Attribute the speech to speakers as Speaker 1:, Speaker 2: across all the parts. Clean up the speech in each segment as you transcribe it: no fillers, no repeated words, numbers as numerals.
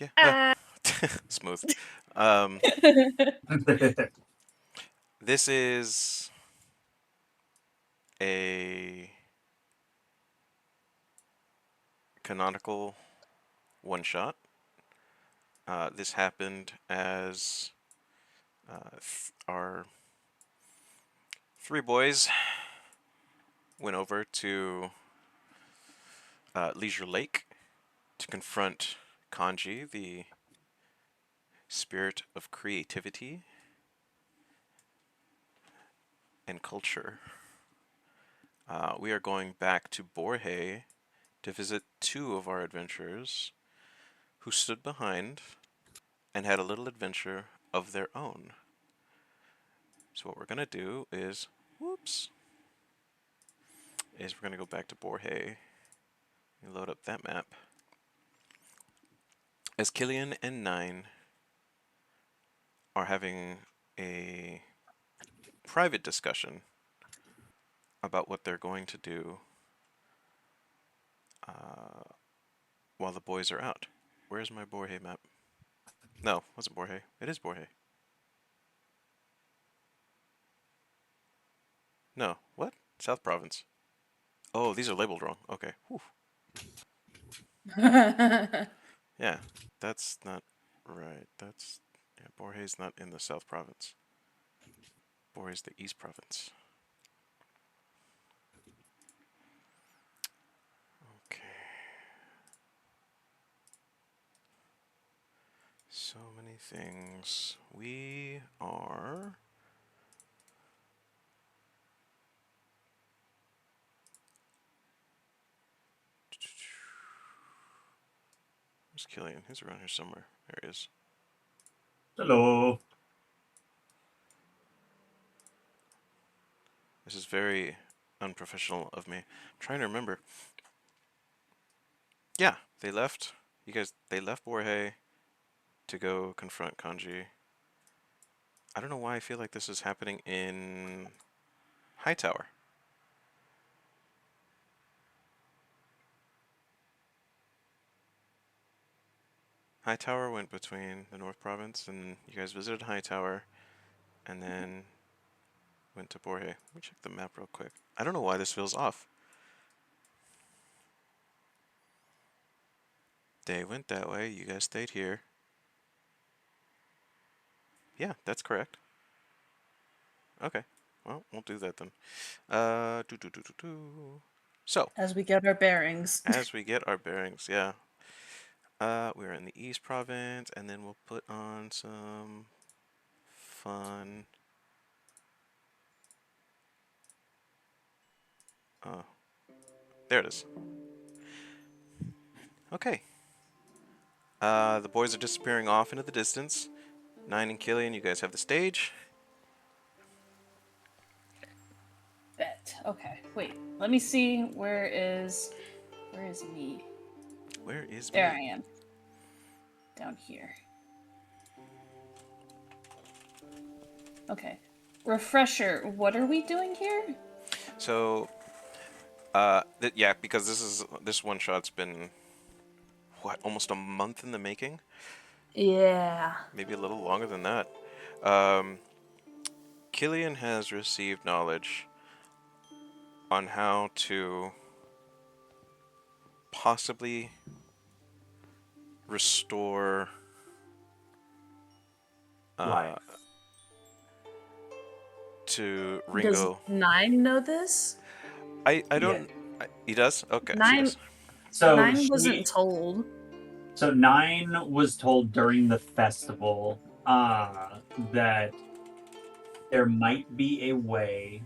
Speaker 1: Yeah.
Speaker 2: Ah.
Speaker 1: Smooth. This is a canonical one shot. This happened as our three boys went over to Leisure Lake to confront Kanji, the spirit of creativity and culture. We are going back to Borhe to visit two of our adventurers who stood behind and had a little adventure of their own. So what we're going to do is, we're going to go back to Borhe and load up that map. As Killian and Nyne are having a private discussion about what they're going to do while the boys are out. Where's my Borhe map? No, it wasn't Borhe. It is Borhe. No, what? South Province. Oh, these are labeled wrong. Okay. Whew. Yeah, that's not right. Yeah, Borhe's not in the South Province. Borhe's the East Province. Okay. So many things. We are... Where's Killian? He's around here somewhere. There he is.
Speaker 3: Hello.
Speaker 1: This is very unprofessional of me. I'm trying to remember. Yeah, they left. They left Borhe to go confront Kanji. I don't know why I feel like this is happening in Hightower. Hightower went between the North Province, and you guys visited Hightower, and then went to Borhe. Let me check the map real quick. I don't know why this feels off. They went that way, you guys stayed here. Yeah, that's correct. Okay, well, we'll do that then. So,
Speaker 2: As we get our bearings.
Speaker 1: as we get our bearings, yeah. We're in the East Province, and then we'll put on some fun... Oh, there it is. Okay. The boys are disappearing off into the distance. Nyne and Killian, you guys have the stage.
Speaker 2: Bet. Okay. Wait. Let me see. Where is me?
Speaker 1: Where is
Speaker 2: There
Speaker 1: me?
Speaker 2: I am. Down here. Okay. Refresher. What are we doing here?
Speaker 1: So, yeah, because this one shot's been almost a month in the making.
Speaker 2: Yeah.
Speaker 1: Maybe a little longer than that. Killian has received knowledge on how to possibly restore
Speaker 3: Life.
Speaker 1: to
Speaker 2: Does
Speaker 1: Ringo.
Speaker 2: Nyne know this?
Speaker 1: I don't.
Speaker 3: Yeah.
Speaker 1: He does. Okay, she
Speaker 2: Nyne.
Speaker 1: does.
Speaker 3: So
Speaker 2: Nyne wasn't told.
Speaker 3: So Nyne was told during the festival that there might be a way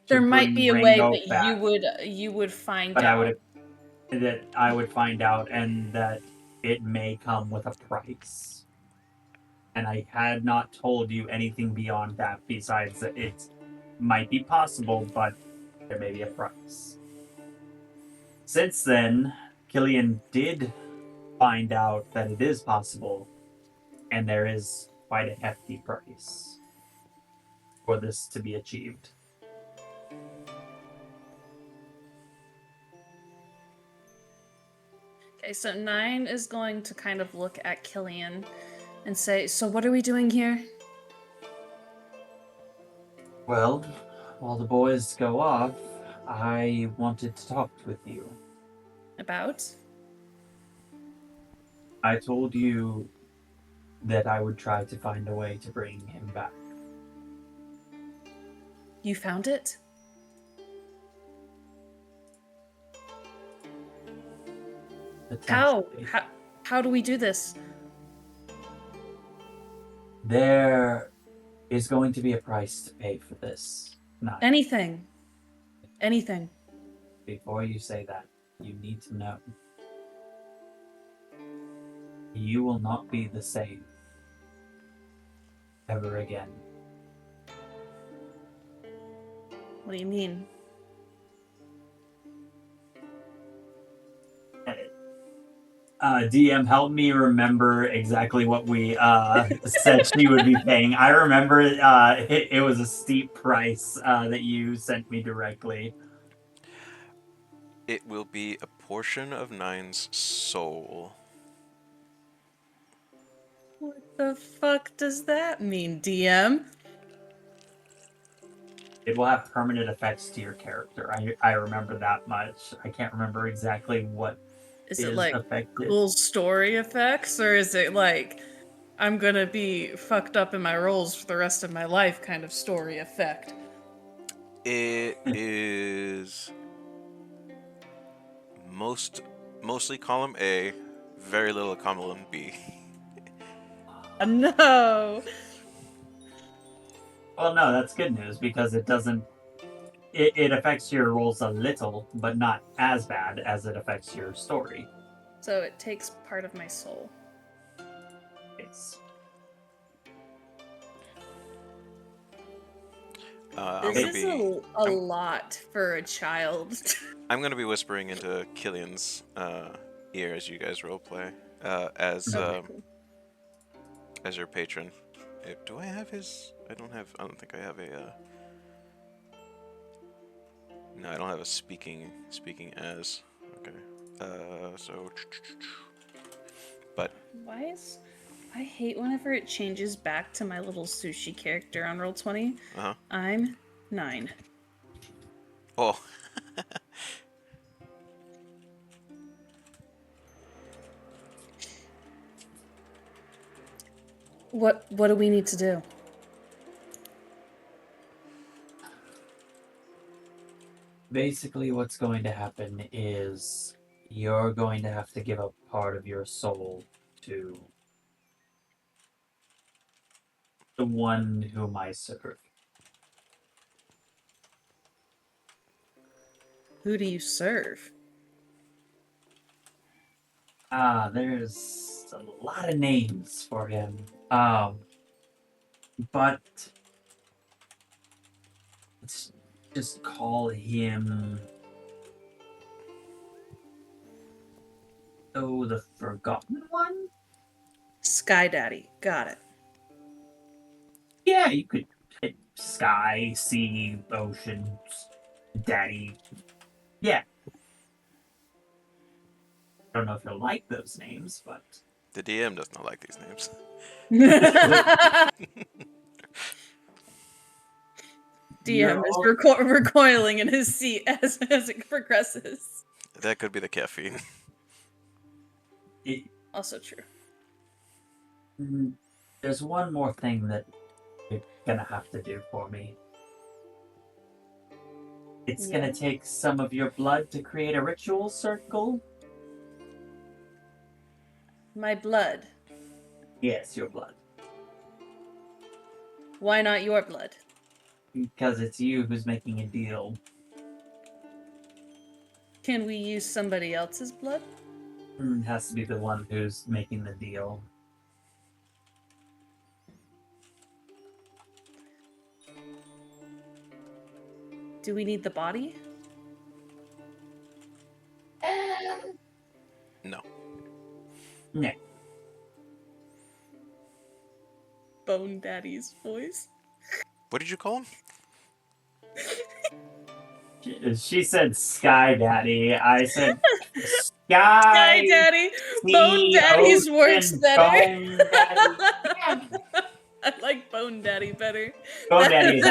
Speaker 3: to
Speaker 2: There might
Speaker 3: bring
Speaker 2: be a way,
Speaker 3: Ringo
Speaker 2: but
Speaker 3: back,
Speaker 2: you would find
Speaker 3: but
Speaker 2: out.
Speaker 3: I would find out, and that it may come with a price. And I had not told you anything beyond that, besides that it might be possible, but there may be a price. Since then, Killian did find out that it is possible, and there is quite a hefty price for this to be achieved.
Speaker 2: Okay, so Nyne is going to kind of look at Killian and say, "So what are we doing here?"
Speaker 3: Well, while the boys go off, I wanted to talk with you.
Speaker 2: About?
Speaker 3: I told you that I would try to find a way to bring him back.
Speaker 2: You found it? How?
Speaker 3: Potentially.
Speaker 2: How do we do this?
Speaker 3: There is going to be a price to pay for this. Not
Speaker 2: Anything. Anything.
Speaker 3: before you say that, you need to know. You will not be the same ever again.
Speaker 2: What do you mean?
Speaker 3: DM, help me remember exactly what we said she would be paying. I remember it was a steep price that you sent me directly.
Speaker 1: It will be a portion of Nyne's soul.
Speaker 2: What the fuck does that mean, DM?
Speaker 3: It will have permanent effects to your character. I remember that much. I can't remember exactly what
Speaker 2: Is it
Speaker 3: is
Speaker 2: like
Speaker 3: affected.
Speaker 2: cool story effects, or is it like I'm gonna be fucked up in my roles for the rest of my life kind of story effect?
Speaker 1: It is mostly column A, very little column B.
Speaker 2: No.
Speaker 3: Well, no, that's good news because it doesn't. It affects your rolls a little, but not as bad as it affects your story.
Speaker 2: So it takes part of my soul.
Speaker 3: It's
Speaker 1: I'm
Speaker 2: This
Speaker 1: gonna
Speaker 2: is
Speaker 1: be
Speaker 2: a lot for a child.
Speaker 1: I'm gonna be whispering into Killian's ear as you guys roleplay as
Speaker 2: Okay, cool.
Speaker 1: as your patron. Do I have his? I don't have. I don't think I have a. No, I don't have a speaking as. Okay. So. But
Speaker 2: Why is I hate whenever it changes back to my little sushi character on Roll20.
Speaker 1: uh huh.
Speaker 2: I'm Nyne.
Speaker 1: Oh.
Speaker 2: What do we need to do?
Speaker 3: basically what's going to happen is you're going to have to give up part of your soul to the one whom I serve.
Speaker 2: Who do you serve?
Speaker 3: There's a lot of names for him. But let's just call him the Forgotten One?
Speaker 2: Sky Daddy. Got it.
Speaker 3: Yeah, you could hit sky, sea, ocean, daddy. Yeah. I don't know if you'll like those names, but
Speaker 1: The DM does not like these names.
Speaker 2: DM
Speaker 3: you're
Speaker 2: is
Speaker 3: all
Speaker 2: recoiling in his seat as it progresses.
Speaker 1: That could be the caffeine.
Speaker 3: it,
Speaker 2: Also true.
Speaker 3: there's one more thing that you're gonna have to do for me. It's
Speaker 2: Yeah.
Speaker 3: gonna take some of your blood to create a ritual circle.
Speaker 2: My blood.
Speaker 3: Yes, your blood.
Speaker 2: Why not your blood?
Speaker 3: Because it's you who's making a deal.
Speaker 2: Can we use somebody else's blood?
Speaker 3: It has to be the one who's making the deal.
Speaker 2: Do we need the body?
Speaker 1: No.
Speaker 3: No.
Speaker 2: Bone Daddy's voice.
Speaker 1: What did you call him?
Speaker 3: She said Sky Daddy. I said
Speaker 2: Sky
Speaker 3: Sky
Speaker 2: Daddy, Bone
Speaker 3: Sea
Speaker 2: Daddy's works
Speaker 3: Ocean
Speaker 2: better.
Speaker 3: Bone Daddy. Yeah.
Speaker 2: I like Bone Daddy better.
Speaker 3: Bone Daddy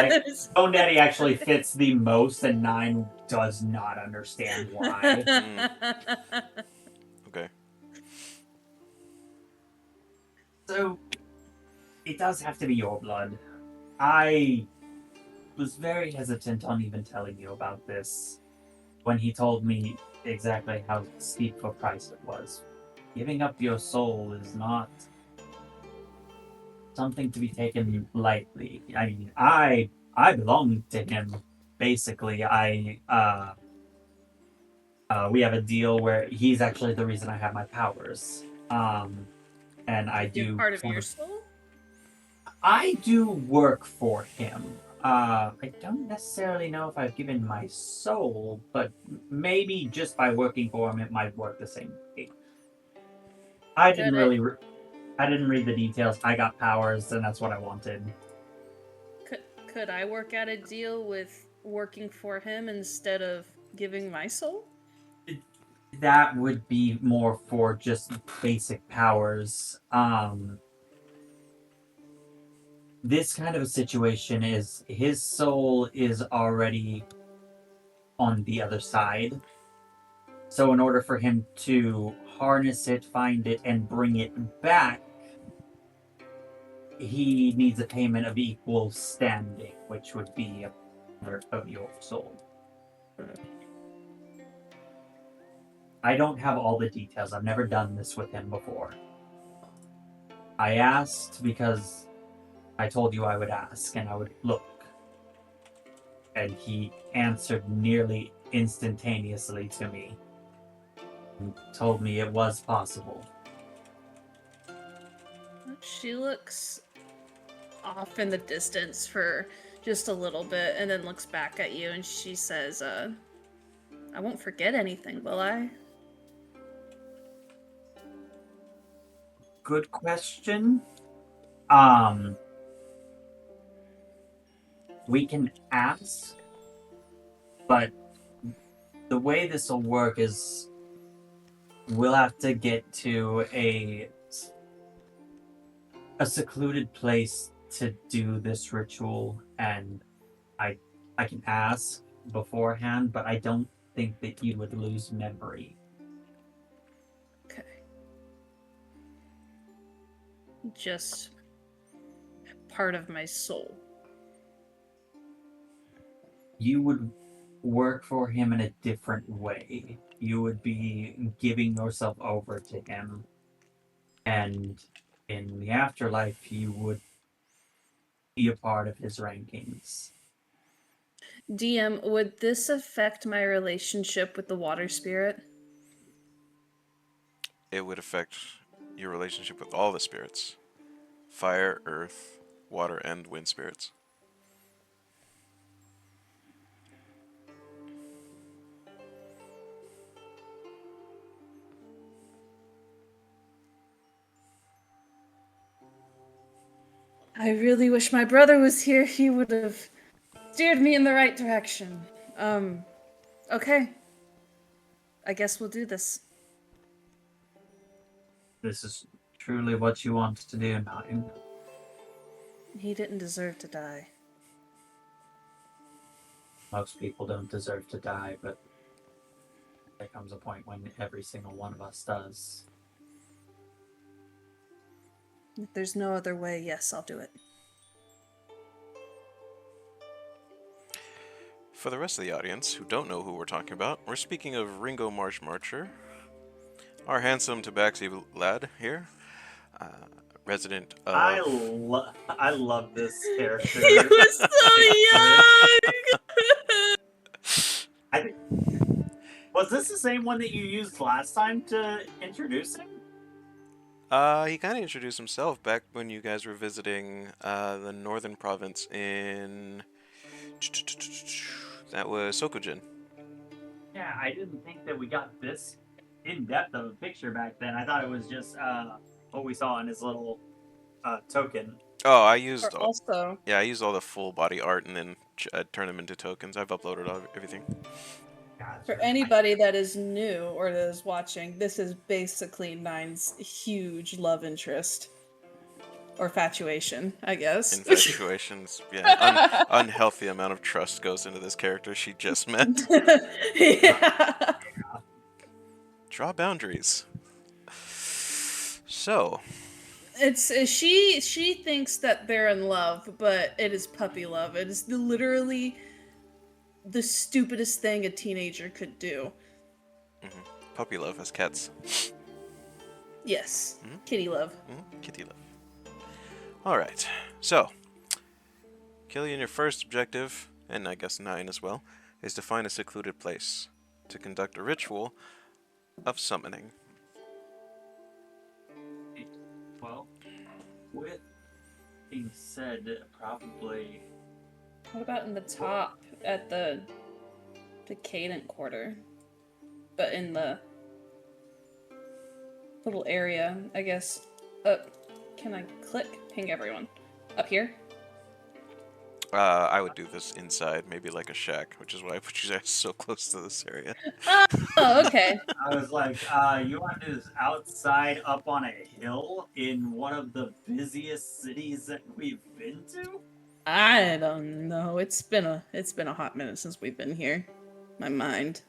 Speaker 3: Bone Daddy actually fits the most, and Nyne does not understand why.
Speaker 1: Okay.
Speaker 3: So it does have to be your blood. I was very hesitant on even telling you about this when he told me exactly how steep a price it was. Giving up your soul is not something to be taken lightly. I mean, I belong to him. Basically, we have a deal where he's actually the reason I have my powers. And I
Speaker 2: You're
Speaker 3: do
Speaker 2: part of
Speaker 3: some
Speaker 2: your
Speaker 3: of
Speaker 2: soul?
Speaker 3: I do work for him. I don't necessarily know if I've given my soul, but maybe just by working for him, it might work the same way. I didn't
Speaker 2: Could I,
Speaker 3: really, I didn't read the details. I got powers, and that's what I wanted.
Speaker 2: could I work out a deal with working for him instead of giving my soul?
Speaker 3: That would be more for just basic powers. This kind of a situation is his soul is already on the other side. So, in order for him to harness it, find it, and bring it back, he needs a payment of equal standing, which would be a part of your soul. I don't have all the details. I've never done this with him before. I asked because I told you I would ask and I would look. And he answered nearly instantaneously to me and told me it was possible.
Speaker 2: She looks off in the distance for just a little bit and then looks back at you and she says, I won't forget anything, will I?
Speaker 3: Good question. We can ask, but the way this will work is we'll have to get to a secluded place to do this ritual, and I can ask beforehand, but I don't think that you would lose memory.
Speaker 2: Okay. Just part of my soul.
Speaker 3: You would work for him in a different way. You would be giving yourself over to him, and in the afterlife, you would be a part of his rankings.
Speaker 2: DM, would this affect my relationship with the water spirit?
Speaker 1: It would affect your relationship with all the spirits: fire, earth, water, and wind spirits.
Speaker 2: I really wish my brother was here. He would have steered me in the right direction. Okay. I guess we'll do this.
Speaker 3: This is truly what you want to do, Nyne.
Speaker 2: He didn't deserve to die.
Speaker 3: Most people don't deserve to die, but there comes a point when every single one of us does.
Speaker 2: If there's no other way, yes, I'll do it.
Speaker 1: For the rest of the audience who don't know who we're talking about, we're speaking of Ringo Marshmarcher, our handsome tabaxi lad here, resident of...
Speaker 3: I love this character.
Speaker 2: He was so young!
Speaker 3: I think, was this the same one that you used last time to introduce him?
Speaker 1: He kind of introduced himself back when you guys were visiting the northern province in... That was Sokujin.
Speaker 3: Yeah, I didn't think that we got this in-depth of a picture back then. I thought it was just what we saw in his little token.
Speaker 1: Oh,
Speaker 2: Or also,
Speaker 1: I used all the full body art and then turned them into tokens. I've uploaded everything.
Speaker 2: for
Speaker 3: Gotcha.
Speaker 2: anybody that is new or that is watching, this is basically Nyne's huge love interest. Or fatuation, I guess.
Speaker 1: Infatuations, yeah, unhealthy amount of trust goes into this character she just met.
Speaker 2: Yeah.
Speaker 1: Draw boundaries. So,
Speaker 2: It's she thinks that they're in love, but it is puppy love. It is literally the stupidest thing a teenager could do.
Speaker 1: puppy love as cats.
Speaker 2: Yes, kitty love.
Speaker 1: Kitty love. Alright, so, Killian, your first objective, and I guess Nyne as well, is to find a secluded place to conduct a ritual of summoning.
Speaker 3: Well, with being said, probably
Speaker 2: What about in the top at the cadent quarter? But in the little area, I guess. Can I click? Ping everyone. Up here?
Speaker 1: I would do this inside, maybe like a shack, which is why I put you guys so close to this area.
Speaker 2: Oh, okay.
Speaker 3: I was like, you want to do this outside up on a hill in one of the busiest cities that we've been to?
Speaker 2: I don't know. It's been a hot minute since we've been here. My mind.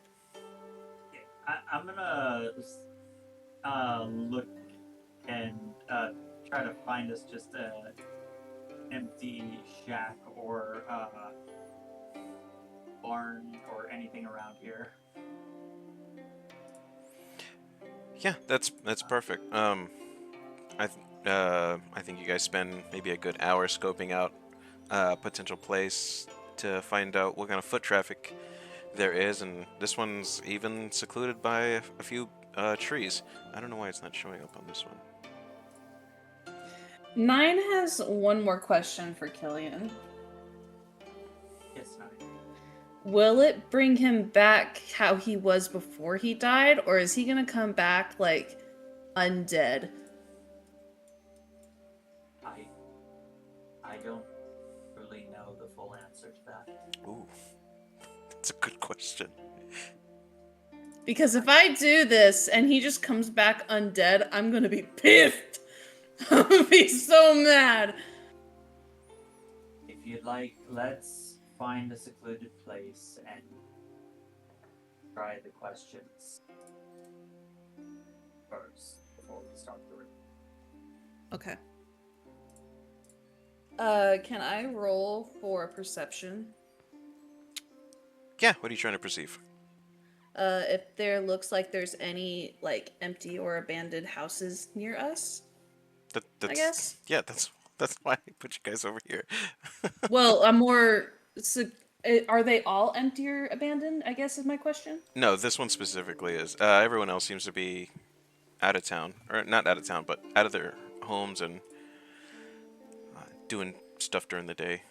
Speaker 3: I'm gonna look and try to find us just a empty shack or barn or anything around here.
Speaker 1: Yeah, that's perfect. I think you guys spend maybe a good hour scoping out a potential place to find out what kind of foot traffic there is, and this one's even secluded by a few trees. I don't know why it's not showing up on this one.
Speaker 2: Nyne has one more question for Killian.
Speaker 3: Yes, Nyne.
Speaker 2: Will it bring him back how he was before he died, or is he gonna come back like undead?
Speaker 3: I don't really know the full answer to that.
Speaker 1: Ooh, that's a good question.
Speaker 2: Because if I do this and he just comes back undead, I'm gonna be pissed. I'm gonna be so mad.
Speaker 3: If you'd like, let's find a secluded place and try the questions first before we start the ritual.
Speaker 2: Okay. Can I roll for perception?
Speaker 1: Yeah, what are you trying to perceive?
Speaker 2: If there looks like there's any like empty or abandoned houses near us.
Speaker 1: That's,
Speaker 2: I guess.
Speaker 1: Yeah, that's why I put you guys over here.
Speaker 2: Well, I'm more. Are they all empty or abandoned? I guess is my question.
Speaker 1: No, this one specifically is. Everyone else seems to be out of town, or not out of town, but out of their homes and doing stuff during the day.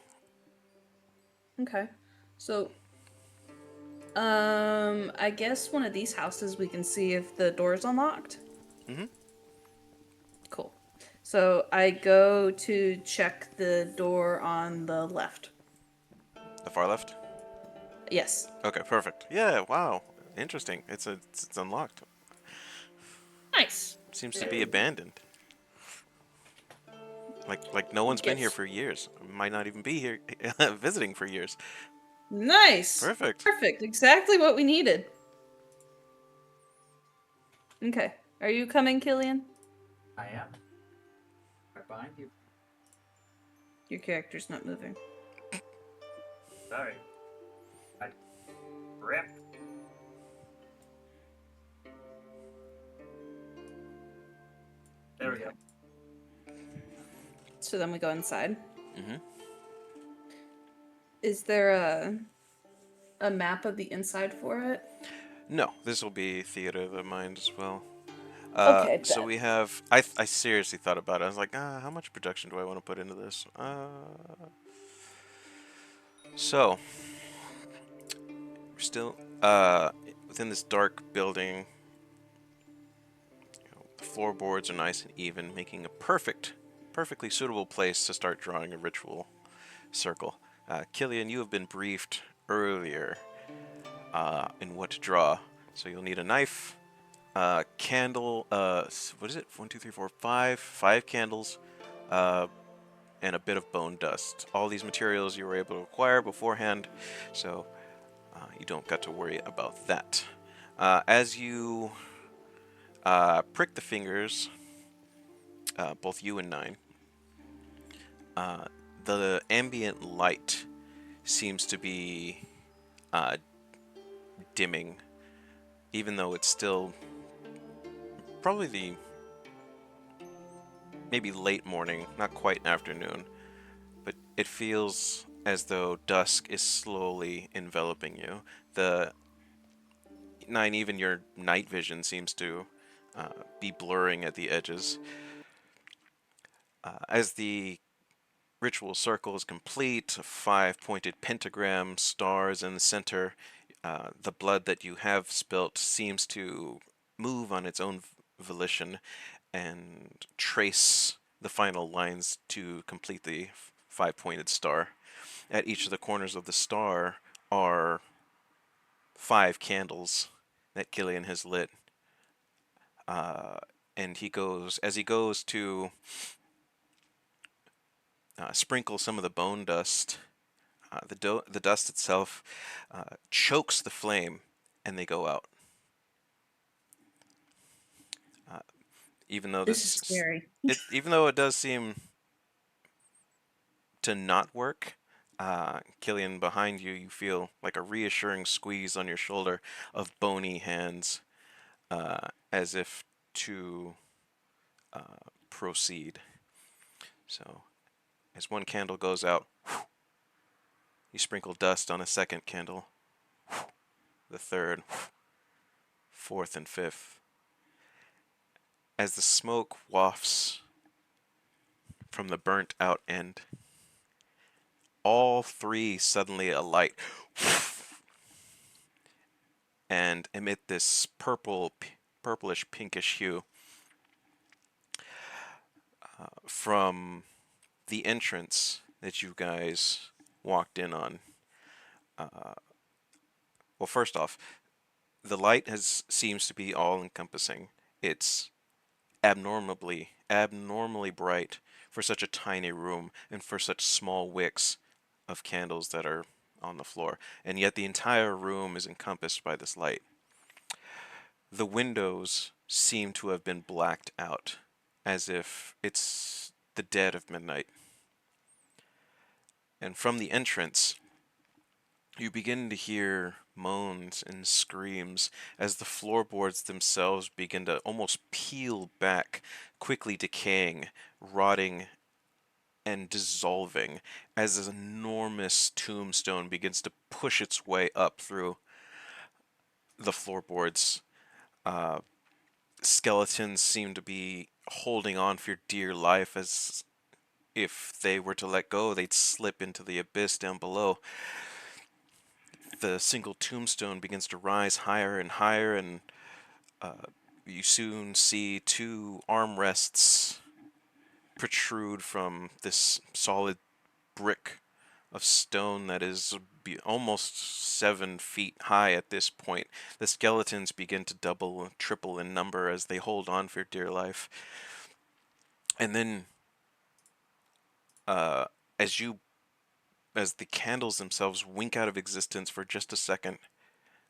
Speaker 2: Okay, so I guess one of these houses we can see if the door's unlocked.
Speaker 1: Mhm.
Speaker 2: Cool. So I go to check the door on the left.
Speaker 1: The far left.
Speaker 2: Yes.
Speaker 1: Okay, perfect. Yeah, wow, interesting. It's unlocked.
Speaker 2: Nice.
Speaker 1: Seems to be abandoned. Like no one's been here
Speaker 2: Guess.
Speaker 1: for years. Might not even be here visiting for years.
Speaker 2: Nice.
Speaker 1: Perfect.
Speaker 2: Perfect. Exactly what we needed. Okay. Are you coming, Killian?
Speaker 3: I am. Right behind you.
Speaker 2: Your character's not moving.
Speaker 3: Sorry. I rip. There we go.
Speaker 2: So then we go inside.
Speaker 1: Mhm.
Speaker 2: Is there a map of the inside for it?
Speaker 1: No, this will be theater of the mind as well.
Speaker 2: Okay,
Speaker 1: So
Speaker 2: bet.
Speaker 1: we have. I seriously thought about it. I was like, how much production do I want to put into this? So we're still within this dark building. The floorboards are nice and even, making a perfect perfectly suitable place to start drawing a ritual circle. Killian, you have been briefed earlier in what to draw. So you'll need a knife, candle, what is it? 1, 2, 3, 4, 5. 5 candles, and a bit of bone dust. All these materials you were able to acquire beforehand, so you don't got to worry about that. As you prick the fingers, both you and Nyne, the ambient light seems to be dimming, even though it's still probably the maybe late morning, not quite afternoon, but it feels as though dusk is slowly enveloping you. The Nyne, even your night vision seems to be blurring at the edges. As the ritual circle is complete, a 5-pointed pentagram, stars in the center, the blood that you have spilt seems to move on its own volition and trace the final lines to complete the 5-pointed star. At each of the corners of the star are 5 candles that Killian has lit. And as he goes to sprinkle some of the bone dust, the dust itself chokes the flame, and they go out. Even though
Speaker 2: This is scary.
Speaker 1: even though it does seem to not work, Killian, behind you, you feel like a reassuring squeeze on your shoulder of bony hands, as if to proceed. So, as one candle goes out, you sprinkle dust on a second candle, the third, fourth, and fifth. As the smoke wafts from the burnt out end, all 3 suddenly alight and emit this purplish pinkish hue. From the entrance that you guys walked in on. Well, first off, the light seems to be all encompassing. It's abnormally bright for such a tiny room and for such small wicks of candles that are on the floor, and yet the entire room is encompassed by this light. The windows seem to have been blacked out, as if it's the dead of midnight. And from the entrance, you begin to hear moans and screams as the floorboards themselves begin to almost peel back, quickly decaying, rotting, and dissolving as an enormous tombstone begins to push its way up through the floorboards. Skeletons seem to be holding on for dear life, as if they were to let go, they'd slip into the abyss down below. The single tombstone begins to rise higher and higher, and you soon see 2 armrests protrude from this solid brick of stone that is almost 7 feet high at this point. The skeletons begin to double and triple in number as they hold on for dear life. And then, as the candles themselves wink out of existence for just a second,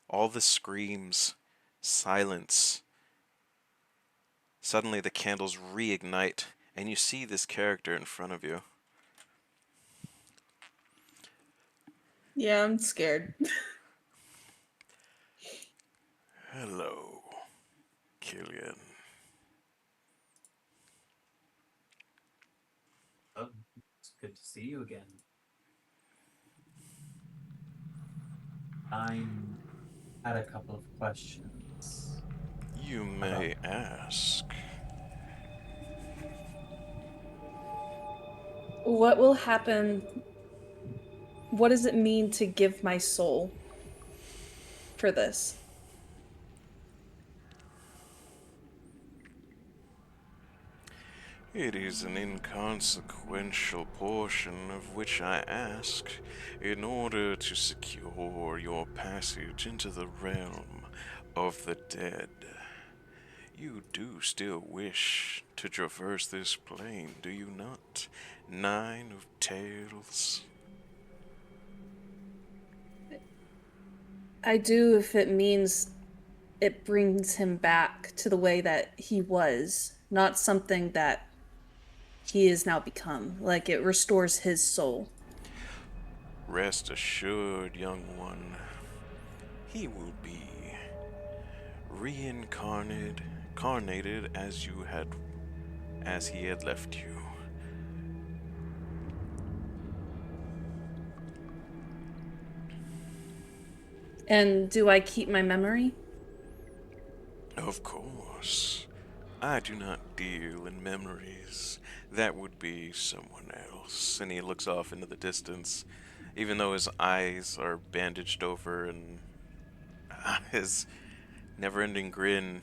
Speaker 1: all the screams, silence. Suddenly the candles reignite, and you see this character in front of you.
Speaker 2: Yeah, I'm scared.
Speaker 1: Hello, Killian.
Speaker 3: Oh, it's good to see you again. I had a couple of questions.
Speaker 1: You may ask.
Speaker 2: What will happen? What does it mean to give my soul for this?
Speaker 1: It is an inconsequential portion of which I ask in order to secure your passage into the realm of the dead. You do still wish to traverse this plane, do you not? Nine of Tails.
Speaker 2: I do if it means it brings him back to the way that he was, not something that he has now become. Like it restores his soul.
Speaker 1: Rest assured, young one, he will be reincarnated as he had left you.
Speaker 2: And do I keep my memory?
Speaker 1: Of course. I do not deal in memories. That would be someone else. And he looks off into the distance, even though his eyes are bandaged over and his never ending grin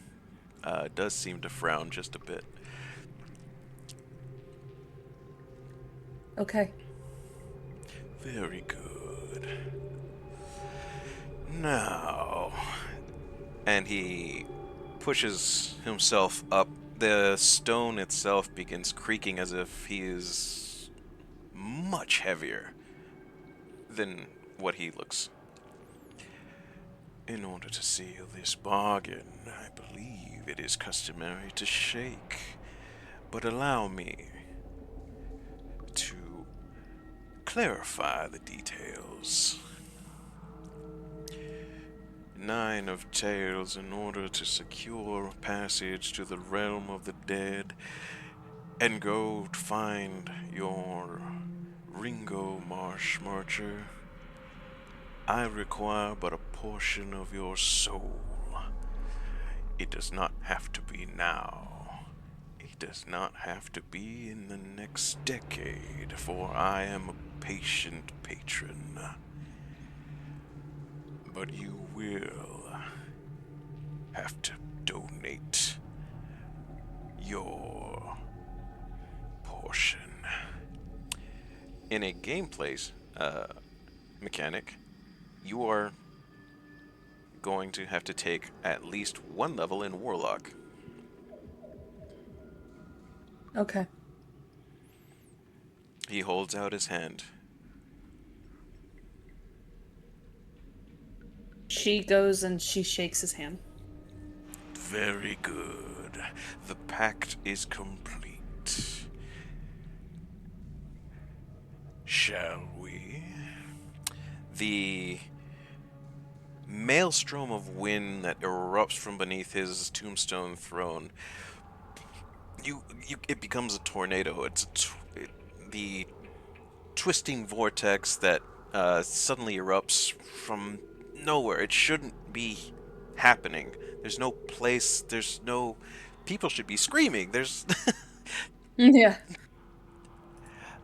Speaker 1: does seem to frown just a bit.
Speaker 2: Okay.
Speaker 1: Very good. Now. And he pushes himself up. The stone itself begins creaking as if he is much heavier than what he looks. In order to seal this bargain, I believe it is customary to shake. But allow me to clarify the details. Nine of Tails, in order to secure passage to the realm of the dead and go find your Ringo Marshmarcher, I require but a portion of your soul. It does not have to be now. It does not have to be in the next decade, for I am a patient patron. But you will have to donate your portion. In a gameplay mechanic, you are going to have to take at least one level in Warlock.
Speaker 2: Okay.
Speaker 1: He holds out his hand.
Speaker 2: She goes and she shakes his hand.
Speaker 1: Very good. The pact is complete. Shall we? The maelstrom of wind that erupts from beneath his tombstone throne, it becomes a tornado. The twisting vortex that suddenly erupts from nowhere. It shouldn't be happening. There's no place. There's no. People should be screaming. There's.
Speaker 2: Yeah.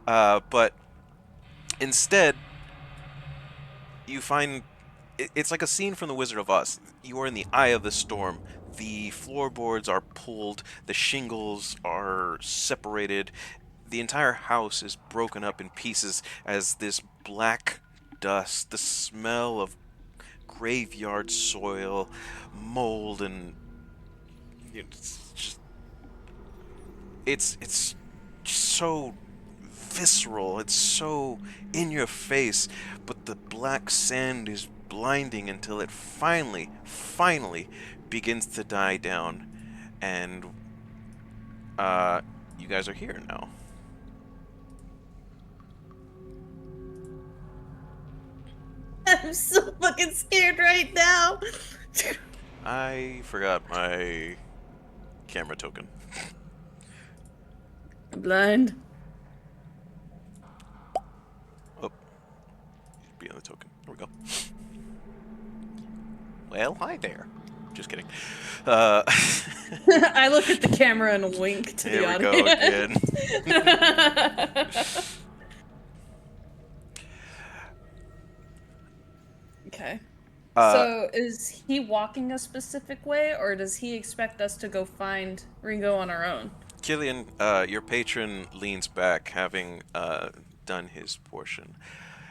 Speaker 1: But instead, you find it's like a scene from The Wizard of Oz. You are in the eye of the storm. The floorboards are pulled. The shingles are separated. The entire house is broken up in pieces as this black dust, the smell of graveyard soil, mold, and it's just it's so visceral. It's so in your face, but the black sand is blinding until it finally begins to die down, and you guys are here now.
Speaker 2: I'm so fucking scared right now.
Speaker 1: I forgot my camera token.
Speaker 2: Blind.
Speaker 1: Oh, be on the token. There we go. Well, hi there. Just kidding.
Speaker 2: I look at the camera and wink to
Speaker 1: Here
Speaker 2: the
Speaker 1: we
Speaker 2: audience.
Speaker 1: go again.
Speaker 2: Okay.
Speaker 1: Uh,
Speaker 2: So is he walking a specific way, or does he expect us to go find Ringo on our own?
Speaker 1: Killian, your patron leans back, having done his portion,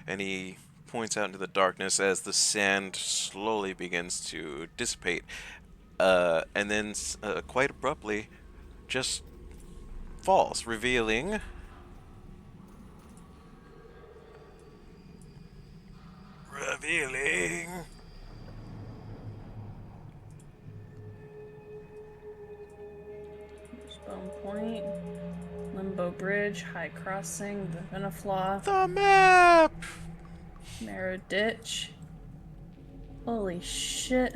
Speaker 1: and he points out into the darkness as the sand slowly begins to dissipate, and then quite abruptly just falls, revealing
Speaker 2: Bone Point, Limbo Bridge, High Crossing, the Venaflaw,
Speaker 1: the map.
Speaker 2: Marrow Ditch. Holy shit.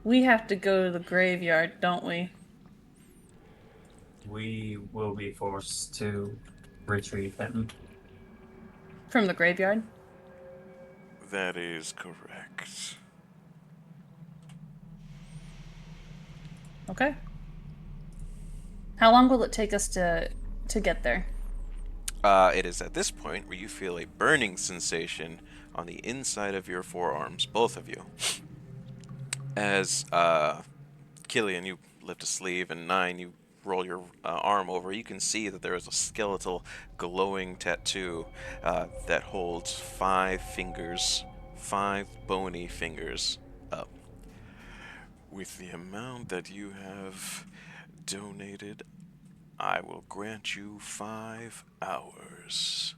Speaker 2: We have to go to the graveyard, don't we?
Speaker 3: We will be forced to retrieve him.
Speaker 2: From the graveyard?
Speaker 1: That is correct.
Speaker 2: Okay. How long will it take us to get there?
Speaker 1: It is at this point where you feel a burning sensation on the inside of your forearms, both of you. As Killian, you lift a sleeve, and Nyne, you roll your arm over, you can see that there is a skeletal glowing tattoo that holds 5 fingers, 5 bony fingers up. With the amount that you have donated, I will grant you 5 hours.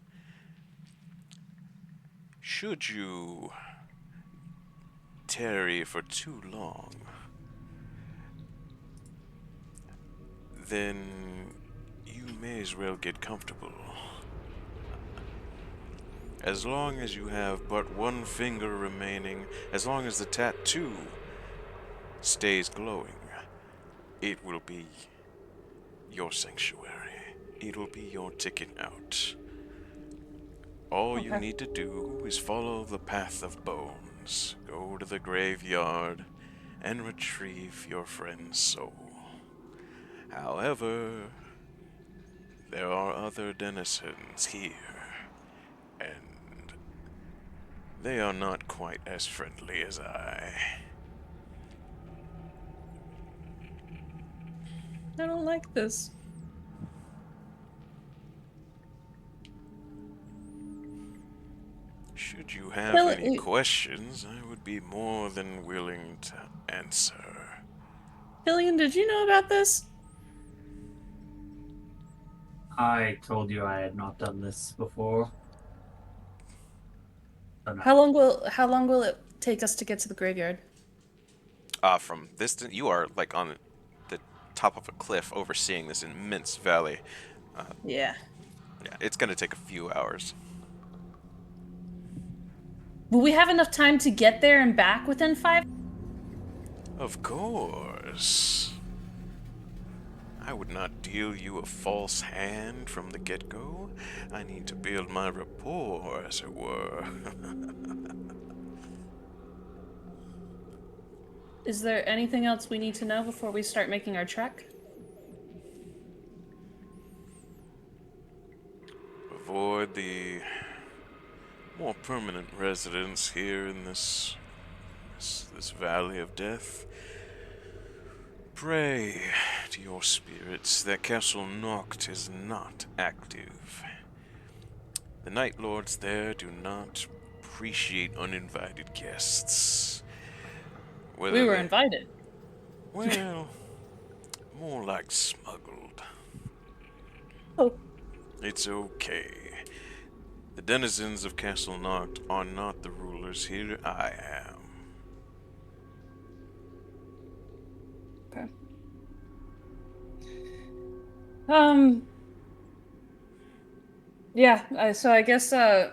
Speaker 1: Should you tarry for too long, then you may as well get comfortable. As long as you have but 1 finger remaining, as long as the tattoo stays glowing, it will be your sanctuary. It will be your ticket out. All you need to do is follow the path of bones, go to the graveyard, and retrieve your friend's soul. However, there are other denizens here, and they are not quite as friendly as I.
Speaker 2: I don't like this.
Speaker 1: Should you have
Speaker 2: Well,
Speaker 1: any questions, I would be more than willing to answer.
Speaker 2: Killian, did you know about this?
Speaker 3: I told you I had not done this before. So no.
Speaker 2: How long will it take us to get to the graveyard?
Speaker 1: From this, you are like on the top of a cliff overseeing this immense valley.
Speaker 2: Yeah.
Speaker 1: Yeah, it's gonna take a few hours.
Speaker 2: Will we have enough time to get there and back within 5?
Speaker 1: Of course. I would not deal you a false hand from the get-go. I need to build my rapport, as it were.
Speaker 2: Is there anything else we need to know before we start making our trek?
Speaker 1: Avoid the more permanent residents here in this valley of death. Pray to your spirits that Castle Noct is not active. The Night Lords there do not appreciate uninvited guests.
Speaker 2: We were invited.
Speaker 1: Well, more like smuggled.
Speaker 2: Oh.
Speaker 1: It's okay. The denizens of Castle Noct are not the rulers here. I am.
Speaker 2: Okay. Yeah, so I guess, I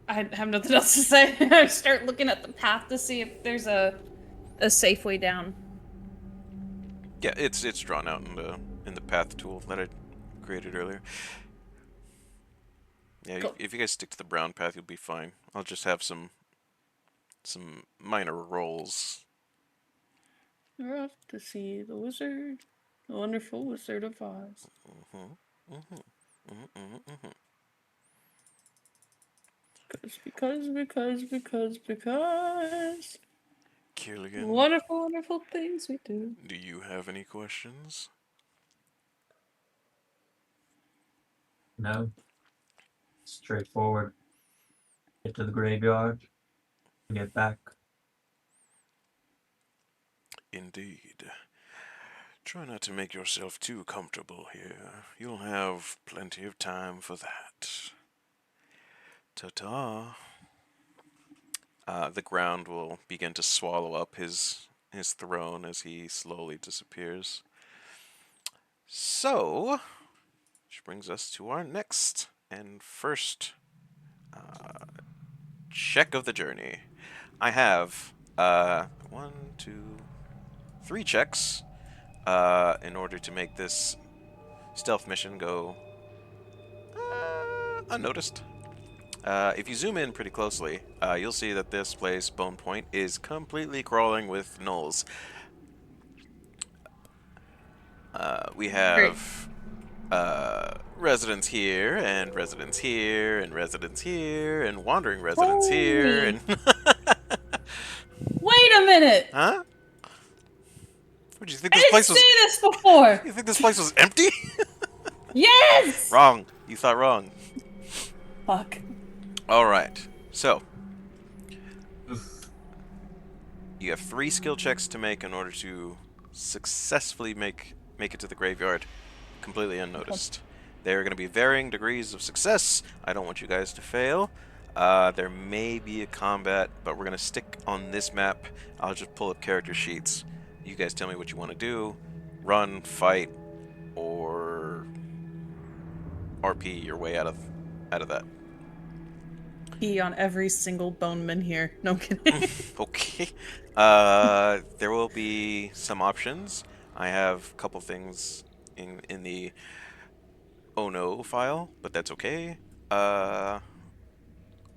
Speaker 2: have nothing else to say. I start looking at the path to see if there's a safe way down.
Speaker 1: Yeah, it's drawn out in the path tool that I created earlier. Yeah,
Speaker 2: Cool.
Speaker 1: if you guys stick to the brown path, you'll be fine. I'll just have some minor rolls.
Speaker 2: We're off to see the wizard, the wonderful Wizard of Oz. Because.
Speaker 1: Killian,
Speaker 2: Wonderful, wonderful things we do.
Speaker 1: do you have any questions?
Speaker 3: No. Straightforward. Get to the graveyard. Get back.
Speaker 1: Indeed. Try not to make yourself too comfortable here. You'll have plenty of time for that. Ta-ta. The ground will begin to swallow up his throne as he slowly disappears. So, which brings us to our next and first check of the journey. I have 1, 2, 3 checks in order to make this stealth mission go unnoticed. If you zoom in pretty closely, you'll see that this place, Bone Point, is completely crawling with gnolls. We have residents here, and residents here, and residents here, and wandering residents here, and...
Speaker 2: Wait a minute!
Speaker 1: Huh? What, do you think
Speaker 2: I
Speaker 1: this
Speaker 2: didn't
Speaker 1: place was...
Speaker 2: see this before!
Speaker 1: You think this place was empty?
Speaker 2: Yes!
Speaker 1: Wrong. You thought wrong.
Speaker 2: Fuck.
Speaker 1: Alright, so... You have 3 skill checks to make in order to successfully make it to the graveyard completely unnoticed. There are going to be varying degrees of success. I don't want you guys to fail. There may be a combat, but we're going to stick on this map. I'll just pull up character sheets. You guys tell me what you want to do. Run, fight, or RP your way out of that.
Speaker 2: Pee on every single boneman here. No I'm kidding.
Speaker 1: Okay. There will be some options. I have a couple things in the oh no file, but that's okay.
Speaker 2: Did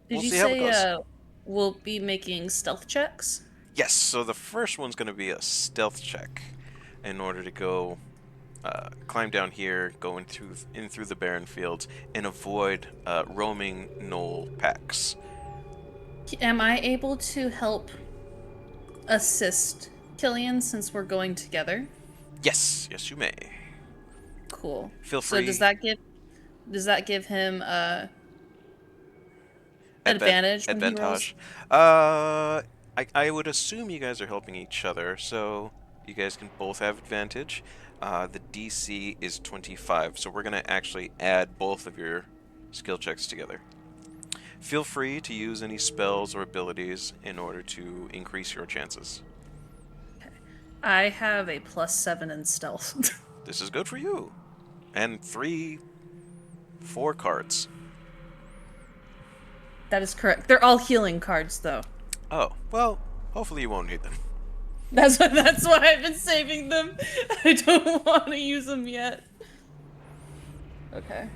Speaker 1: We'll
Speaker 2: you
Speaker 1: see how it goes.
Speaker 2: say we'll be making stealth checks?
Speaker 1: Yes, so the first one's going to be a stealth check in order to go climb down here, go in through the barren fields, and avoid roaming gnoll packs.
Speaker 2: Am I able to help assist Killian since we're going together?
Speaker 1: Yes, you may.
Speaker 2: Cool.
Speaker 1: Feel
Speaker 2: So
Speaker 1: free.
Speaker 2: does that give him advantage when he rolls?
Speaker 1: Advantage. I would assume you guys are helping each other, so you guys can both have advantage. The DC is 25, so we're going to actually add both of your skill checks together. Feel free to use any spells or abilities in order to increase your chances.
Speaker 2: I have a +7 in stealth.
Speaker 1: This is good for you. And 4 cards.
Speaker 2: That is correct. They're all healing cards, though.
Speaker 1: Oh, well, hopefully you won't need them.
Speaker 2: That's why I've been saving them. I don't want to use them yet. Okay.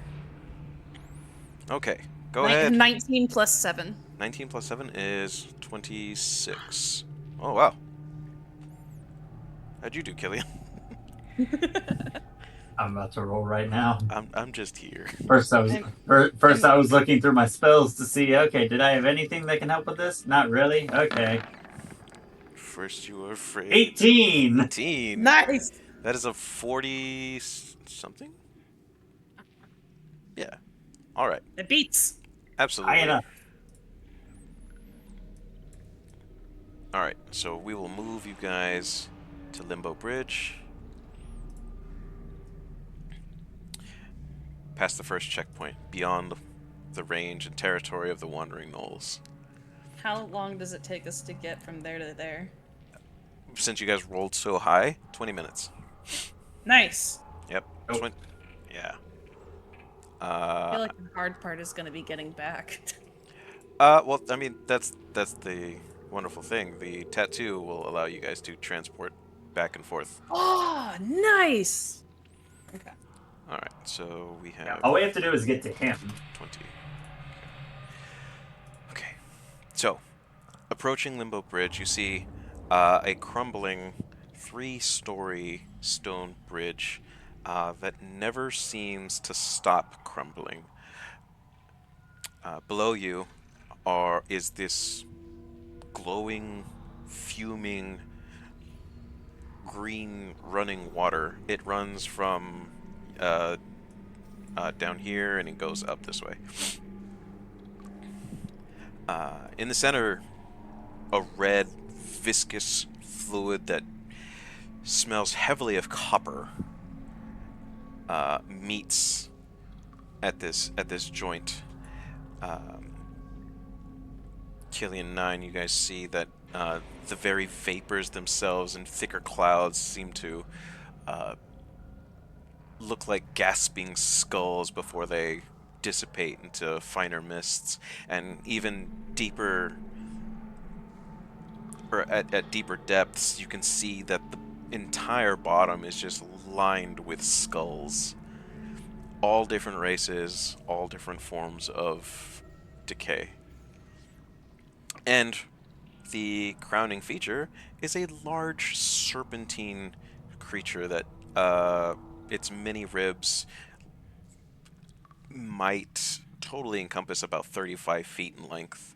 Speaker 1: Okay, go ahead.
Speaker 2: 19 plus 7.
Speaker 1: 19 plus 7 is 26. Oh, wow. How'd you do, Killian?
Speaker 3: I'm about to roll right now.
Speaker 1: I'm just here.
Speaker 3: First, I was looking through my spells to see. Okay, did I have anything that can help with this? Not really. Okay.
Speaker 1: First you were afraid.
Speaker 3: 18.
Speaker 1: 18.
Speaker 2: Nice.
Speaker 1: That is a 40 something? Yeah. All right.
Speaker 2: It beats.
Speaker 1: Absolutely.
Speaker 3: High enough.
Speaker 1: All right. So we will move you guys to Limbo Bridge. Past the first checkpoint, beyond the range and territory of the Wandering Gnolls.
Speaker 2: How long does it take us to get from there to there?
Speaker 1: Since you guys rolled so high, 20 minutes.
Speaker 2: Nice.
Speaker 1: Yep.
Speaker 3: Oh.
Speaker 1: Yeah.
Speaker 2: I feel like the hard part is going to be getting back.
Speaker 1: Well, I mean, that's the wonderful thing. The tattoo will allow you guys to transport back and forth.
Speaker 2: Oh, nice. Okay.
Speaker 1: All right, so we have
Speaker 3: Yeah, all we have to do is get to him.
Speaker 1: 20. Okay. So, approaching Limbo Bridge, you see a crumbling 3-story stone bridge that never seems to stop crumbling. Below you is this glowing fuming green running water. It runs from down here and it goes up this way. In the center, a red, viscous fluid that smells heavily of copper meets at this joint. Killian, Nyne, you guys see that the very vapors themselves in thicker clouds seem to look like gasping skulls before they dissipate into finer mists, and even deeper, or at deeper depths, you can see that the entire bottom is just lined with skulls. All different races, all different forms of decay. And the crowning feature is a large serpentine creature that its many ribs might totally encompass about 35 feet in length.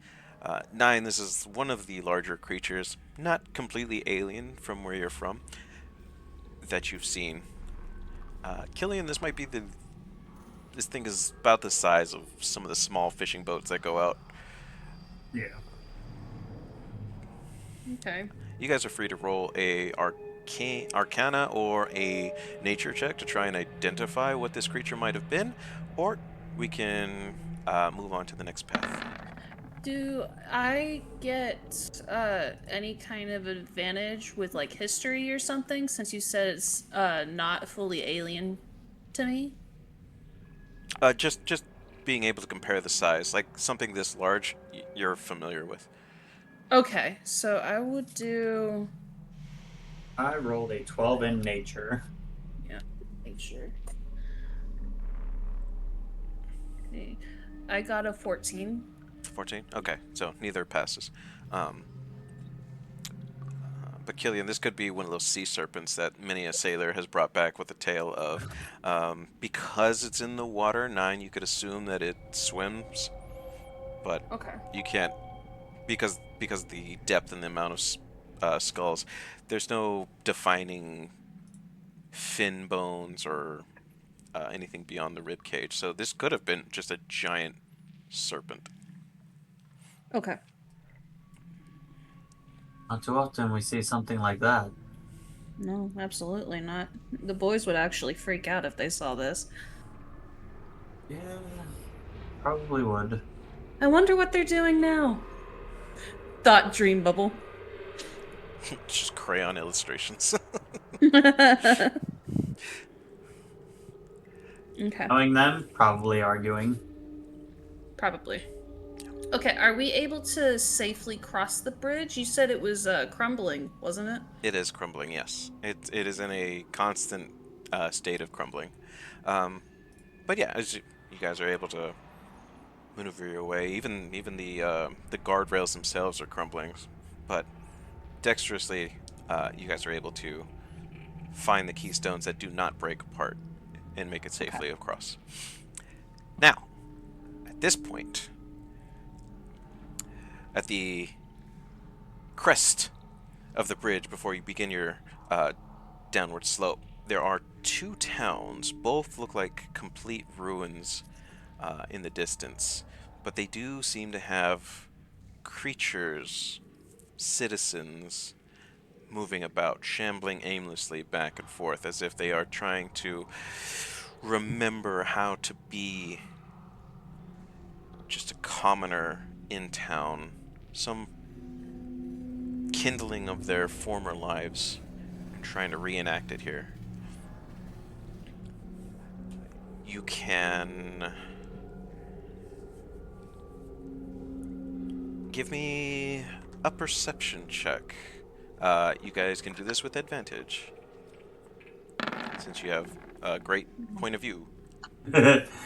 Speaker 1: Nyne, this is one of the larger creatures, not completely alien from where you're from, that you've seen. Killian, this might be this thing is about the size of some of the small fishing boats that go out.
Speaker 3: Yeah.
Speaker 2: Okay.
Speaker 1: You guys are free to roll a Arcana or a Nature check to try and identify what this creature might have been, or we can move on to the next path.
Speaker 2: Do I get any kind of advantage with like history or something, since you said it's not fully alien to me?
Speaker 1: Just being able to compare the size, like something this large, you're familiar with.
Speaker 2: Okay, so I would do
Speaker 3: I rolled a 12 in nature.
Speaker 2: nature. Okay. I got a 14.
Speaker 1: 14? Okay, so neither passes. But Killian, this could be one of those sea serpents that many a sailor has brought back with a tale of. Because it's in the water, Nyne, you could assume that it swims, but
Speaker 2: Okay.
Speaker 1: you can't, because the depth and the amount of skulls, there's no defining fin bones or anything beyond the rib cage. So this could have been just a giant serpent.
Speaker 2: Okay.
Speaker 3: Not too often we see something like that.
Speaker 2: No, absolutely not. The boys would actually freak out if they saw this.
Speaker 3: Yeah, probably would.
Speaker 2: I wonder what they're doing now. Thought dream bubble.
Speaker 1: Just crayon illustrations.
Speaker 2: Okay.
Speaker 3: Knowing them, probably arguing.
Speaker 2: Probably. Okay, are we able to safely cross the bridge? You said it was crumbling, wasn't it?
Speaker 1: It is crumbling, yes. It is in a constant state of crumbling. But yeah, as you guys are able to maneuver your way, even the guardrails themselves are crumbling, but dexterously, you guys are able to find the keystones that do not break apart and make it safely across. Now, at this point, at the crest of the bridge before you begin your downward slope, there are two towns. Both look like complete ruins in the distance, but they do seem to have creatures, citizens, moving about, shambling aimlessly back and forth as if they are trying to remember how to be just a commoner in town, some kindling of their former lives and trying to reenact it here. You can give me a perception check. You guys can do this with advantage, since you have a great point of view.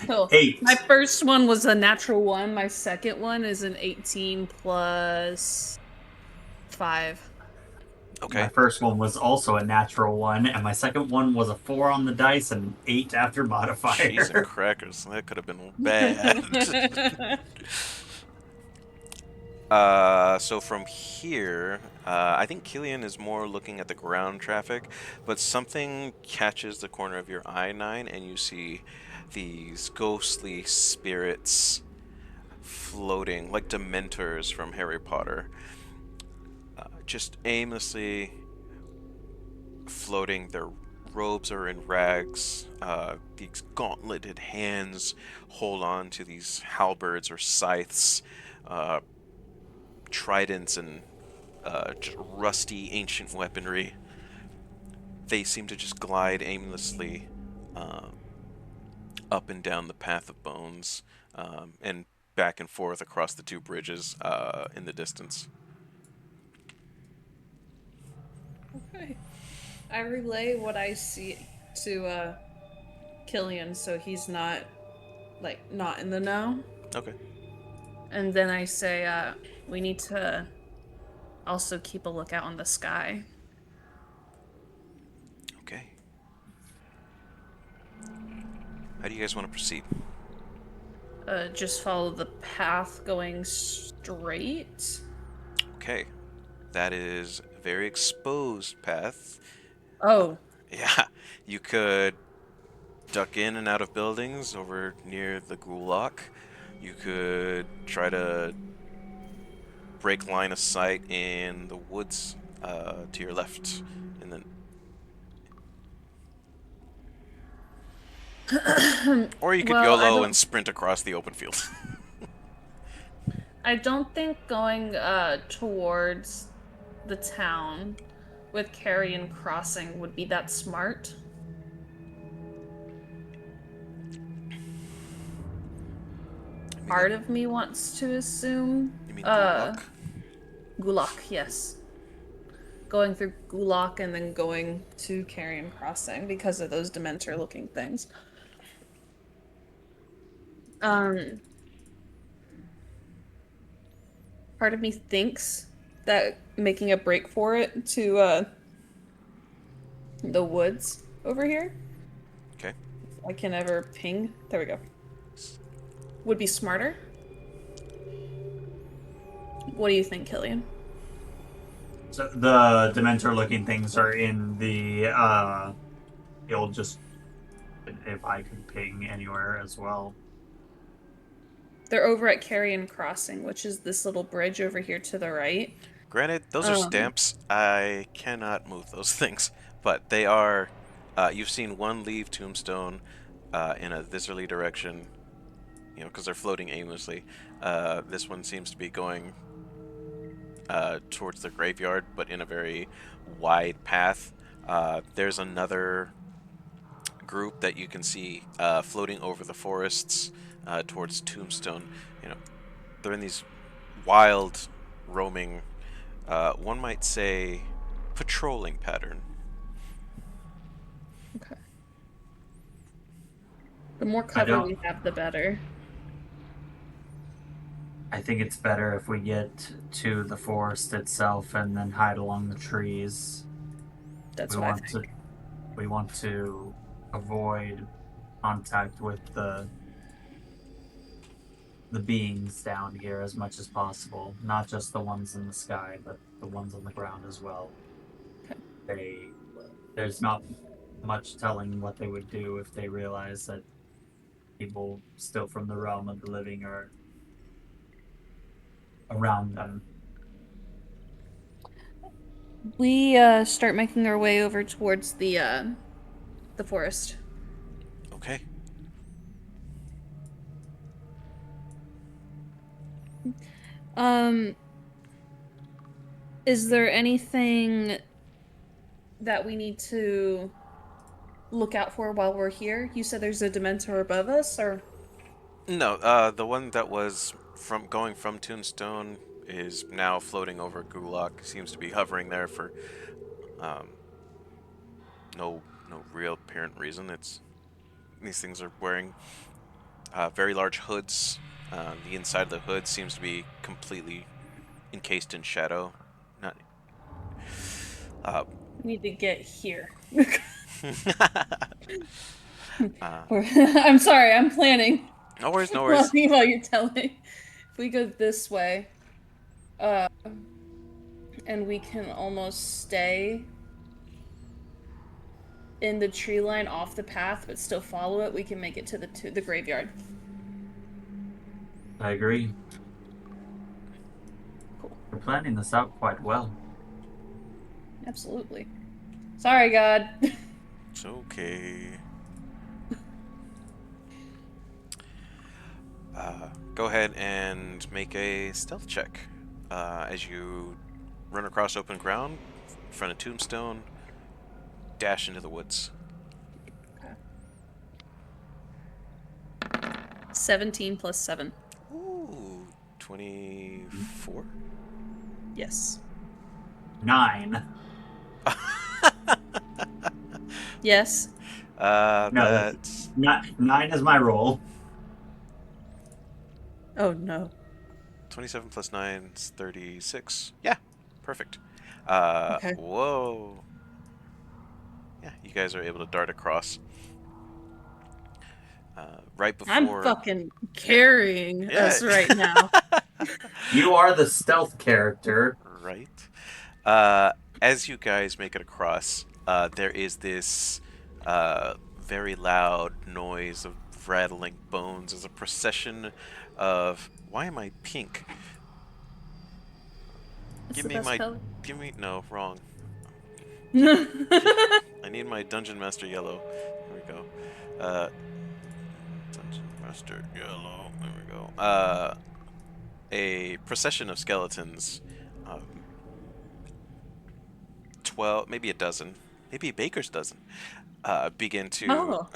Speaker 2: Cool.
Speaker 3: 8.
Speaker 2: My first one was a natural 1. My second one is an 18 plus 5.
Speaker 1: Okay.
Speaker 3: My first one was also a natural 1, and my second one was a 4 on the dice and an 8 after modifier.
Speaker 1: Cheese and crackers. That could have been bad. So from here, I think Killian is more looking at the ground traffic, but something catches the corner of your eye, Nyne, and you see these ghostly spirits floating like Dementors from Harry Potter, just aimlessly floating. Their robes are in rags. These gauntleted hands hold on to these halberds or scythes, tridents, and rusty ancient weaponry. They seem to just glide aimlessly uh, up and down the path of bones, and back and forth across the two bridges in the distance.
Speaker 2: Okay. I relay what I see to Killian so he's not not in the know.
Speaker 1: Okay.
Speaker 2: And then I say, we need to also keep a lookout on the sky.
Speaker 1: Okay. How do you guys want to proceed?
Speaker 2: Just follow the path going straight.
Speaker 1: Okay. That is a very exposed path.
Speaker 2: Oh,
Speaker 1: Yeah, you could duck in and out of buildings over near the Gulak. You could try to break line of sight in the woods to your left, and then, or you could
Speaker 2: well,
Speaker 1: YOLO and sprint across the open field.
Speaker 2: I don't think going towards the town with Carrion Crossing would be that smart. Part of me wants to assume
Speaker 1: You mean Gulak?
Speaker 2: Gulak, yes. Going through Gulak and then going to Carrion Crossing because of those Dementor looking things. Part of me thinks that making a break for it to the woods over here,
Speaker 1: Okay.
Speaker 2: if I can ever ping, there we go, would be smarter. What do you think, Killian?
Speaker 3: So the Dementor-looking things are in the. You'll just, if I could ping anywhere as well.
Speaker 2: They're over at Carrion Crossing, which is this little bridge over here to the right.
Speaker 1: Granted, those are stamps. I cannot move those things, but they are. You've seen one leave Tombstone in a viscerally direction, you know, because they're floating aimlessly. This one seems to be going towards the graveyard, but in a very wide path. There's another group that you can see floating over the forests towards Tombstone. You know, they're in these wild, roaming, one might say, patrolling pattern.
Speaker 2: Okay. The more cover we have, the better.
Speaker 3: I think it's better if we get to the forest itself and then hide along the trees.
Speaker 2: That's what I think.
Speaker 3: We want to avoid contact with the beings down here as much as possible. Not just the ones in the sky, but the ones on the ground as well.
Speaker 2: Okay.
Speaker 3: There's not much telling what they would do if they realize that people still from the realm of the living are around them.
Speaker 2: We start making our way over towards the forest.
Speaker 1: Okay.
Speaker 2: Is there anything that we need to look out for while we're here? You said there's a Dementor above us, or?
Speaker 1: No, the one that was going from Tombstone is now floating over Gulak. Seems to be hovering there for um, no real apparent reason. These things are wearing very large hoods. The inside of the hood seems to be completely encased in shadow. Not.
Speaker 2: We need to get here. I'm sorry, I'm planning.
Speaker 1: No worries, no worries.
Speaker 2: While you're telling. If we go this way. uh, and we can almost stay in the tree line off the path, but still follow it, we can make it to the graveyard.
Speaker 3: I agree.
Speaker 2: Cool.
Speaker 3: We're planning this out quite well.
Speaker 2: Absolutely. Sorry, God.
Speaker 1: It's okay. Go ahead and make a stealth check as you run across open ground in front of Tombstone, dash into the woods.
Speaker 2: Okay. 17 plus 7.
Speaker 1: Ooh, 24?
Speaker 2: Yes.
Speaker 3: 9.
Speaker 2: Yes.
Speaker 3: No,
Speaker 1: That's...
Speaker 3: not 9 is my roll.
Speaker 2: Oh no.
Speaker 1: 27 plus 9 is 36. Yeah, perfect.
Speaker 2: Okay.
Speaker 1: Whoa. Yeah, you guys are able to dart across. Right
Speaker 2: I'm
Speaker 1: before...
Speaker 2: fucking carrying
Speaker 1: Yeah.
Speaker 2: us right now.
Speaker 3: You are the stealth character.
Speaker 1: Right. As you guys make it across, there is this very loud noise of rattling bones as a procession of... Why am I pink?
Speaker 2: It's
Speaker 1: Give
Speaker 2: the
Speaker 1: me
Speaker 2: best
Speaker 1: my...
Speaker 2: color.
Speaker 1: Give me... No, wrong.
Speaker 2: Oh
Speaker 1: I need my Dungeon Master yellow. There we go. Dungeon Master yellow. There we go. A procession of skeletons. 12, maybe a dozen, maybe a baker's dozen, begin to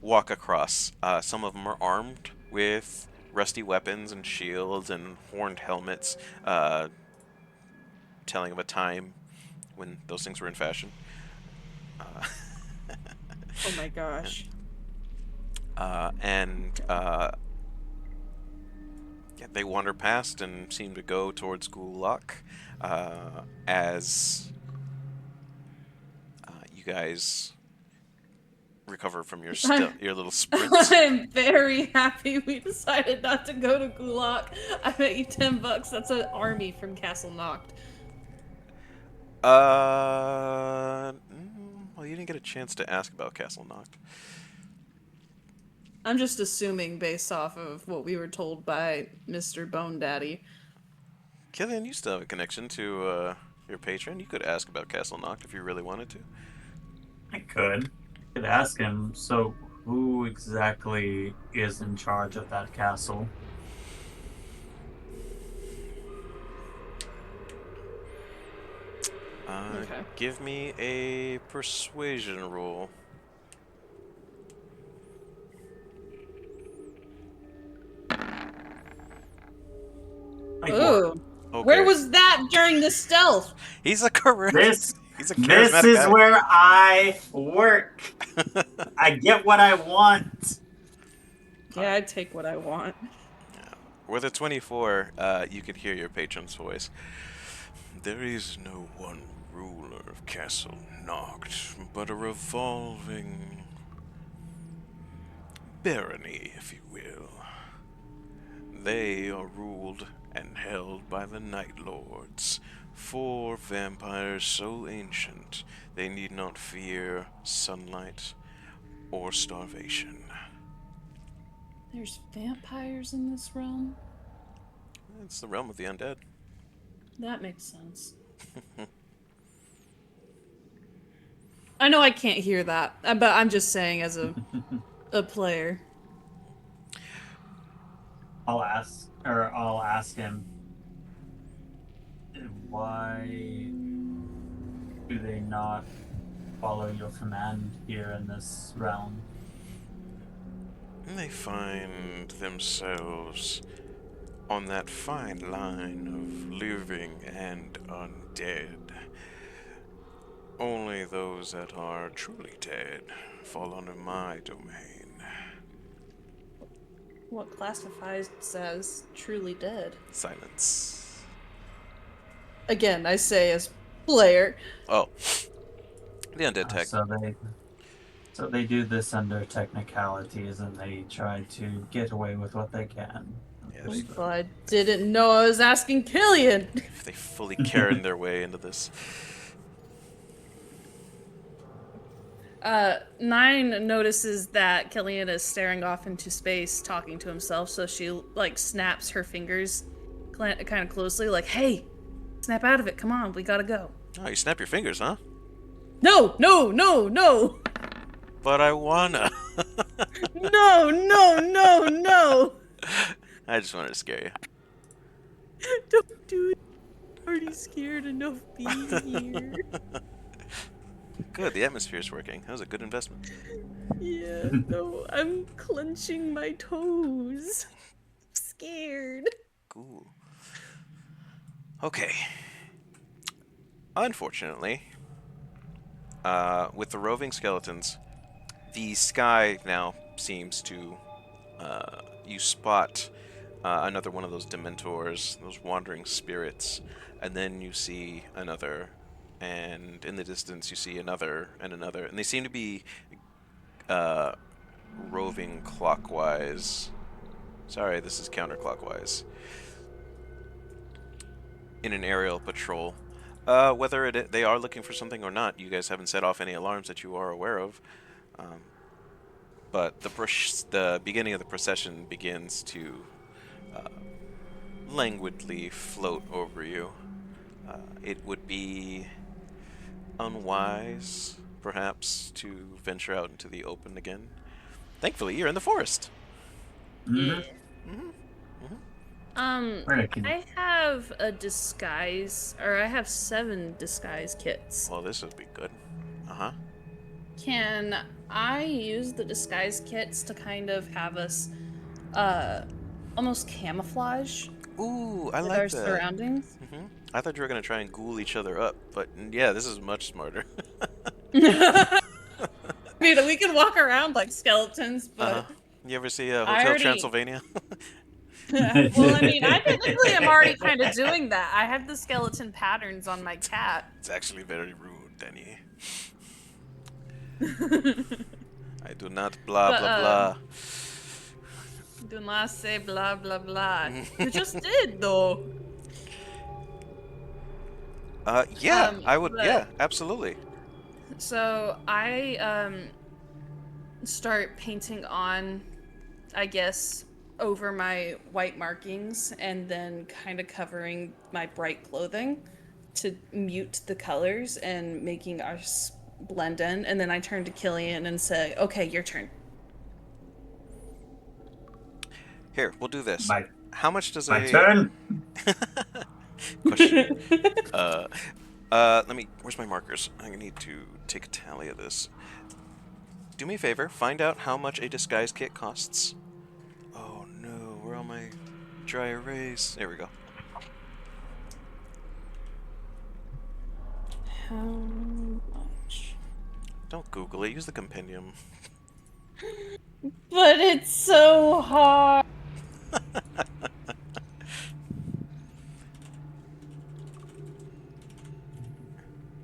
Speaker 1: walk across. Some of them are armed with rusty weapons and shields and horned helmets, telling of a time when those things were in fashion.
Speaker 2: my gosh.
Speaker 1: Yeah, they wander past and seem to go towards Gulak as you guys recover from your your little sprints.
Speaker 2: I'm very happy we decided not to go to Gulak. I bet you $10. That's an army from Castle Noct.
Speaker 1: Well, you didn't get a chance to ask about Castle Noct.
Speaker 2: I'm just assuming based off of what we were told by Mr. Bone Daddy.
Speaker 1: Killian, you still have a connection to your patron. You could ask about Castle Noct if you really wanted to.
Speaker 3: I could ask him. So, who exactly is in charge of that castle?
Speaker 2: Okay.
Speaker 1: Give me a persuasion roll.
Speaker 2: Ooh.
Speaker 1: Okay.
Speaker 2: Where was that during the stealth?
Speaker 1: He's a correct.
Speaker 3: This
Speaker 1: He's a
Speaker 3: this
Speaker 1: charismatic
Speaker 3: is
Speaker 1: guy.
Speaker 3: where I work. I get what I want.
Speaker 2: Yeah, I take what I want.
Speaker 1: With a 24, you can hear your patron's voice. There is no one ruler of Castle Noct, but a revolving barony, if you will. They are ruled and held by the Night Lords, 4 vampires so ancient they need not fear sunlight or starvation.
Speaker 2: There's vampires in this realm?
Speaker 1: It's the realm of the undead.
Speaker 2: That makes sense. I know I can't hear that, but I'm just saying as a player.
Speaker 3: I'll ask him. Why do they not follow your command here in this realm?
Speaker 1: They find themselves on that fine line of living and undead. Only those that are truly dead fall under my domain.
Speaker 2: What classifies as truly dead?
Speaker 1: Silence.
Speaker 2: Again, I say as player.
Speaker 1: Oh. The undead tech.
Speaker 3: So they do this under technicalities and they try to get away with what they can.
Speaker 1: Yeah, they
Speaker 2: I didn't know I was asking Killian.
Speaker 1: they fully carrying their way into this.
Speaker 2: Nyne notices that Killian is staring off into space, talking to himself, so she, like, snaps her fingers kind of closely, like, hey, snap out of it, come on, we gotta go.
Speaker 1: Oh, you snap your fingers, huh?
Speaker 2: No, no, no, no!
Speaker 1: But I wanna.
Speaker 2: No, no, no, no!
Speaker 1: I just wanted to scare you.
Speaker 2: Don't do it. I'm already scared enough being here.
Speaker 1: Good, the atmosphere's working. That was a good investment.
Speaker 2: Yeah, no, I'm clenching my toes. I'm scared.
Speaker 1: Cool. Okay. Unfortunately, with the roving skeletons, the sky now seems to. You spot another one of those dementors, those wandering spirits, and then you see another, and in the distance you see another and another, and they seem to be uh, roving clockwise. Sorry, this is counterclockwise. In an aerial patrol. Whether they are looking for something or not, you guys haven't set off any alarms that you are aware of. Um, but the beginning of the procession begins to uh, languidly float over you. It would be unwise, perhaps, to venture out into the open again. Thankfully, you're in the forest.
Speaker 2: Yeah.
Speaker 1: Mm-hmm.
Speaker 2: I have a disguise, or I have 7 disguise kits.
Speaker 1: Well, this would be good. Uh-huh.
Speaker 2: Can I use the disguise kits to kind of have us, almost camouflage
Speaker 1: Ooh, I
Speaker 2: with
Speaker 1: like
Speaker 2: our
Speaker 1: that.
Speaker 2: surroundings?
Speaker 1: Mm-hmm. I thought you were going to try and ghoul each other up, but yeah, this is much smarter.
Speaker 2: I mean, we can walk around like skeletons,
Speaker 1: Uh-huh.
Speaker 2: but
Speaker 1: You ever see
Speaker 2: I
Speaker 1: Hotel
Speaker 2: already.
Speaker 1: Transylvania?
Speaker 2: Well, I mean, I technically am already kind of doing that. I have the skeleton patterns on my cat.
Speaker 1: It's actually very rude, Danny. I do not blah
Speaker 2: But,
Speaker 1: blah blah.
Speaker 2: do not say blah blah blah. You just did, though.
Speaker 1: Yeah, I would.
Speaker 2: But
Speaker 1: Yeah, absolutely.
Speaker 2: so I start painting on, I guess, over my white markings, and then kind of covering my bright clothing to mute the colors and making us blend in. And then I turn to Killian and say, "Okay, your turn."
Speaker 1: Here, we'll do this.
Speaker 3: My
Speaker 1: How much does
Speaker 3: my
Speaker 1: a
Speaker 3: turn.
Speaker 1: question? Let me. Where's my markers? I need to take a tally of this. Do me a favor. Find out how much a disguise kit costs. Oh no, where are my dry erase? There we go.
Speaker 2: How much?
Speaker 1: Don't Google it. Use the compendium.
Speaker 2: But it's so hard.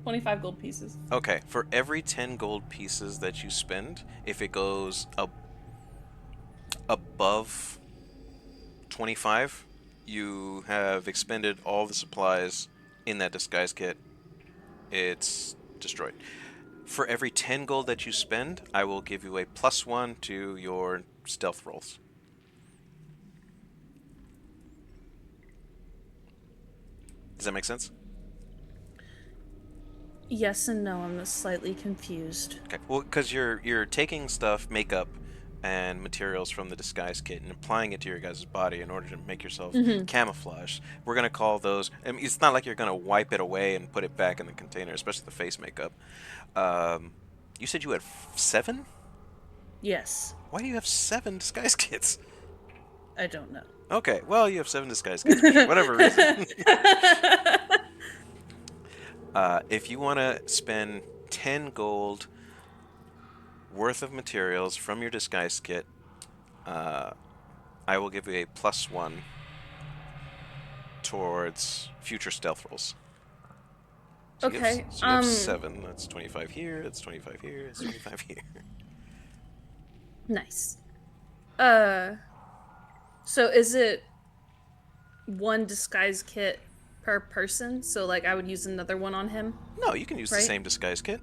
Speaker 2: 25 gold pieces.
Speaker 1: Okay, for every 10 gold pieces that you spend, if it goes above 25, you have expended all the supplies in that disguise kit. It's destroyed. For every 10 gold that you spend, I will give you a +1 to your stealth rolls. Does that make sense?
Speaker 2: Yes and no, I'm slightly confused.
Speaker 1: Okay. Well, because you're taking stuff, makeup, and materials from the disguise kit and applying it to your guys' body in order to make yourself camouflaged. We're gonna call those. I mean, it's not like you're gonna wipe it away and put it back in the container, especially the face makeup. You said you had 7?
Speaker 2: Yes,
Speaker 1: Why do you have 7 disguise kits?
Speaker 2: I don't know.
Speaker 1: Okay, well, you have 7 disguise kits for whatever reason. If you want to spend 10 gold worth of materials from your disguise kit, I will give you a +1 towards future stealth rolls. So
Speaker 2: Okay,
Speaker 1: you have 7. That's 25 here. That's 25 here. That's 25 here.
Speaker 2: Nice. So is it one disguise kit per person, so like I would use another one on him,
Speaker 1: No, you can use the
Speaker 2: right?
Speaker 1: same disguise kit.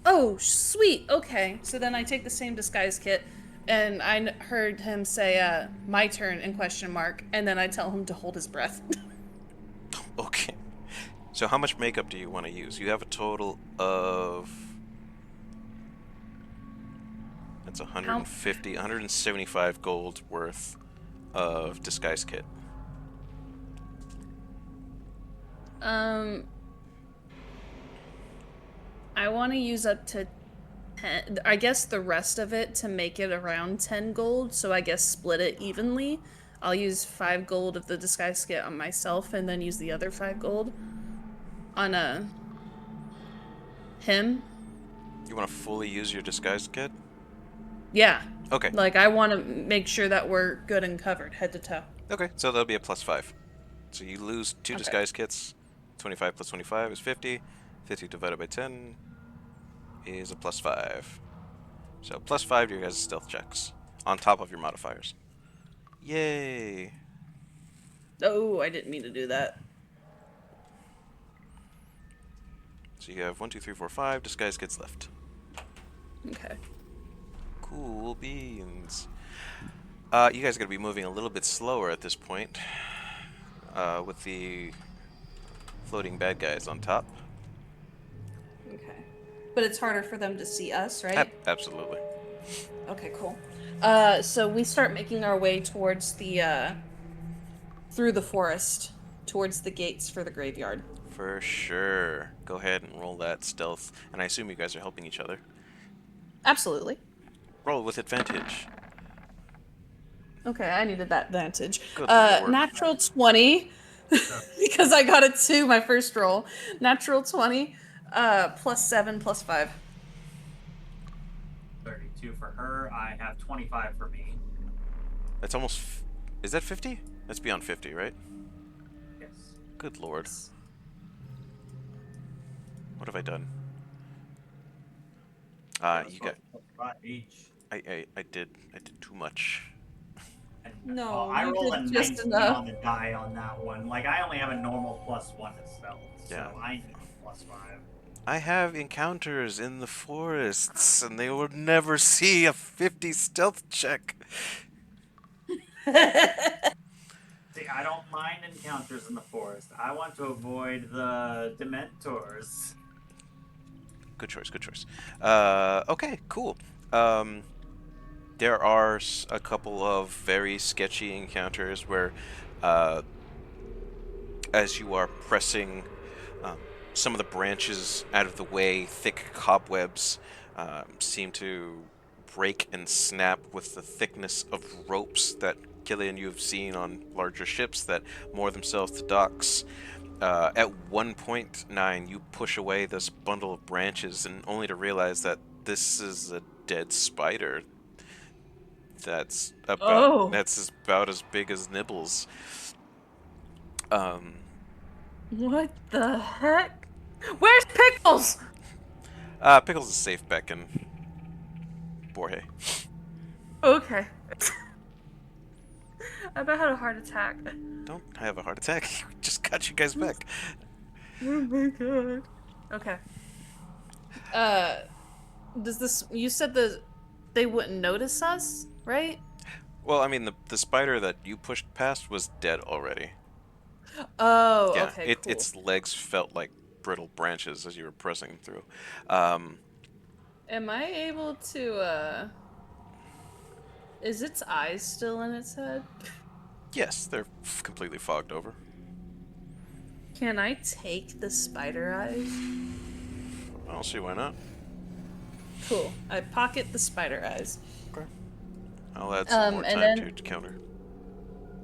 Speaker 2: Oh, sweet. Okay. So then I take the same disguise kit, and heard him say, my turn in question mark, and then I tell him to hold his breath.
Speaker 1: Okay. So how much makeup do you want to use? You have a total of... That's
Speaker 2: How?
Speaker 1: 150, 175 gold worth of disguise kit.
Speaker 2: Um, I want to use up to 10, I guess the rest of it to make it around 10 gold, so I guess split it evenly. I'll use 5 gold of the disguise kit on myself and then use the other 5 gold on him.
Speaker 1: You want to fully use your disguise kit?
Speaker 2: Yeah.
Speaker 1: Okay.
Speaker 2: Like I want to make sure that we're good and covered head to toe.
Speaker 1: Okay, so that'll be a +5. So you lose 2
Speaker 2: Okay.
Speaker 1: disguise kits. 25 plus 25 is 50. 50 divided by 10 is a +5. So +5 to your guys' stealth checks on top of your modifiers. Yay!
Speaker 2: Oh, I didn't mean to do that.
Speaker 1: So you have 1, 2, 3, 4, 5 disguise kits left.
Speaker 2: Okay.
Speaker 1: Cool beans. You guys are gonna be moving a little bit slower at this point, with the floating bad guys on top.
Speaker 2: Okay. But it's harder for them to see us, right?
Speaker 1: Absolutely.
Speaker 2: Okay, cool. So we start making our way towards the through the forest, towards the gates for the graveyard.
Speaker 1: For sure. Go ahead and roll that stealth, and I assume you guys are helping each other.
Speaker 2: Absolutely.
Speaker 1: Roll with advantage.
Speaker 2: Okay, I needed that advantage.
Speaker 1: Good lord.
Speaker 2: Natural 20, because I got a 2 my first roll. Natural 20, +7, +5.
Speaker 3: 32 for her. I have 25 for me.
Speaker 1: That's almost... Is that 50? That's beyond 50, right?
Speaker 3: Yes.
Speaker 1: Good lord. What have I done? You got...
Speaker 3: Each.
Speaker 1: I did too much.
Speaker 2: No,
Speaker 3: I
Speaker 2: you
Speaker 3: rolled a
Speaker 2: did just
Speaker 3: 19
Speaker 2: enough.
Speaker 3: on the die on that one. Like, I only have a normal +1 to stealth,
Speaker 1: Yeah.
Speaker 3: so I need +5.
Speaker 1: I have encounters in the forests, and they will never see a 50 stealth check.
Speaker 3: See, I don't mind encounters in the forest. I want to avoid the Dementors.
Speaker 1: Good choice, good choice. Okay, cool. There are a couple of very sketchy encounters where, as you are pressing some of the branches out of the way, thick cobwebs seem to break and snap with the thickness of ropes that, Killian, you've seen on larger ships that moor themselves to docks. At one point, Nyne, you push away this bundle of branches, and only to realize that this is a dead spider. That's
Speaker 2: Oh.
Speaker 1: about as big as Nibbles.
Speaker 2: What the heck? Where's Pickles?
Speaker 1: Pickles is safe back in Borhe.
Speaker 2: Okay. I about had a heart attack.
Speaker 1: Don't have a heart attack. Just got you guys back.
Speaker 2: Oh my god. Okay. Does this? You said they wouldn't notice us, right?
Speaker 1: Well, I mean, the spider that you pushed past was dead already.
Speaker 2: Oh,
Speaker 1: Yeah,
Speaker 2: okay, cool.
Speaker 1: its legs felt like brittle branches as you were pressing through.
Speaker 2: Am I able to? Is its eyes still in its head?
Speaker 1: Yes, they're completely fogged over.
Speaker 2: Can I take the spider eyes?
Speaker 1: I don't see why not.
Speaker 2: Cool. I pocket the spider eyes.
Speaker 1: Okay. I'll add some more time to your counter.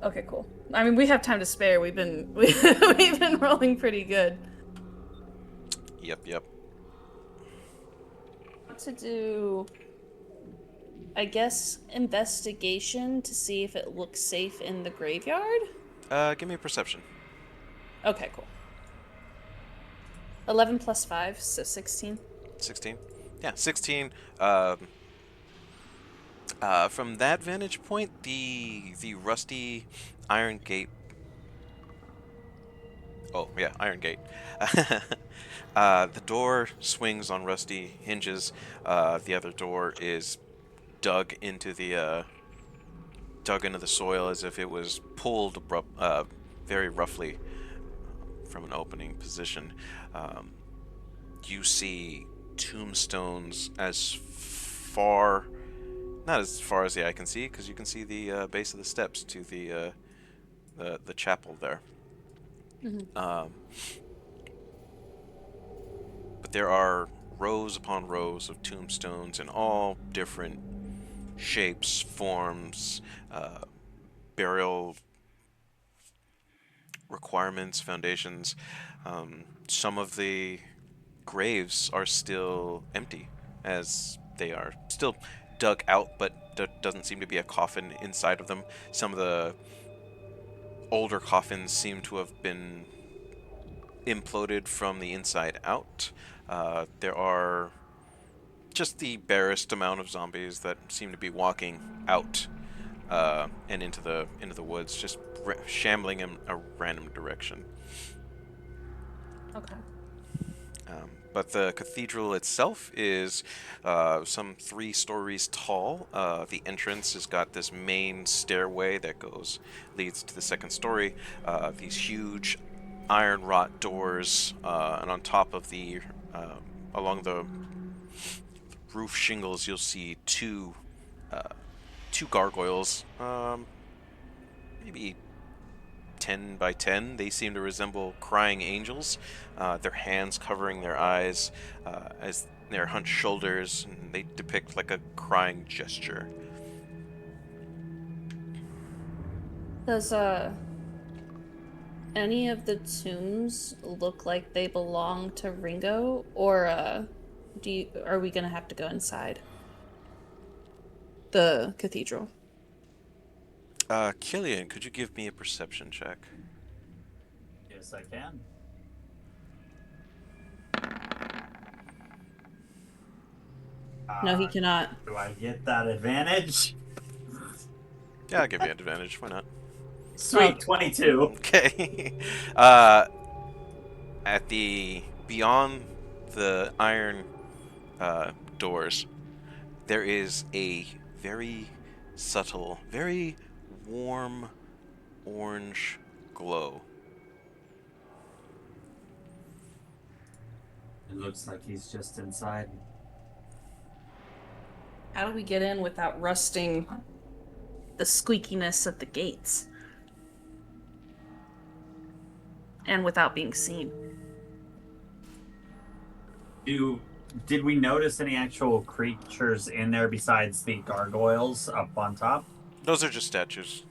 Speaker 2: Okay, cool. I mean, we have time to spare. We've been we've been rolling pretty good.
Speaker 1: Yep.
Speaker 2: What to do? I guess investigation to see if it looks safe in the graveyard.
Speaker 1: Give me a perception.
Speaker 2: Okay, cool. 11 plus 5, so 16.
Speaker 1: 16? Yeah, 16. From that vantage point, the rusty iron gate Oh, yeah, Iron Gate. The door swings on rusty hinges. The other door is dug into the soil as if it was pulled very roughly from an opening position. Um, you see tombstones not as far as the eye can see, because you can see the base of the steps to the chapel there.
Speaker 2: Mhm.
Speaker 1: But there are rows upon rows of tombstones in all different shapes, forms, uh, burial requirements, foundations. Some of the graves are still empty, as they are still dug out, but there doesn't seem to be a coffin inside of them. Some of the older coffins seem to have been imploded from the inside out. There are just the barest amount of zombies that seem to be walking out and into the woods, just shambling in a random direction.
Speaker 2: Okay.
Speaker 1: But the cathedral itself is some 3 stories tall. The entrance has got this main stairway that leads to the second story. These huge iron wrought doors, and on top of along the roof shingles, you'll see two gargoyles, maybe 10 by 10. They seem to resemble crying angels, their hands covering their eyes as their hunched shoulders, and they depict like a crying gesture.
Speaker 2: Does any of the tombs look like they belong to Ringo, or are we gonna have to go inside the cathedral?
Speaker 1: Killian, could you give me a perception check?
Speaker 3: Yes, I can.
Speaker 2: No, he
Speaker 3: Uh,
Speaker 2: cannot.
Speaker 3: do I get that advantage?
Speaker 1: Yeah, I'll give you an advantage. Why not?
Speaker 3: Sweet, 22.
Speaker 1: Okay. uh, at the beyond the iron doors, there is a very subtle, very warm orange glow.
Speaker 3: It looks like he's just inside.
Speaker 2: How do we get in without rusting the squeakiness of the gates? And without being seen?
Speaker 3: Did we notice any actual creatures in there besides the gargoyles up on top?
Speaker 1: Those are just statues.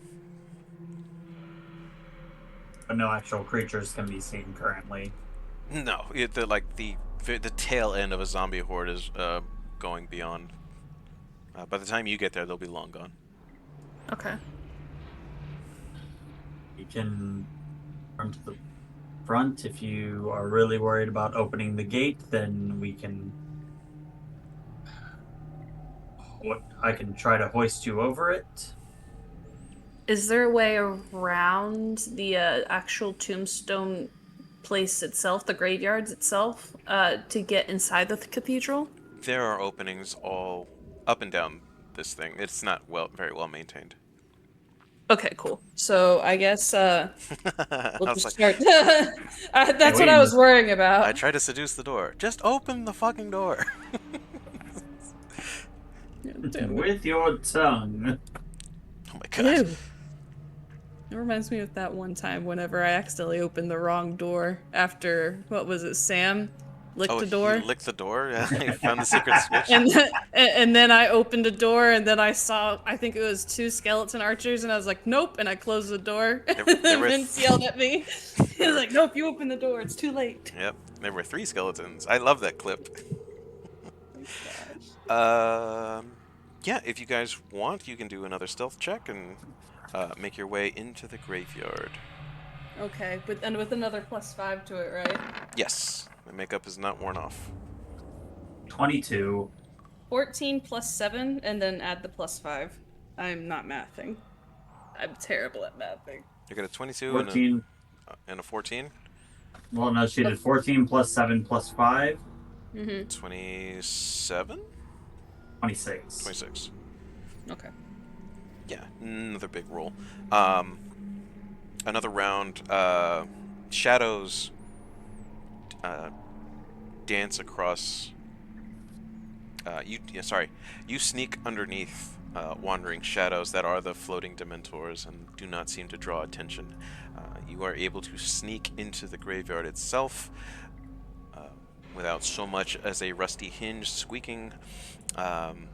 Speaker 3: But no actual creatures can be seen currently.
Speaker 1: No, the tail end of a zombie horde is going beyond. By the time you get there, they'll be long gone.
Speaker 2: Okay.
Speaker 3: You can run to the front if you are really worried about opening the gate. Then we can. I can try to hoist you over it.
Speaker 2: Is there a way around the actual tombstone place itself, the graveyards itself, to get inside the cathedral?
Speaker 1: There are openings all up and down this thing. It's not very well maintained.
Speaker 2: Okay, cool. So I guess
Speaker 1: I
Speaker 2: we'll
Speaker 1: was
Speaker 2: just
Speaker 1: like,
Speaker 2: start. That's what
Speaker 3: wait,
Speaker 2: I was worrying
Speaker 1: I
Speaker 2: about.
Speaker 1: try to seduce the door. Just open the fucking door.
Speaker 2: Damn it.
Speaker 3: With your tongue.
Speaker 1: Oh my god.
Speaker 2: Ew. It reminds me of that one time whenever I accidentally opened the wrong door after, what was it, Sam licked
Speaker 1: Oh,
Speaker 2: the
Speaker 1: he
Speaker 2: door?
Speaker 1: licked the door? Yeah, he found the secret switch?
Speaker 2: And then I opened a door and then I saw, I think it was 2 skeleton archers and I was like, nope, and I closed the door.
Speaker 1: There were
Speaker 2: Vince yelled at me. He was like, nope, you open the door, it's too late.
Speaker 1: Yep, there were 3 skeletons. I love that clip.
Speaker 2: Oh gosh.
Speaker 1: Yeah, if you guys want, you can do another stealth check and make your way into the graveyard.
Speaker 2: Okay, with another +5 to it, right?
Speaker 1: Yes, the makeup is not worn off.
Speaker 3: 22.
Speaker 2: 14 plus 7, and then add the +5. I'm not mathing. I'm terrible at mathing.
Speaker 1: You got a 22
Speaker 3: 14.
Speaker 1: and a 14?
Speaker 3: Well, no, she did 14 plus 7 plus 5,
Speaker 2: Mm-hmm.
Speaker 1: 27?
Speaker 3: 26.
Speaker 1: 26.
Speaker 2: Okay.
Speaker 1: Yeah, another big roll. Another round. Shadows uh, dance across. You sneak underneath wandering shadows that are the floating dementors and do not seem to draw attention. You are able to sneak into the graveyard itself uh, without so much as a rusty hinge squeaking. Um,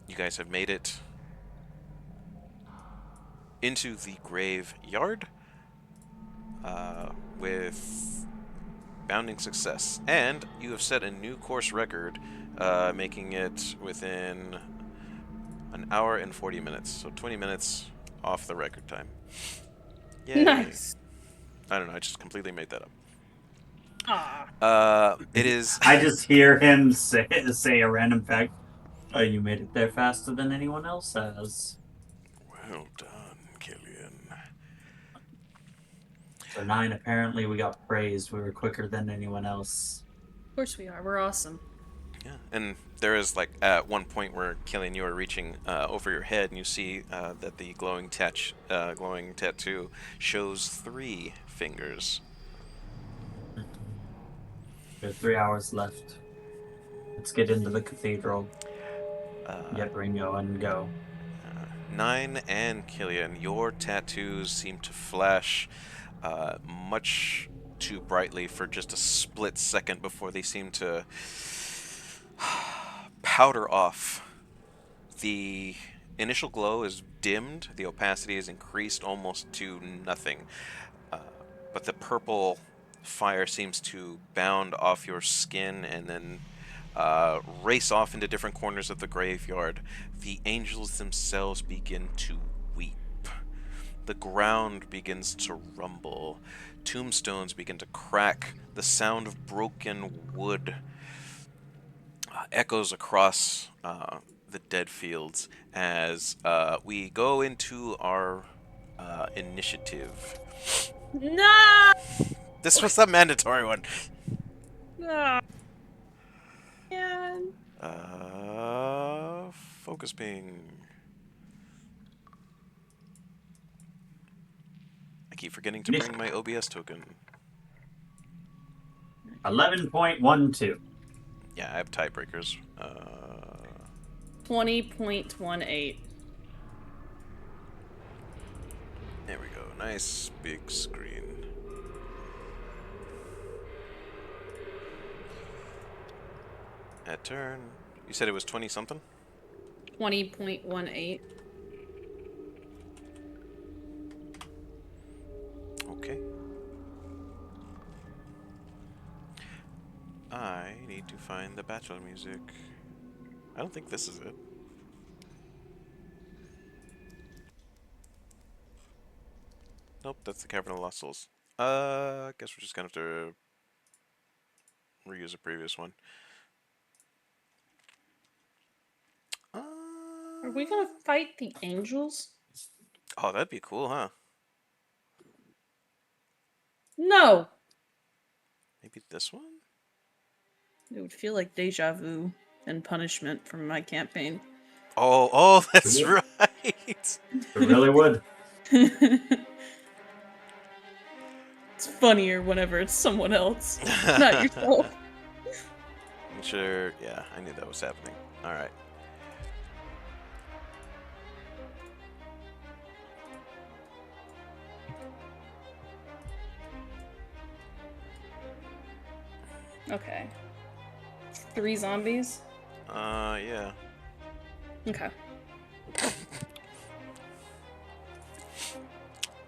Speaker 1: you guys have made it into the graveyard with bounding success, and you have set a new course record, making it within an hour and 40 minutes, so 20 minutes off the record time. Yay.
Speaker 2: Nice.
Speaker 1: I don't know, I just completely made that up.
Speaker 2: Ah.
Speaker 1: It is...
Speaker 3: I just hear him say a random fact. Oh, you made it there faster than anyone else has.
Speaker 1: Well done, Killian.
Speaker 3: So 9, apparently we got praised. We were quicker than anyone else.
Speaker 2: Of course we are. We're awesome.
Speaker 1: Yeah, and there is like at one point where Killian, you are reaching over your head, and you see that the glowing tattoo shows 3 fingers.
Speaker 3: We have 3 hours left. Let's get into the cathedral. Get Ringo and go.
Speaker 1: Nyne and Killian, your tattoos seem to flash much too brightly for just a split second before they seem to powder off. The initial glow is dimmed, the opacity is increased almost to nothing, but the purple fire seems to bound off your skin and then race off into different corners of the graveyard. The angels themselves begin to weep. The ground begins to rumble. Tombstones begin to crack. The sound of broken wood echoes across the dead fields as we go into our initiative.
Speaker 2: No.
Speaker 1: This was the mandatory one.
Speaker 2: Ah, man.
Speaker 1: Focus ping. I keep forgetting to bring my OBS token.
Speaker 3: 11.12.
Speaker 1: Yeah, I have tiebreakers.
Speaker 2: 20.18.
Speaker 1: There we go. Nice big screen. At turn. You said it was 20 something?
Speaker 2: 20.18.
Speaker 1: Okay. I need to find the Patron music. I don't think this is it. Nope, that's the Cavern of Lost Souls. I guess we're just gonna have to reuse a previous one.
Speaker 2: Are we gonna fight the angels?
Speaker 1: Oh, that'd be cool, huh?
Speaker 2: No.
Speaker 1: Maybe this one?
Speaker 2: It would feel like deja vu and punishment from my campaign.
Speaker 1: Oh, that's right!
Speaker 3: It really would.
Speaker 2: It's funnier whenever it's someone else, not yourself.
Speaker 1: I'm sure, yeah, I knew that was happening. Alright.
Speaker 2: Okay. 3 zombies?
Speaker 1: Yeah.
Speaker 2: Okay.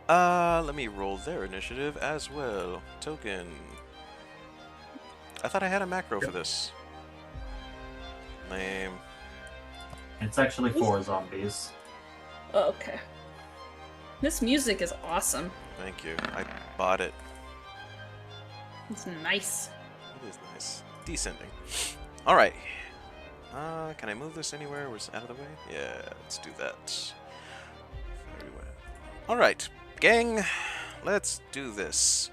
Speaker 1: Let me roll their initiative as well. Token. I thought I had a macro for this. Lame.
Speaker 3: It's actually 4 zombies.
Speaker 2: Oh, okay. This music is awesome.
Speaker 1: Thank you. I bought it.
Speaker 2: It's nice.
Speaker 1: It is nice. Descending. Alright. Can I move this anywhere? Was it out of the way? Yeah, let's do that. Very well. Alright, gang. Let's do this.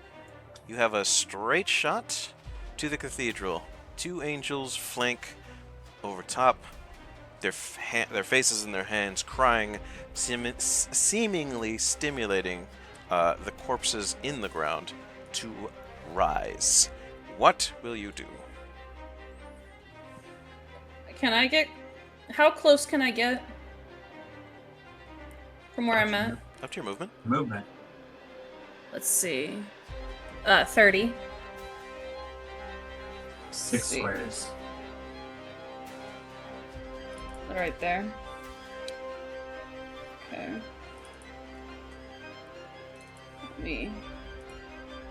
Speaker 1: You have a straight shot to the cathedral. 2 angels flank over top, their faces in their hands, crying, seemingly stimulating the corpses in the ground to rise. What will you do?
Speaker 2: Can I get... How close can I get? From where I'm at?
Speaker 1: Up to your movement.
Speaker 3: Movement.
Speaker 2: Let's see. 30.
Speaker 3: 6
Speaker 2: See.
Speaker 3: squares.
Speaker 2: Right there. Okay. Let me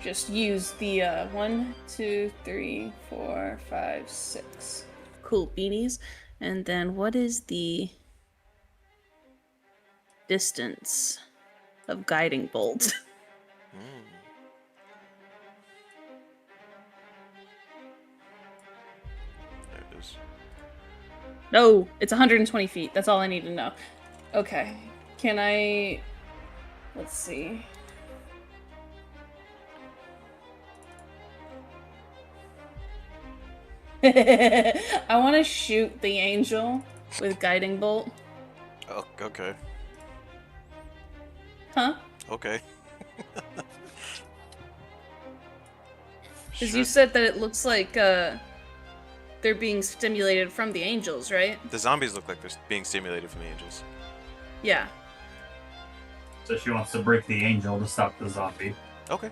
Speaker 2: just use the 1, 2, 3, 4, 5, 6 cool beanies. And then what is the distance of guiding bolt?
Speaker 1: There it is.
Speaker 2: No, it's 120 feet. That's all I need to know. Okay. Can I... Let's see. I want to shoot the angel with guiding bolt.
Speaker 1: Oh, okay.
Speaker 2: Huh?
Speaker 1: Okay.
Speaker 2: Because you said that it looks like they're being stimulated from the angels, right?
Speaker 1: The zombies look like they're being stimulated from the angels.
Speaker 2: Yeah.
Speaker 3: So she wants to break the angel to stop the zombie.
Speaker 1: Okay.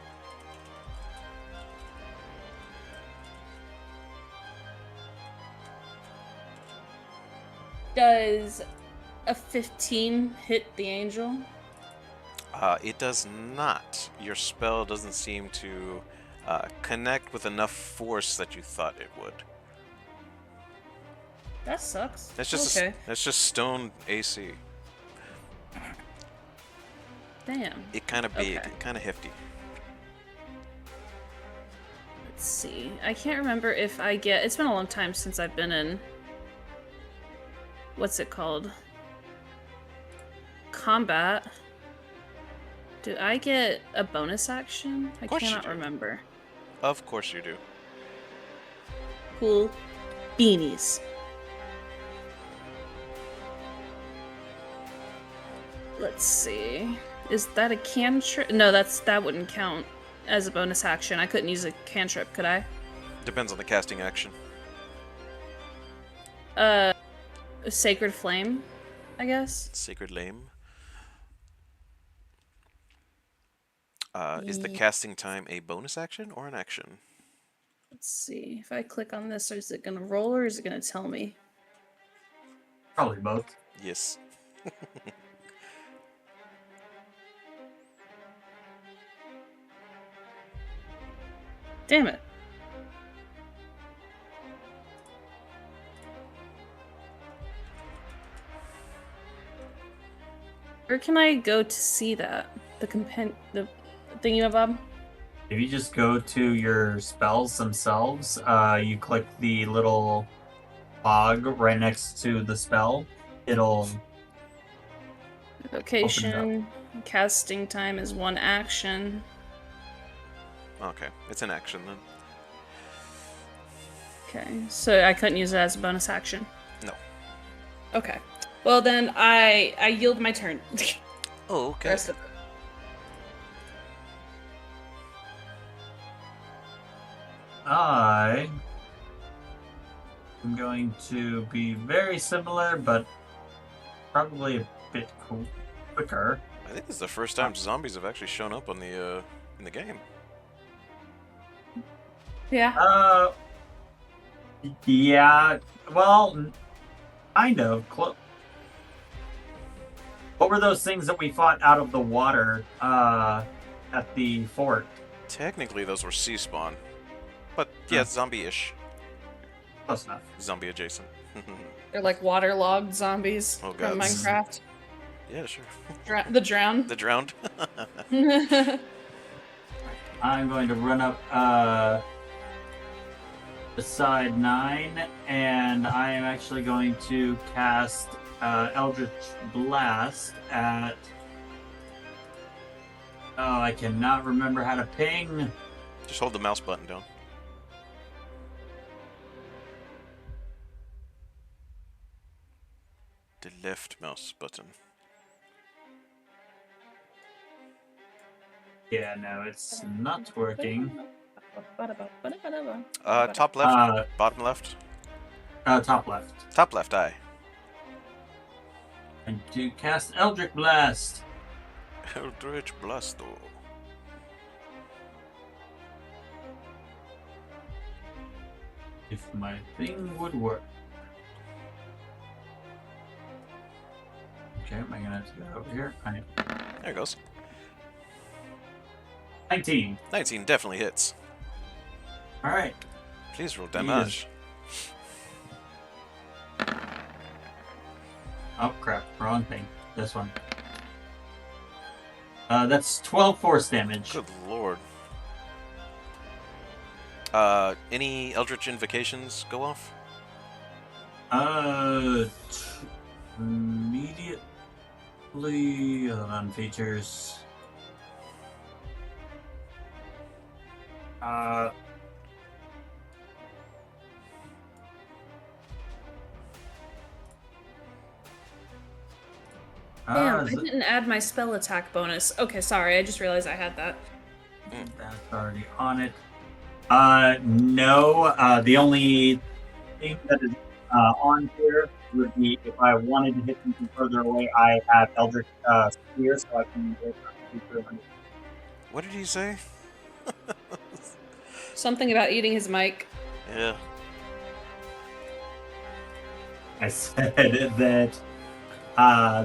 Speaker 2: Does a 15 hit the angel?
Speaker 1: It does not. Your spell doesn't seem to connect with enough force that you thought it would.
Speaker 2: That sucks.
Speaker 1: That's just
Speaker 2: okay.
Speaker 1: that's just stone AC.
Speaker 2: Damn.
Speaker 1: It kind of big,
Speaker 2: Okay.
Speaker 1: kind of hefty.
Speaker 2: Let's see. I can't remember if I get... It's been a long time since I've been in... What's it called? Combat. Do I get a bonus action? I
Speaker 1: course you
Speaker 2: cannot
Speaker 1: do.
Speaker 2: remember.
Speaker 1: Of course you do.
Speaker 2: Cool beanies. Let's see. Is that a cantrip? No, that wouldn't count as a bonus action. I couldn't use a cantrip, could I?
Speaker 1: Depends on the casting action.
Speaker 2: Sacred Flame, I guess.
Speaker 1: Sacred Lame. Is the casting time a bonus action or an action?
Speaker 2: Let's see. If I click on this, is it gonna roll or is it gonna tell me?
Speaker 3: Probably both.
Speaker 1: Yes.
Speaker 2: Damn it. Where can I go to see that? The thingy bob?
Speaker 3: If you just go to your spells themselves, you click the little log right next to the spell. It'll
Speaker 2: Location. Casting time is 1 action.
Speaker 1: Okay, it's an action then.
Speaker 2: Okay, so I couldn't use it as a bonus action.
Speaker 1: No.
Speaker 2: Okay. Well then, I yield my turn.
Speaker 1: Oh, okay.
Speaker 2: Rest of it.
Speaker 3: I am going to be very similar, but probably a bit quicker.
Speaker 1: I think this is the first time zombies have actually shown up on the in the game.
Speaker 2: Yeah.
Speaker 3: Yeah. Well, kind of. What were those things that we fought out of the water at the fort?
Speaker 1: Technically, those were sea spawn, but yeah, zombie-ish,
Speaker 3: Close enough.
Speaker 1: zombie adjacent.
Speaker 2: They're like waterlogged zombies
Speaker 1: Oh,
Speaker 2: from
Speaker 1: gods.
Speaker 2: Minecraft.
Speaker 1: Yeah, sure.
Speaker 2: The drowned.
Speaker 1: The drowned.
Speaker 3: I'm going to run up beside Nyne, and I am actually going to cast Eldritch Blast at... Oh, I cannot remember how to ping.
Speaker 1: Just hold the mouse button down. The left mouse button.
Speaker 3: Yeah, no, it's not working.
Speaker 1: Top left, bottom left?
Speaker 3: Top left.
Speaker 1: Top left, aye.
Speaker 3: And to cast Eldritch Blast.
Speaker 1: Eldritch Blasto.
Speaker 3: If my thing would work. Okay, am I gonna have to go over here?
Speaker 1: There it goes.
Speaker 3: 19.
Speaker 1: 19 definitely hits.
Speaker 3: Alright.
Speaker 1: Please roll damage.
Speaker 3: Oh crap, wrong thing. This one. That's 12 force damage.
Speaker 1: Good lord. Any Eldritch invocations go off?
Speaker 3: Immediately on features.
Speaker 2: Damn, I didn't add my spell attack bonus. Okay, sorry, I just realized I had that.
Speaker 3: That's already on it. No. The only thing that is on here would be if I wanted to hit something further away, I have Eldritch Spear, so I can go for 200.
Speaker 1: What did he say?
Speaker 2: Something about eating his mic.
Speaker 1: Yeah.
Speaker 3: I said that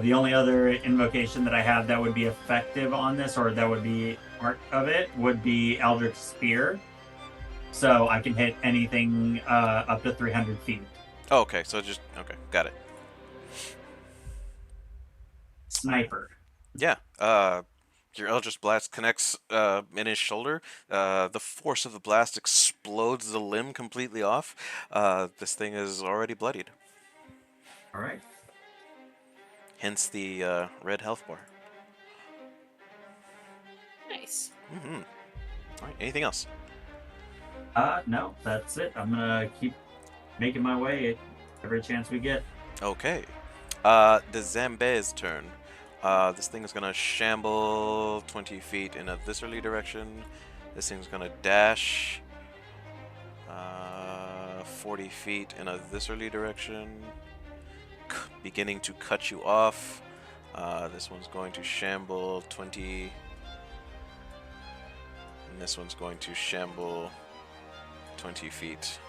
Speaker 3: the only other invocation that I have that would be effective on this, or that would be part of it, would be Eldritch Spear. So I can hit anything up to 300 feet.
Speaker 1: Oh, okay, so just... Okay, got it.
Speaker 3: Sniper.
Speaker 1: Yeah, your Eldritch Blast connects in his shoulder. The force of the blast explodes the limb completely off. This thing is already bloodied.
Speaker 3: All right.
Speaker 1: Hence the red health bar.
Speaker 2: Nice.
Speaker 1: Mm-hmm. All right, anything else?
Speaker 3: No, that's it. I'm gonna keep making my way every chance we get.
Speaker 1: Okay. The Zambe's turn. This thing is gonna shamble 20 feet in a viscerally direction. This thing's gonna dash 40 feet in a viscerally direction, beginning to cut you off. This one's going to shamble 20, and this one's going to shamble 20 feet.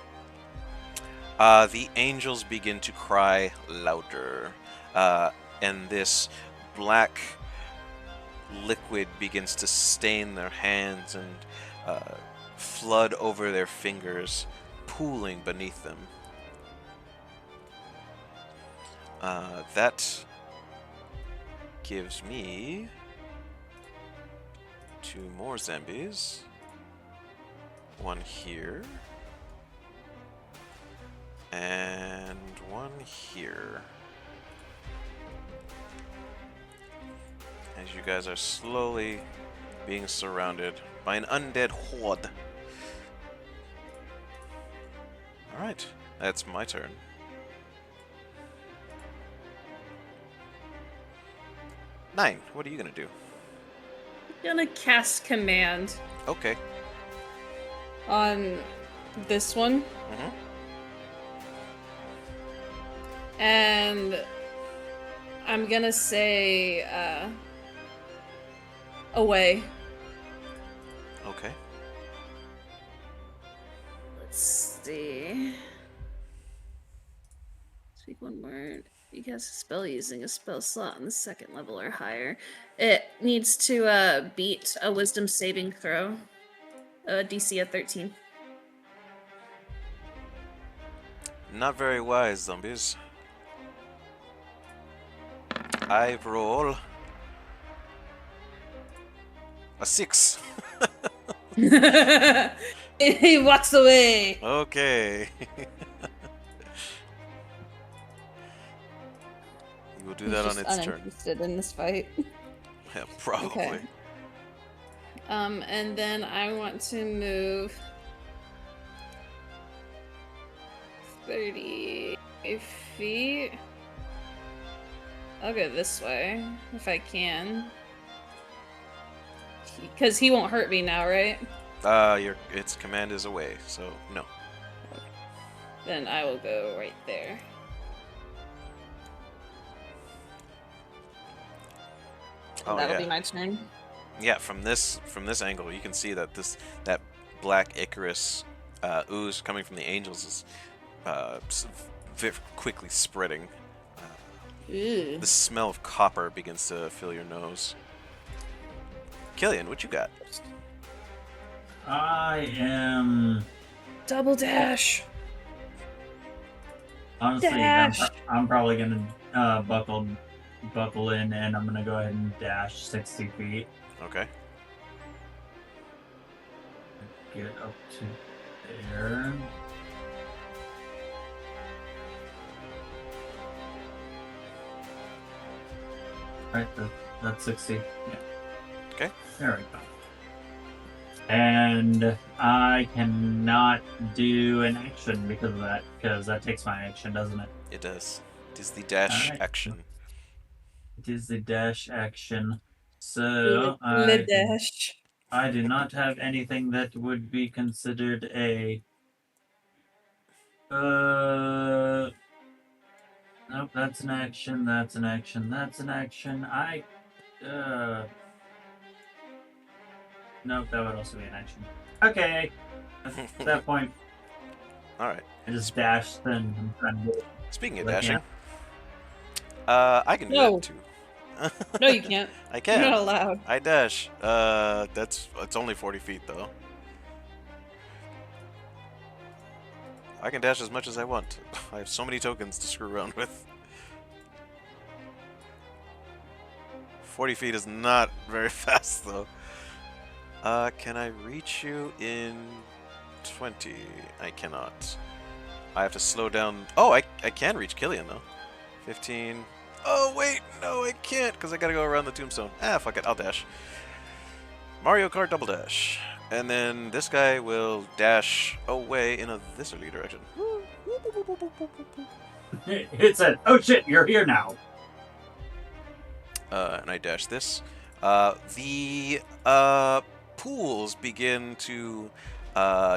Speaker 1: The angels begin to cry louder, and this black liquid begins to stain their hands and flood over their fingers, pooling beneath them. That gives me 2 more zombies. One here. And one here. As you guys are slowly being surrounded by an undead horde. Alright, that's my turn. Nyne, what are you gonna do?
Speaker 2: I'm gonna cast command
Speaker 1: Okay.
Speaker 2: on this one.
Speaker 1: Mm-hmm.
Speaker 2: And I'm gonna say, away.
Speaker 1: Okay.
Speaker 2: Let's see. Speak one word. You cast a spell using a spell slot on the 2nd level or higher. It needs to beat a wisdom saving throw. DC at 13.
Speaker 1: Not very wise, zombies. I roll a 6.
Speaker 2: He walks away.
Speaker 1: Okay. We will do that on
Speaker 2: He's
Speaker 1: its
Speaker 2: just
Speaker 1: turn.
Speaker 2: uninterested in this fight.
Speaker 1: Yeah, probably.
Speaker 2: Okay. And then I want to move 30 feet. I'll go this way if I can. Because he won't hurt me now, right?
Speaker 1: Its command is away, so no.
Speaker 2: Then I will go right there.
Speaker 1: Oh,
Speaker 2: That'll
Speaker 1: yeah.
Speaker 2: be my turn.
Speaker 1: Yeah, from this angle, you can see that that black Icarus ooze coming from the angels is quickly spreading.
Speaker 2: Ew.
Speaker 1: The smell of copper begins to fill your nose. Killian, what you got?
Speaker 3: I am
Speaker 2: Double dash.
Speaker 3: honestly.
Speaker 2: Dash.
Speaker 3: I'm probably gonna buckle in, and I'm gonna go ahead and dash 60 feet.
Speaker 1: Okay.
Speaker 3: Get up to there. Right, that's 60. Yeah.
Speaker 1: Okay.
Speaker 3: There we go. And I cannot do an action because of that, because that takes my action, doesn't it?
Speaker 1: It does. It is the dash
Speaker 3: Alright.
Speaker 1: action.
Speaker 3: It is the dash action. So
Speaker 2: Le dash.
Speaker 3: I do not have anything that would be considered a nope, that's an action, that's an action, that's an action. Nope, that would also be an action. Okay. At that point,
Speaker 1: Alright.
Speaker 3: I just dashed and I'm trying to do it.
Speaker 1: Speaking of
Speaker 3: Like,
Speaker 1: dashing, I can do
Speaker 2: No.
Speaker 1: that too.
Speaker 2: No, you can't.
Speaker 1: I
Speaker 2: You're
Speaker 1: can.
Speaker 2: not allowed.
Speaker 1: I dash. It's only 40 feet though. I can dash as much as I want. I have so many tokens to screw around with. 40 feet is not very fast though. Can I reach you in 20? I cannot. I have to slow down. Oh, I can reach Killian though. 15. Oh wait, no I can't because I gotta go around the tombstone. Ah, fuck it, I'll dash. Mario Kart double dash. And then this guy will dash away in a thisly direction.
Speaker 3: It said, "Oh shit, you're here now."
Speaker 1: And I dash this. The pools begin to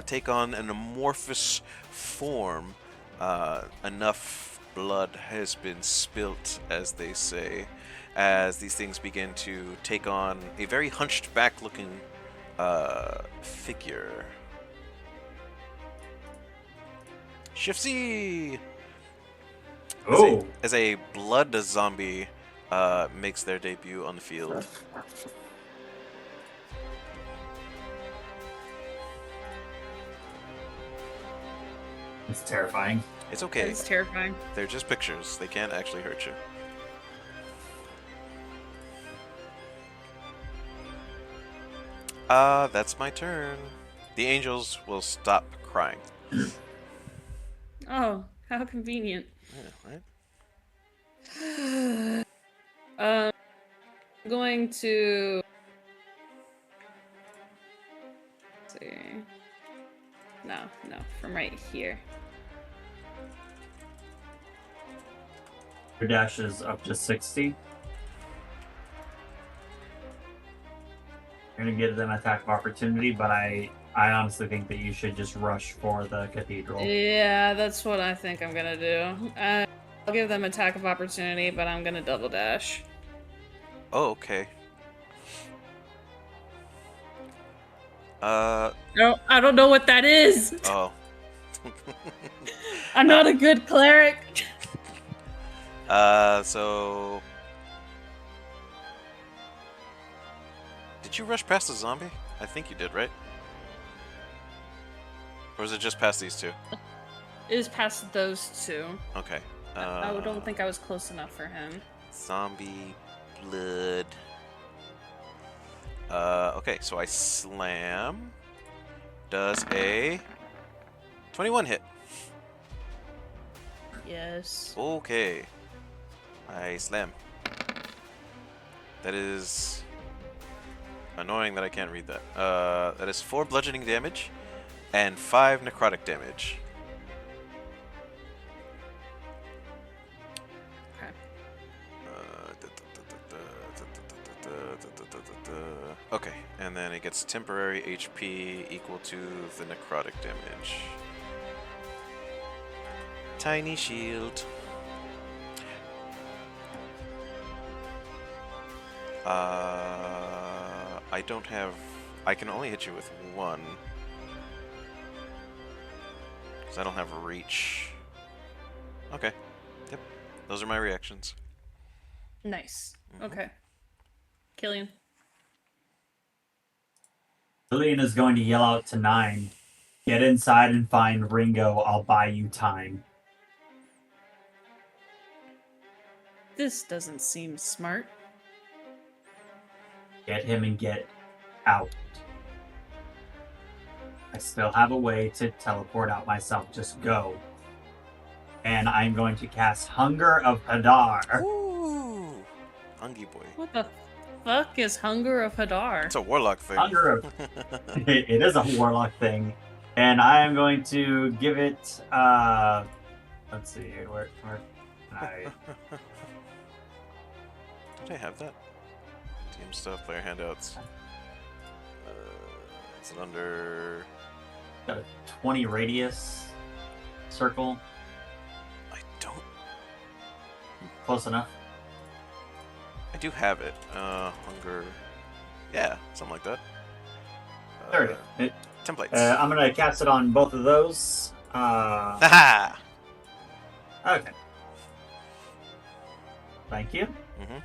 Speaker 1: take on an amorphous form. Enough blood has been spilt, as they say, as these things begin to take on a very hunched back looking figure. Shift C!
Speaker 3: Oh,
Speaker 1: As a blood zombie makes their debut on the field.
Speaker 3: it's terrifying.
Speaker 1: It's okay.
Speaker 2: That's terrifying.
Speaker 1: They're just pictures. They can't actually hurt you. That's my turn. The angels will stop crying.
Speaker 2: Oh, how convenient.
Speaker 1: Yeah, right?
Speaker 2: I'm going to. Let's see. No, from right here.
Speaker 3: Your dash is up to 60. You're gonna get an attack of opportunity, but I honestly think that you should just rush for the cathedral.
Speaker 2: Yeah, that's what I think I'm gonna do. I'll give them attack of opportunity, but I'm gonna double dash.
Speaker 1: Oh, okay.
Speaker 2: No, I don't know what that is.
Speaker 1: Oh.
Speaker 2: I'm not a good cleric.
Speaker 1: So... Did you rush past the zombie? I think you did, right? Or is it just past these two?
Speaker 2: It is past those two.
Speaker 1: Okay.
Speaker 2: I don't think I was close enough for him.
Speaker 1: Zombie blood. Okay, so I slam. Does a 21 hit?
Speaker 2: Yes.
Speaker 1: Okay. I slam. That is Annoying that I can't read that. That is 4 bludgeoning damage and 5 necrotic damage.
Speaker 2: Okay.
Speaker 1: Okay, and then it gets temporary HP equal to the necrotic damage. Tiny shield. I don't have... I can only hit you with 1. Because I don't have reach. Okay. Yep. Those are my reactions.
Speaker 2: Nice. Okay. Killian.
Speaker 3: Killian is going to yell out to Nyne, "Get inside and find Ringo. I'll buy you time."
Speaker 2: This doesn't seem smart.
Speaker 3: Get him and get out. I still have a way to teleport out myself. Just go. And I'm going to cast Hunger of Hadar.
Speaker 1: Ooh! Hungry boy.
Speaker 2: What the fuck is Hunger of Hadar?
Speaker 1: It's a warlock thing.
Speaker 3: Hunger of... it is a warlock thing. And I am going to give it... let's see. Where can I...
Speaker 1: Did I have that? Team stuff, player handouts. It's an under...
Speaker 3: Got a 20 radius circle.
Speaker 1: I don't...
Speaker 3: Close enough.
Speaker 1: I do have it. Hunger... Yeah, something like that.
Speaker 3: There it is.
Speaker 1: Templates.
Speaker 3: I'm going to cast it on both of those.
Speaker 1: Haha!
Speaker 3: Okay. Thank you.
Speaker 1: Mm-hmm.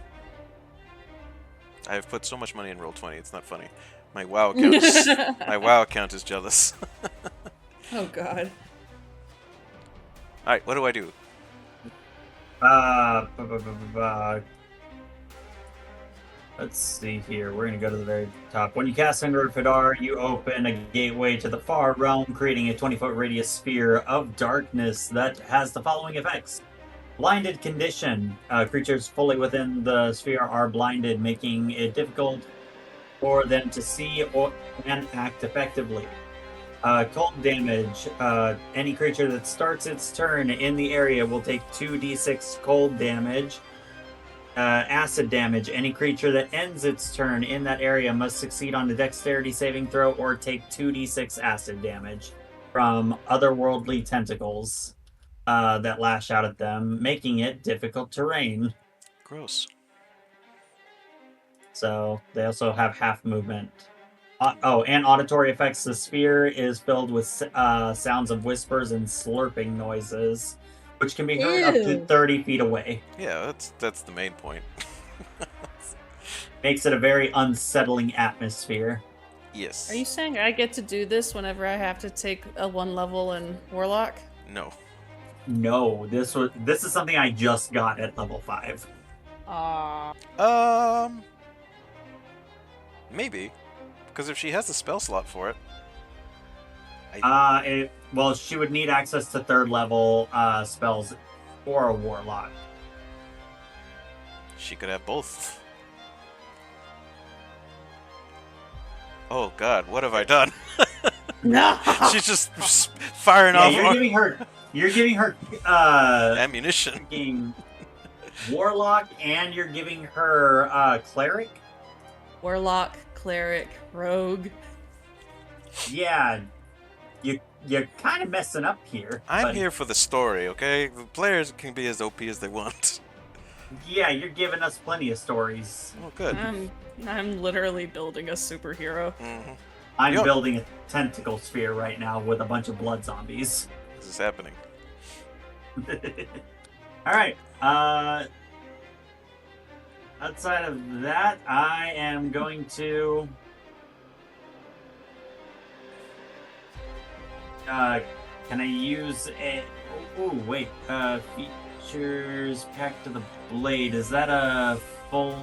Speaker 1: I have put so much money in Roll20, it's not funny. My WoW account is, my WoW account is jealous.
Speaker 2: Oh god.
Speaker 1: Alright, what do I do?
Speaker 3: Let's see here. We're going to go to the very top. When you cast Hunger of Hadar, you open a gateway to the far realm, creating a 20-foot radius sphere of darkness that has the following effects. Blinded condition. Creatures fully within the sphere are blinded, making it difficult for them to see and act effectively. Cold damage. Any creature that starts its turn in the area will take 2d6 cold damage. Acid damage. Any creature that ends its turn in that area must succeed on a dexterity saving throw or take 2d6 acid damage from otherworldly tentacles that lash out at them, making it difficult terrain.
Speaker 1: Gross.
Speaker 3: So they also have half movement. And auditory effects. The sphere is filled with sounds of whispers and slurping noises, which can be heard up to 30 feet away.
Speaker 1: Yeah, that's the main point.
Speaker 3: Makes it a very unsettling atmosphere.
Speaker 1: Yes.
Speaker 2: Are you saying I get to do this whenever I have to take a 1 level in Warlock?
Speaker 1: No.
Speaker 3: No, this is something I just got at level 5.
Speaker 1: Maybe. Because if she has the spell slot for it.
Speaker 3: Well, she would need access to 3rd level spells for a warlock.
Speaker 1: She could have both. Oh god, what have I done?
Speaker 2: No.
Speaker 1: She's just firing off.
Speaker 3: You're giving her
Speaker 1: ammunition.
Speaker 3: Warlock, and you're giving her cleric.
Speaker 2: Warlock, cleric, rogue.
Speaker 3: Yeah, you're kind of messing up here.
Speaker 1: I'm here for the story, okay? The players can be as OP as they want.
Speaker 3: Yeah, you're giving us plenty of stories.
Speaker 1: Oh, good.
Speaker 2: I'm literally building a superhero.
Speaker 1: Mm-hmm.
Speaker 3: I'm building a tentacle sphere right now with a bunch of blood zombies.
Speaker 1: This is happening.
Speaker 3: All right. Outside of that, I am going to... can I use a... Oh, wait. Features packed to the blade. Is that a full...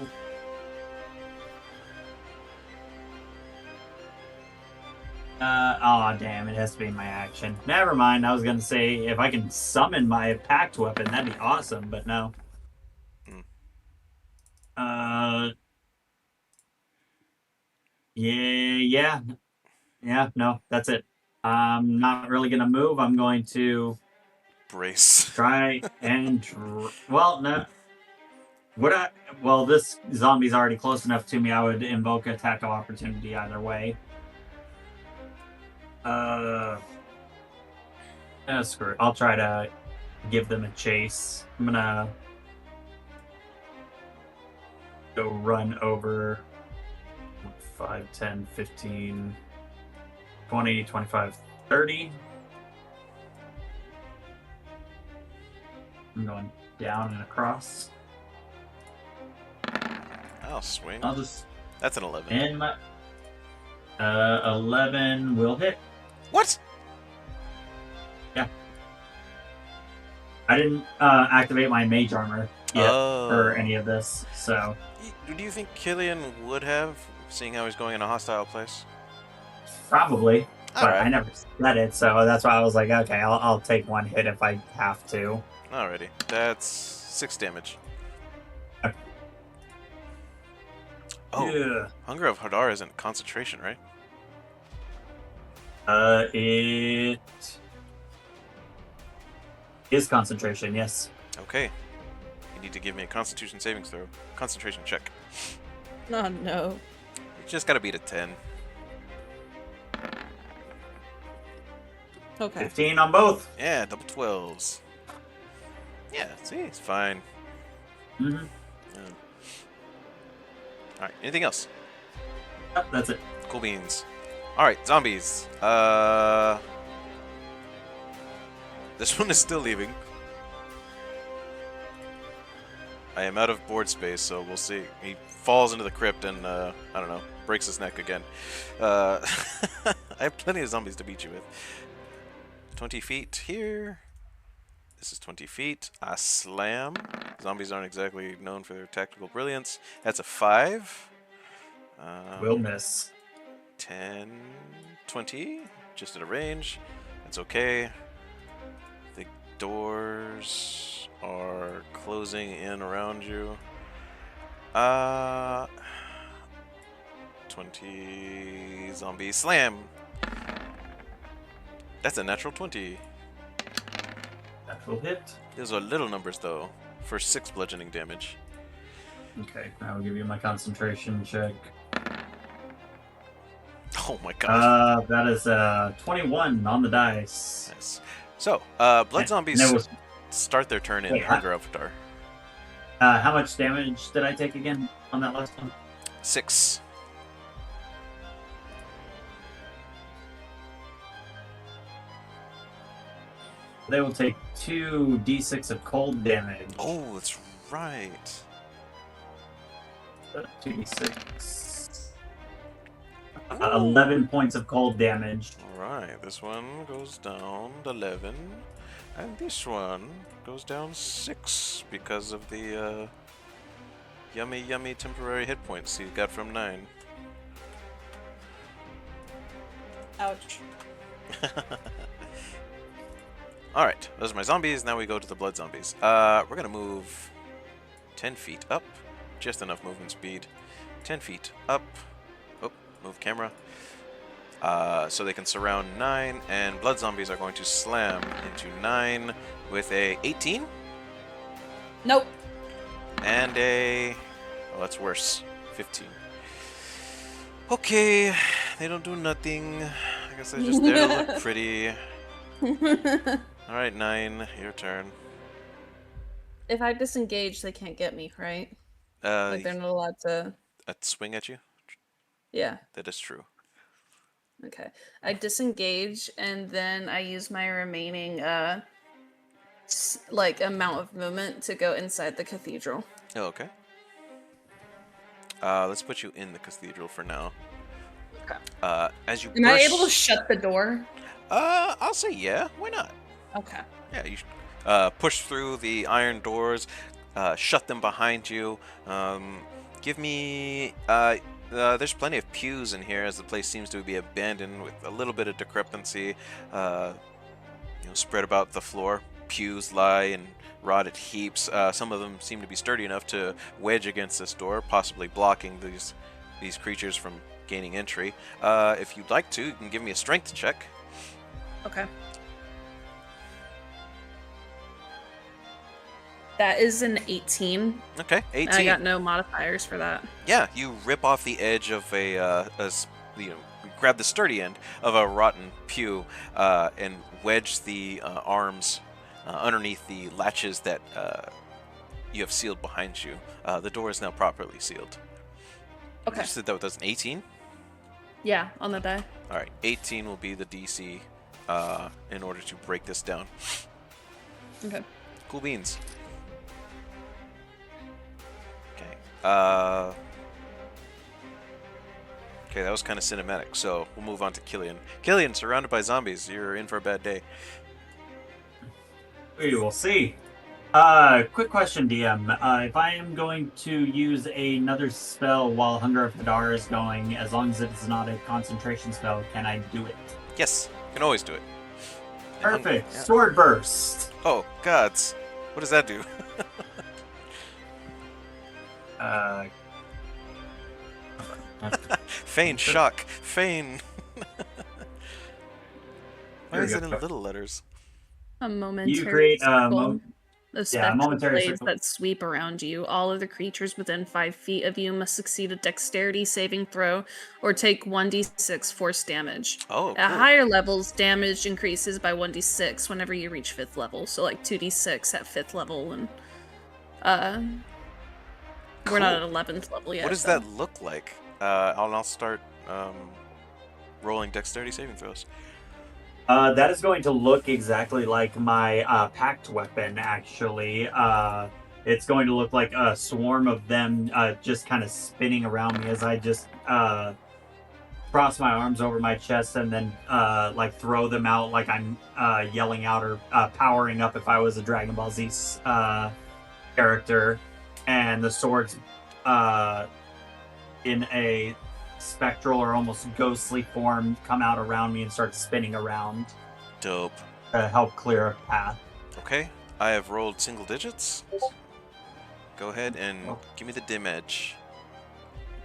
Speaker 3: oh damn, it has to be my action. Never mind, I was gonna say, if I can summon my packed weapon, that'd be awesome, but no. Yeah. No, that's it. I'm not really gonna move. I'm going to
Speaker 1: Brace.
Speaker 3: try and well, no. Would I? Well, this zombie's already close enough to me. I would invoke attack of opportunity either way. Screw it. I'll try to give them a chase. I'm gonna go run over 5, 10, 15, 20, 25, 30. I'm going down and across.
Speaker 1: I'll swing.
Speaker 3: I'll just
Speaker 1: That's an 11.
Speaker 3: and my 11 will hit.
Speaker 1: What?
Speaker 3: Yeah. I didn't activate my mage armor yet for any of this, so.
Speaker 1: Do you think Killian would have, seeing how he's going in a hostile place?
Speaker 3: Probably, but
Speaker 1: Alright.
Speaker 3: I never said it, so that's why I was like, okay, I'll take one hit if I have to.
Speaker 1: Alrighty. That's 6 damage.
Speaker 3: Okay.
Speaker 1: Oh,
Speaker 3: Yeah.
Speaker 1: Hunger of Hadar isn't concentration, right?
Speaker 3: It is concentration, yes.
Speaker 1: Okay. You need to give me a Constitution savings throw. Concentration check.
Speaker 2: Oh no.
Speaker 1: You just gotta beat a 10.
Speaker 2: Okay.
Speaker 3: 15 on both.
Speaker 1: Yeah, double 12s. Yeah, see, it's fine.
Speaker 3: Mm-hmm.
Speaker 1: Alright, anything else?
Speaker 3: Yep, that's it.
Speaker 1: Cool beans. Alright, zombies. This one is still leaving. I am out of board space, so we'll see. He falls into the crypt and, I don't know, breaks his neck again. I have plenty of zombies to beat you with. 20 feet here. This is 20 feet. I slam. Zombies aren't exactly known for their tactical brilliance. That's a 5.
Speaker 3: Will miss.
Speaker 1: 10, 20. Just at a range. That's okay. The doors are closing in around you. 20 zombie slam. That's a natural 20.
Speaker 3: Natural hit.
Speaker 1: Those are little numbers though, for 6 bludgeoning damage.
Speaker 3: Okay, I'll give you my concentration check.
Speaker 1: Oh my gosh.
Speaker 3: That is 21 on the dice.
Speaker 1: Nice. So, blood zombies
Speaker 3: And it was,
Speaker 1: start their turn in
Speaker 3: Wait,
Speaker 1: Hunger of Hadar.
Speaker 3: how much damage did I take again on that last one?
Speaker 1: 6.
Speaker 3: They will take 2d6 of cold damage.
Speaker 1: Oh, that's right.
Speaker 3: 2d6. 11 points of cold damage.
Speaker 1: Alright, this one goes down 11. And this one goes down 6 because of the yummy temporary hit points you got from Nyne.
Speaker 2: Ouch.
Speaker 1: Alright, those are my zombies. Now we go to the blood zombies. We're going to move 10 feet up. Just enough movement speed. 10 feet up. Oh, move camera. So they can surround Nyne, and blood zombies are going to slam into Nyne with a 18
Speaker 2: Nope.
Speaker 1: and a... oh, that's worse. 15. Okay, they don't do nothing. I guess they're just there to look pretty. Alright, Nyne, your turn.
Speaker 2: If I disengage, they can't get me, right? Like they're not allowed to.
Speaker 1: Swing at you?
Speaker 2: Yeah.
Speaker 1: That is true.
Speaker 2: Okay. I disengage and then I use my remaining like amount of movement to go inside the cathedral.
Speaker 1: Oh, okay. Let's put you in the cathedral for now.
Speaker 2: Okay.
Speaker 1: As you
Speaker 2: Am I able to shut the door?
Speaker 1: I'll say yeah. Why not?
Speaker 2: Okay.
Speaker 1: Yeah, you push through the iron doors, shut them behind you. Give me... there's plenty of pews in here, as the place seems to be abandoned with a little bit of decrepancy, spread about the floor. Pews lie in rotted heaps. Some of them seem to be sturdy enough to wedge against this door, possibly blocking these creatures from gaining entry. If you'd like to, you can give me a strength check.
Speaker 2: Okay. That is an 18.
Speaker 1: Okay, 18.
Speaker 2: And I got no modifiers for that.
Speaker 1: Yeah, you rip off the edge of you grab the sturdy end of a rotten pew and wedge the arms underneath the latches that you have sealed behind you. The door is now properly sealed.
Speaker 2: Okay.
Speaker 1: You said that was an 18?
Speaker 2: Yeah, on the die.
Speaker 1: All right, 18 will be the DC in order to break this down.
Speaker 2: Okay.
Speaker 1: Cool beans. Okay. Okay, that was kind of cinematic, so we'll move on to Killian. Killian, surrounded by zombies. You're in for a bad day.
Speaker 3: We will see. Quick question, DM. If I am going to use another spell while Hunger of Hadar is going, as long as it's not a concentration spell, can I do it?
Speaker 1: Yes, you can always do it.
Speaker 3: Perfect.
Speaker 1: Yeah.
Speaker 3: Sword Burst.
Speaker 1: Oh, gods. What does that do? Feign shock. Feign. Why
Speaker 3: Here we
Speaker 1: is it
Speaker 3: go.
Speaker 1: in little letters?
Speaker 2: A momentary
Speaker 3: You create
Speaker 2: circle of spectral
Speaker 3: momentary
Speaker 2: blades
Speaker 3: circle.
Speaker 2: that sweep around you. All of the creatures within 5 feet of you must succeed a dexterity saving throw or take 1d6 force damage.
Speaker 1: Oh,
Speaker 2: At
Speaker 1: cool.
Speaker 2: higher levels, damage increases by 1d6 whenever you reach 5th level. So like 2d6 at 5th level, and we're not at 11th level yet.
Speaker 1: What does
Speaker 2: so.
Speaker 1: that look like? I'll start rolling dexterity saving throws.
Speaker 3: That is going to look exactly like my packed weapon, actually. It's going to look like a swarm of them just kind of spinning around me as I just cross my arms over my chest and then like throw them out like I'm yelling out or powering up if I was a Dragon Ball Z character. And the swords in a spectral or almost ghostly form come out around me and start spinning around
Speaker 1: Dope.
Speaker 3: to help clear a path.
Speaker 1: Okay, I have rolled single digits. Go ahead and give me the damage.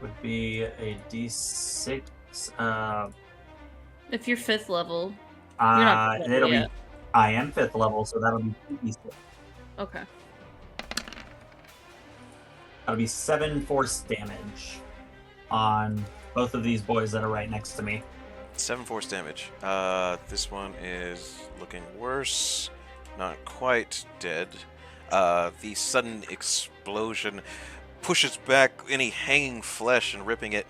Speaker 3: Would be a d6.
Speaker 2: If you're 5th level, you're not 5th level
Speaker 3: it'll
Speaker 2: yet.
Speaker 3: be. I am 5th level, so that'll be 2d6.
Speaker 2: Okay.
Speaker 3: That'll be 7 force damage on both of these boys that are right next to me.
Speaker 1: 7 force damage. This one is looking worse. Not quite dead. The sudden explosion pushes back any hanging flesh and ripping it,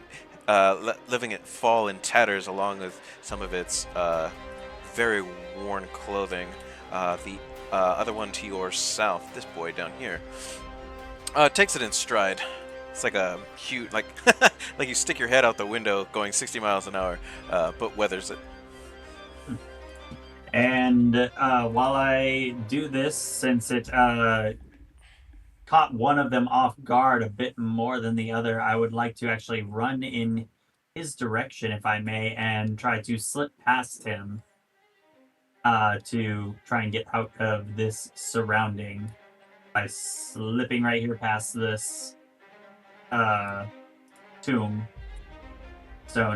Speaker 1: leaving it fall in tatters along with some of its very worn clothing. The other one to your south, this boy down here, takes it in stride. It's like a huge, like like you stick your head out the window going 60 miles an hour, but weathers it.
Speaker 3: And while I do this, since it caught one of them off guard a bit more than the other, I would like to actually run in his direction, if I may, and try to slip past him to try and get out of this surrounding by slipping right here past this tombstone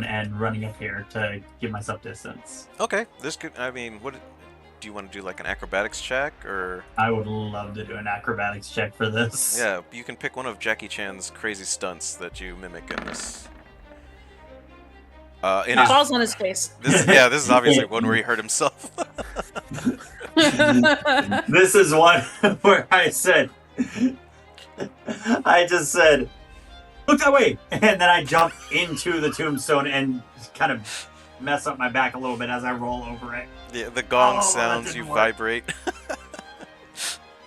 Speaker 3: and running up here to give myself distance.
Speaker 1: Okay, this could. I mean, what do you want to do? Like an acrobatics check, or?
Speaker 3: I would love to do an acrobatics check for this.
Speaker 1: Yeah, you can pick one of Jackie Chan's crazy stunts that you mimic in this.
Speaker 2: Falls on his face.
Speaker 1: This is obviously one where he hurt himself.
Speaker 3: This is one where I just said, look that way! And then I jump into the tombstone and kind of mess up my back a little bit as I roll over it.
Speaker 1: Yeah, the gong
Speaker 3: that
Speaker 1: sounds,
Speaker 3: didn't
Speaker 1: you
Speaker 3: work.
Speaker 1: vibrate.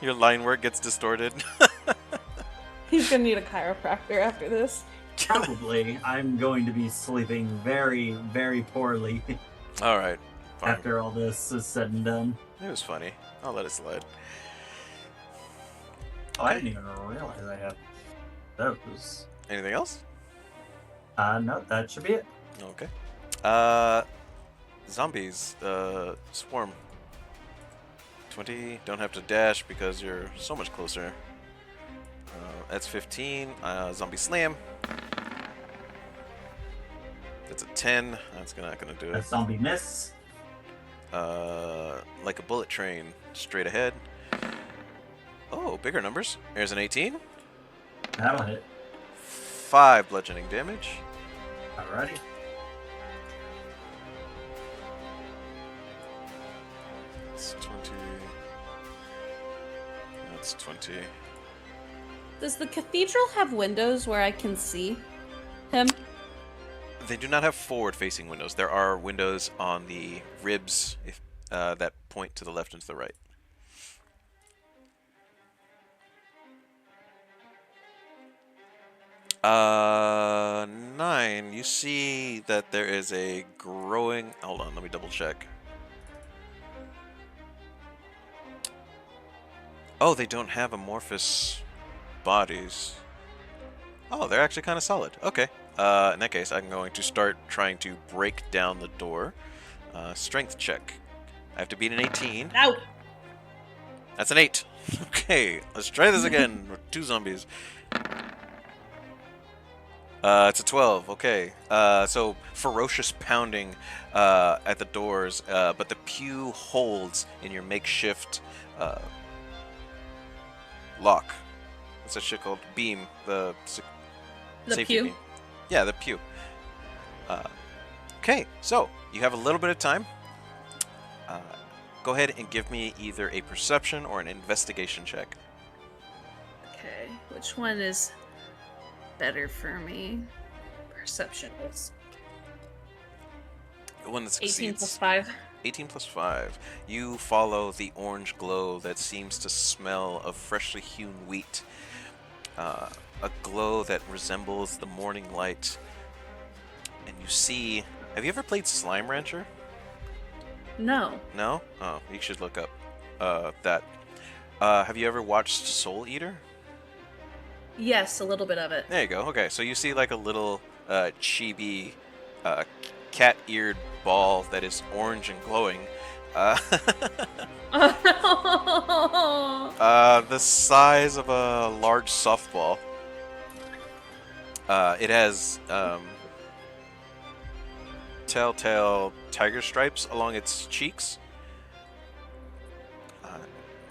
Speaker 1: Your line work gets distorted.
Speaker 2: He's gonna need a chiropractor after this.
Speaker 3: Probably. I'm going to be sleeping very, very poorly
Speaker 1: Alright, fine.
Speaker 3: after all this is said and done.
Speaker 1: It was funny. I'll let it slide.
Speaker 3: Oh, I didn't even realize I had those.
Speaker 1: Anything else?
Speaker 3: No, that should be it.
Speaker 1: Okay. Zombies, swarm. 20, don't have to dash because you're so much closer. That's 15, zombie slam. That's a 10. That's not gonna do
Speaker 3: A
Speaker 1: it.
Speaker 3: zombie miss.
Speaker 1: Like a bullet train, straight ahead. Oh, bigger numbers. There's an 18.
Speaker 3: That'll hit.
Speaker 1: 5 bludgeoning damage.
Speaker 3: Alrighty.
Speaker 1: That's 20. That's 20.
Speaker 2: Does the cathedral have windows where I can see him?
Speaker 1: They do not have forward-facing windows. There are windows on the ribs that point to the left and to the right. Nyne, you see that there is a growing... Hold on, let me double check. Oh, they don't have amorphous bodies. Oh, they're actually kind of solid. Okay. In that case, I'm going to start trying to break down the door. Strength check. I have to beat an 18.
Speaker 2: Ow!
Speaker 1: That's an 8. Okay, let's try this again with 2 zombies. It's a 12. Okay. So ferocious pounding at the doors, but the pew holds in your makeshift lock. What's that shit called? Beam. The safety
Speaker 2: pew?
Speaker 1: beam. Yeah, the pew. Okay, so you have a little bit of time. Go ahead and give me either a perception or an investigation check.
Speaker 2: Okay, which one is better for me? Perception is
Speaker 1: The one that
Speaker 2: 18
Speaker 1: succeeds.
Speaker 2: plus 5.
Speaker 1: 18 plus 5. You follow the orange glow that seems to smell of freshly hewn wheat. A glow that resembles the morning light. And you see... Have you ever played Slime Rancher?
Speaker 2: No.
Speaker 1: No? Oh, you should look up that. Have you ever watched Soul Eater?
Speaker 2: Yes, a little bit of it.
Speaker 1: There you go. Okay, so you see like a little chibi cat-eared ball that is orange and glowing. The size of a large softball. It has telltale tiger stripes along its cheeks.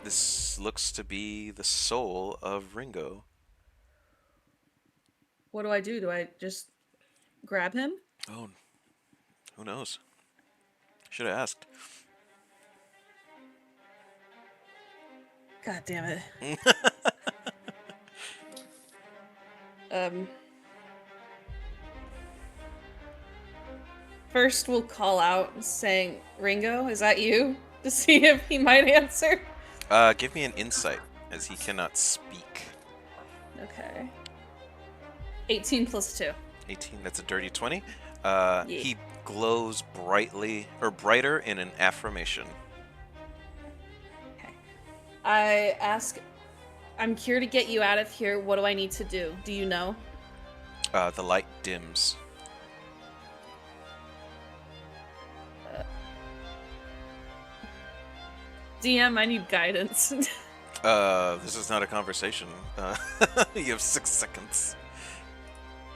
Speaker 1: This looks to be the soul of Ringo.
Speaker 2: What do I do? Do I just grab him?
Speaker 1: Oh, who knows? Should have asked.
Speaker 2: God damn it. First, we'll call out saying, Ringo, is that you? To see if he might answer.
Speaker 1: Give me an insight, as he cannot speak.
Speaker 2: Okay. 18 plus 2.
Speaker 1: 18, that's a dirty 20.
Speaker 2: Yeah.
Speaker 1: He glows brighter in an affirmation.
Speaker 2: Okay. I ask, I'm here to get you out of here. What do I need to do? Do you know?
Speaker 1: The light dims.
Speaker 2: DM, I need guidance.
Speaker 1: This is not a conversation. You have 6 seconds.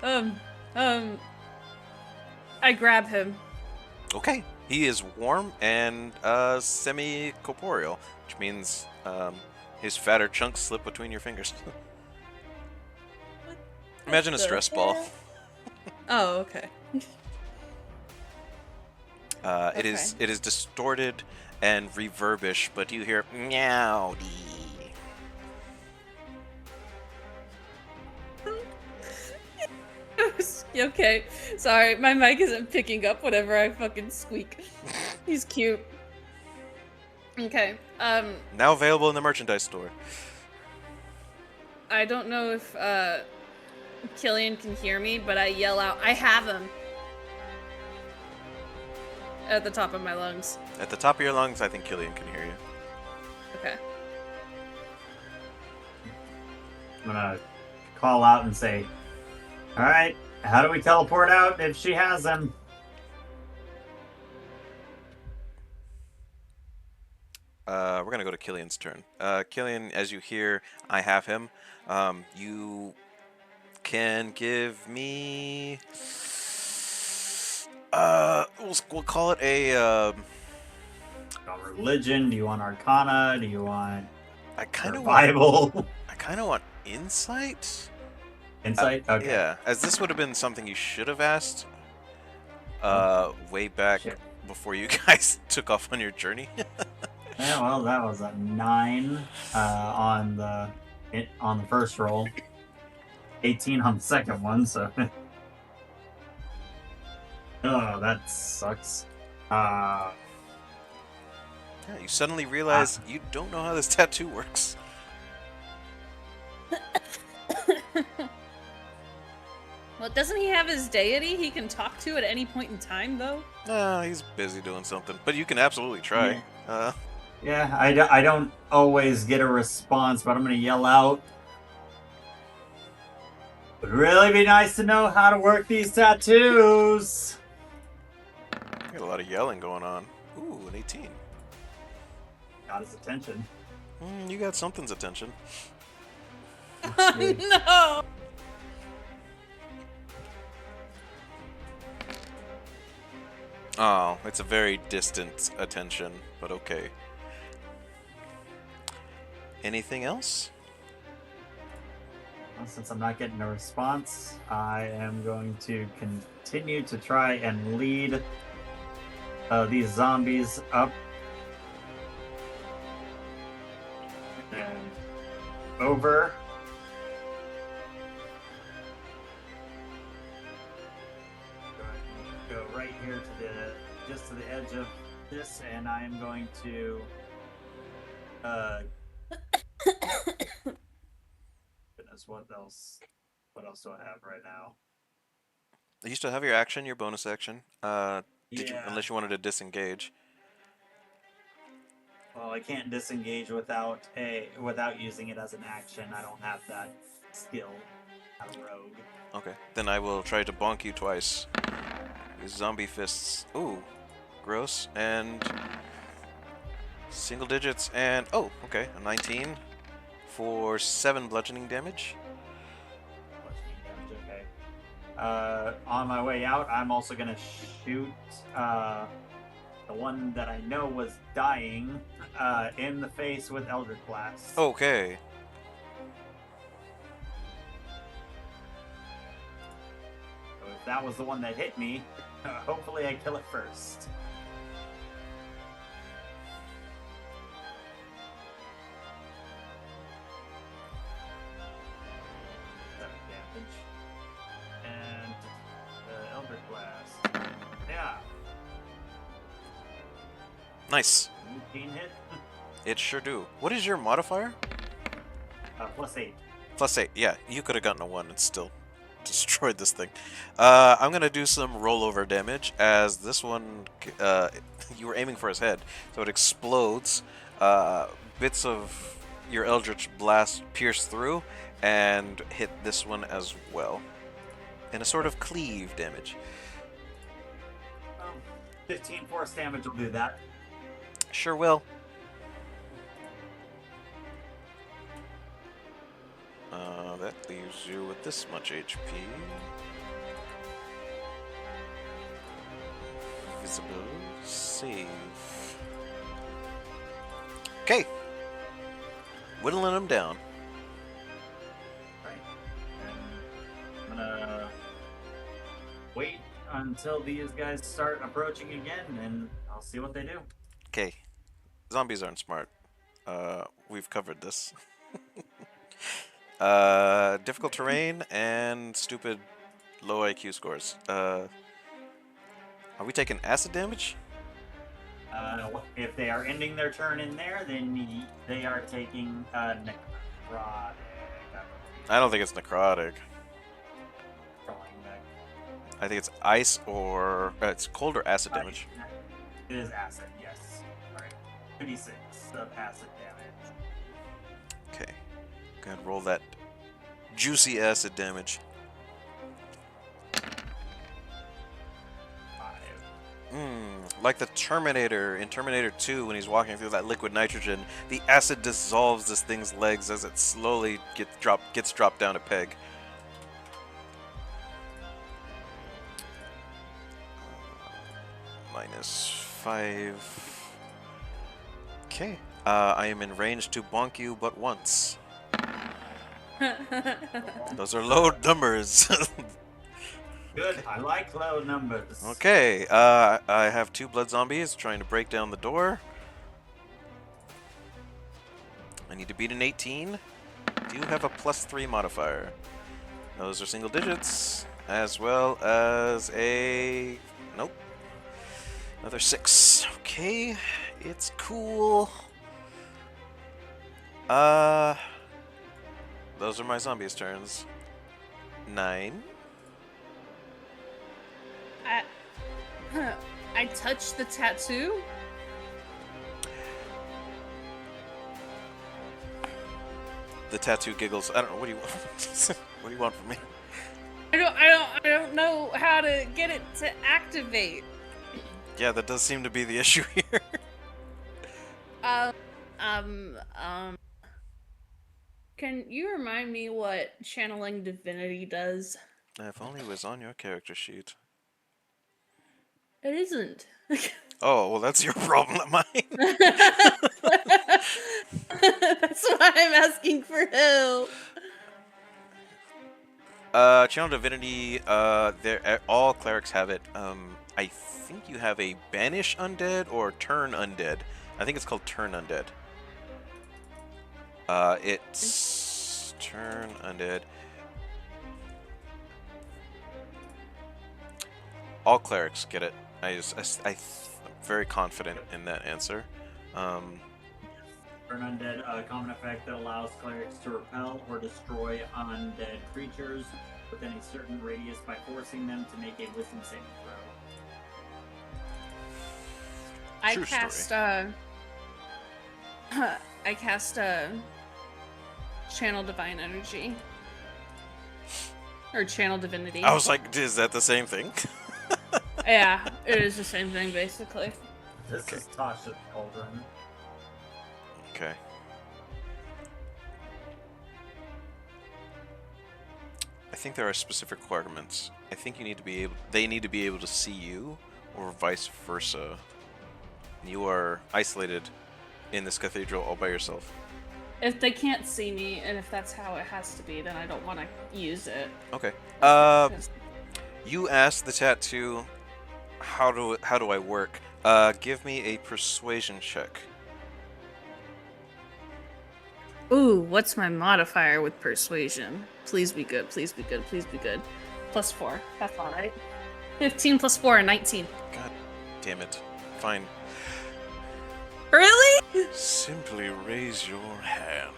Speaker 2: I grab him.
Speaker 1: Okay. He is warm and semi-corporeal, which means his fatter chunks slip between your fingers. Imagine a stress ball.
Speaker 2: Oh, okay.
Speaker 1: It is distorted and reverbish, but you hear meow.
Speaker 2: Okay, sorry, my mic isn't picking up whenever I fucking squeak. He's cute. Okay,
Speaker 1: Now available in the merchandise store.
Speaker 2: I don't know if Killian can hear me, but I yell out, I have him! At the top of my lungs.
Speaker 1: At the top of your lungs, I think Killian can hear you.
Speaker 2: Okay.
Speaker 3: I'm gonna call out and say, alright, how do we teleport out if she has them?
Speaker 1: We're gonna go to Killian's turn. Killian, as you hear, I have him. You can give me We'll call it a.
Speaker 3: Religion? Do you want Arcana? Do you want
Speaker 1: I kind of want.
Speaker 3: Survival?
Speaker 1: I kind of want insight.
Speaker 3: Insight? Okay.
Speaker 1: Yeah, as this would have been something you should have asked. Way back
Speaker 3: Shit.
Speaker 1: before you guys took off on your journey.
Speaker 3: Yeah, well, that was a 9 on the first roll. 18 on the second one, so. Oh, that sucks.
Speaker 1: Yeah, you suddenly realize you don't know how this tattoo works.
Speaker 2: Well, doesn't he have his deity he can talk to at any point in time, though?
Speaker 1: He's busy doing something, but you can absolutely try.
Speaker 3: Yeah, I don't always get a response, but I'm gonna yell out. Would really be nice to know how to work these tattoos.
Speaker 1: Got a lot of yelling going on. Ooh, an 18.
Speaker 3: Got his attention.
Speaker 1: You got something's attention.
Speaker 2: No!
Speaker 1: Oh, it's a very distant attention, but okay. Anything else?
Speaker 3: Well, since I'm not getting a response, I am going to continue to try and lead these zombies up and over. Go right here to just to the edge of this, and I am going to goodness, what else do I have right now?
Speaker 1: You still have your action, your bonus action. Did you,
Speaker 3: Yeah.
Speaker 1: unless you wanted to disengage.
Speaker 3: Well, I can't disengage without using it as an action. I don't have that skill. I'm a rogue.
Speaker 1: Okay, then I will try to bonk you twice. These zombie fists. Ooh, gross. And single digits. And oh, okay, a 19 for 7 bludgeoning damage.
Speaker 3: Okay. On my way out, I'm also gonna shoot the one that I know was dying in the face with Eldritch Blast.
Speaker 1: Okay.
Speaker 3: So if that was the one that hit me, hopefully I kill it first. 7 damage. And the Eldritch Blast. Yeah.
Speaker 1: Nice.
Speaker 3: 18 hit.
Speaker 1: It sure do. What is your modifier?
Speaker 3: +8.
Speaker 1: +8. Yeah, you could have gotten a 1 and still destroyed this thing. I'm going to do some rollover damage as this one, you were aiming for his head, so it explodes. Bits of your Eldritch Blast pierce through and hit this one as well. And a sort of cleave damage.
Speaker 3: 15 force damage will do that.
Speaker 1: Sure will. That leaves you with this much HP. Visible save. Okay. Whittling them down.
Speaker 3: Right. And I'm gonna wait until these guys start approaching again, and I'll see what they do.
Speaker 1: Okay. Zombies aren't smart. We've covered this. Difficult terrain and stupid low IQ scores. Are we taking acid damage?
Speaker 3: If they are ending their turn in there, then they are taking necrotic.
Speaker 1: I don't think it's necrotic.
Speaker 3: Falling back.
Speaker 1: I think it's ice or it's cold or acid damage.
Speaker 3: It is acid, yes. Alright. 2d6 of acid damage.
Speaker 1: Okay. Go ahead and roll that juicy acid damage.
Speaker 3: 5.
Speaker 1: Like the Terminator in Terminator 2 when he's walking through that liquid nitrogen, the acid dissolves this thing's legs as it slowly gets dropped down a peg. minus 5. Okay. I am in range to bonk you but once. Those are low numbers.
Speaker 3: Good. I like low numbers.
Speaker 1: Okay. I have 2 blood zombies trying to break down the door. I need to beat an 18. Do have a +3 modifier. Those are single digits, as well as a... Nope. Another 6. Okay, it's cool. Those are my zombies' turns. 9.
Speaker 2: I touched the tattoo.
Speaker 1: The tattoo giggles. I don't know. What do you want? What do you want from me?
Speaker 2: I don't know how to get it to activate.
Speaker 1: Yeah, that does seem to be the issue here.
Speaker 2: Can you remind me what channeling divinity does?
Speaker 1: If only it was on your character sheet.
Speaker 2: It isn't.
Speaker 1: Oh, well, that's your problem, not mine.
Speaker 2: That's why I'm asking for help.
Speaker 1: Channel Divinity, all clerics have it. I think you have a Banish Undead or Turn Undead. I think it's called Turn Undead. It's Turn Undead. All clerics get it. I'm very confident in that answer.
Speaker 3: Turn Undead, a common effect that allows clerics to repel or destroy undead creatures within a certain radius by forcing them to make a wisdom saving throw.
Speaker 2: I
Speaker 1: True
Speaker 2: cast channel divine energy. Or channel divinity.
Speaker 1: I was like, is that the same thing?
Speaker 2: Yeah, it is the same thing basically.
Speaker 3: This is Tasha's cauldron.
Speaker 1: Okay. I think there are specific requirements. I think they need to be able to see you, or vice versa. You are isolated in this cathedral all by yourself.
Speaker 2: If they can't see me, and if that's how it has to be, then I don't want to use it.
Speaker 1: Okay. You asked the tattoo, how do I work? Give me a persuasion check.
Speaker 2: Ooh, what's my modifier with persuasion? Please be good, please be good, please be good. +4. That's alright. 15 + 4 and 19.
Speaker 1: God damn it. Fine.
Speaker 2: Really?
Speaker 1: Simply raise your hand.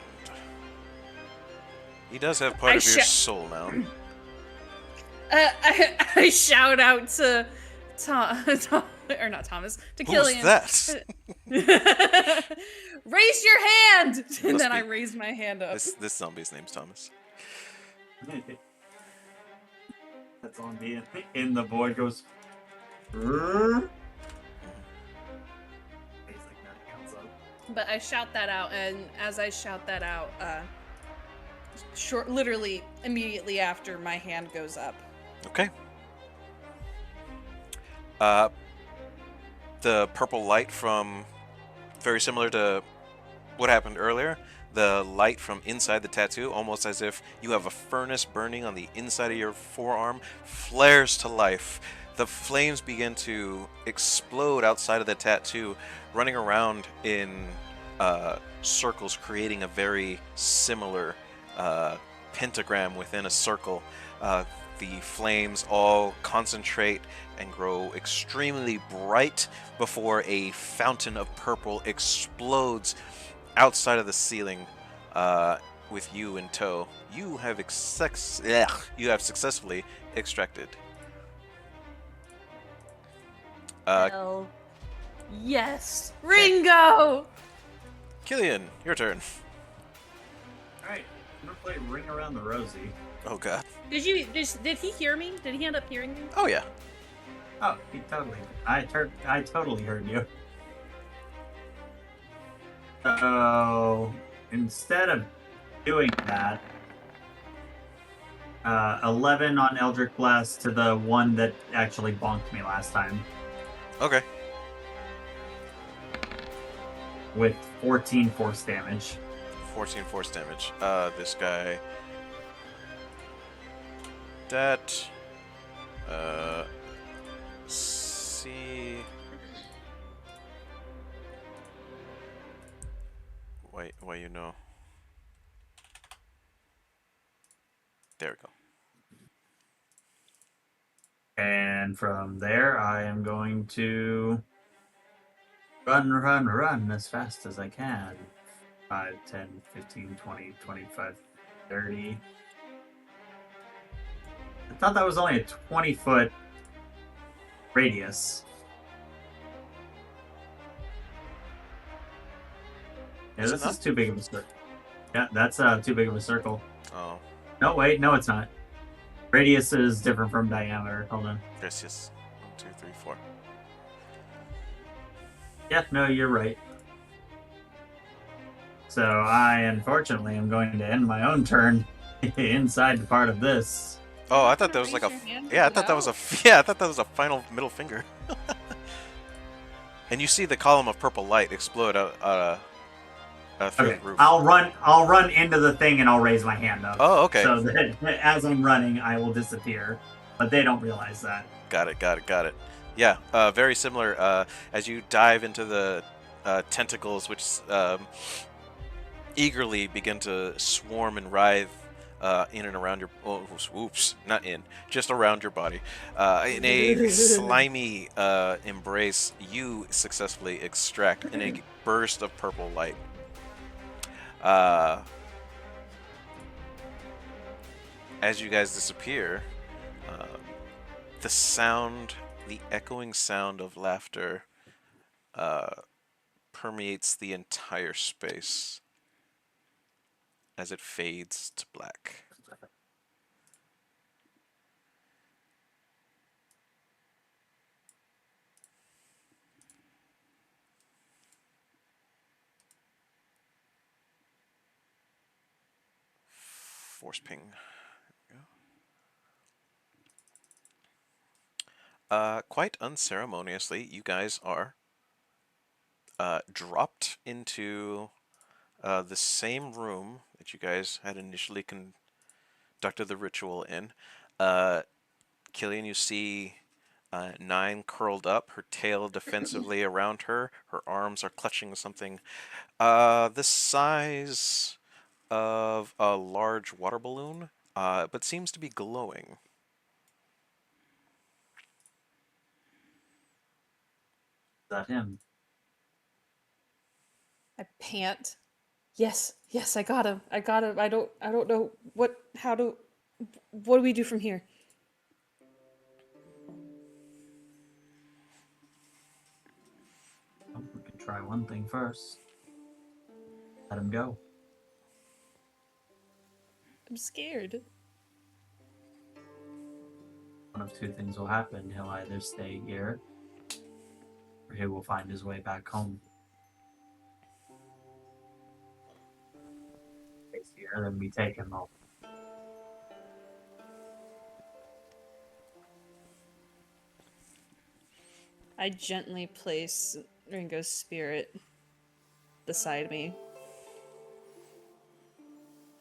Speaker 1: He does have part of your soul now.
Speaker 2: I shout out to Tom, or not Thomas, to Killian.
Speaker 1: Who's that?
Speaker 2: Raise your hand! And then
Speaker 1: be-
Speaker 2: I raise my hand up.
Speaker 1: This zombie's name's Thomas.
Speaker 3: That zombie in the void goes. "Rrrr." He's like, "That counts up."
Speaker 2: But I shout that out, and as I shout that out, literally immediately after, my hand goes up.
Speaker 1: Okay. The purple light from, very similar to what happened earlier, the light from inside the tattoo, almost as if you have a furnace burning on the inside of your forearm, flares to life. The flames begin to explode outside of the tattoo, running around in circles, creating a very similar pentagram within a circle. The flames all concentrate and grow extremely bright before a fountain of purple explodes outside of the ceiling, with you in tow. You have successfully extracted.
Speaker 2: Hell yes, Ringo.
Speaker 1: Killian, your turn.
Speaker 3: Alright, I'm gonna play Ring Around the Rosie.
Speaker 1: Oh god.
Speaker 2: Did he hear me? Did he end up hearing me?
Speaker 1: Oh yeah.
Speaker 3: Oh, he totally. I totally heard you. So instead of doing that, 11 on Eldritch Blast to the one that actually bonked me last time.
Speaker 1: Okay.
Speaker 3: with 14 force damage.
Speaker 1: 14 force damage. This guy. That. See. Why you know? There we go.
Speaker 3: And from there, I am going to run as fast as I can. 5, 10, 15, 20, 25, 30. I thought that was only a 20-foot radius. Yeah,
Speaker 1: Is it
Speaker 3: this is
Speaker 1: not?
Speaker 3: too big of a circle. Yeah, that's too big of a circle.
Speaker 1: Oh.
Speaker 3: No, wait, no, it's not. Radius is different from diameter. Hold on.
Speaker 1: Yes. 1, 2, 3, 4.
Speaker 3: Yeah, no, you're right. So I, unfortunately, am going to end my own turn inside the part of this.
Speaker 1: Oh, I
Speaker 2: Not
Speaker 1: thought
Speaker 2: gonna
Speaker 1: that was like a.
Speaker 2: raise your hand
Speaker 1: Yeah, I
Speaker 2: and
Speaker 1: thought that was a.
Speaker 2: out?
Speaker 1: Yeah, I thought that was a final middle finger. And you see the column of purple light explode through
Speaker 3: Okay,
Speaker 1: the roof.
Speaker 3: I'll run into the thing and I'll raise my hand up.
Speaker 1: Oh, okay.
Speaker 3: So that as I'm running, I will disappear. But they don't realize that.
Speaker 1: Got it. Yeah, very similar. As you dive into the tentacles, which eagerly begin to swarm and writhe in and around your. Oh, oops, not in, just around your body. In a slimy embrace, you successfully extract in a burst of purple light. As you guys disappear, uh, the echoing sound of laughter permeates the entire space as it fades to black. Force ping. Quite unceremoniously, you guys are dropped into the same room that you guys had initially conducted the ritual in. Killian, you see Nyne curled up, her tail defensively around her. Her arms are clutching something the size of a large water balloon, but seems to be glowing.
Speaker 3: Is that him?
Speaker 2: I pant. Yes, I got him. I got him. I don't know what do we do from here?
Speaker 3: Oh, we can try one thing first. Let him go.
Speaker 2: I'm scared.
Speaker 3: One of two things will happen. He'll either stay here, or he will find his way back home. If he's here, then we take him home.
Speaker 2: I gently place Ringo's spirit beside me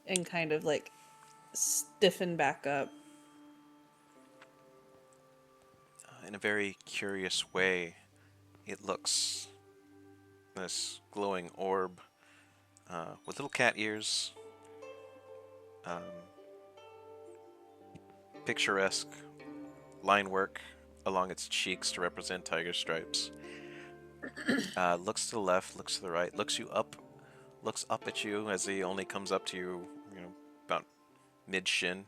Speaker 2: and kind of like stiffen back up.
Speaker 1: In a very curious way, it looks this glowing orb with little cat ears, um, picturesque line work along its cheeks to represent tiger stripes. Looks to the left, looks to the right, looks up at you as he only comes up to you, about mid shin,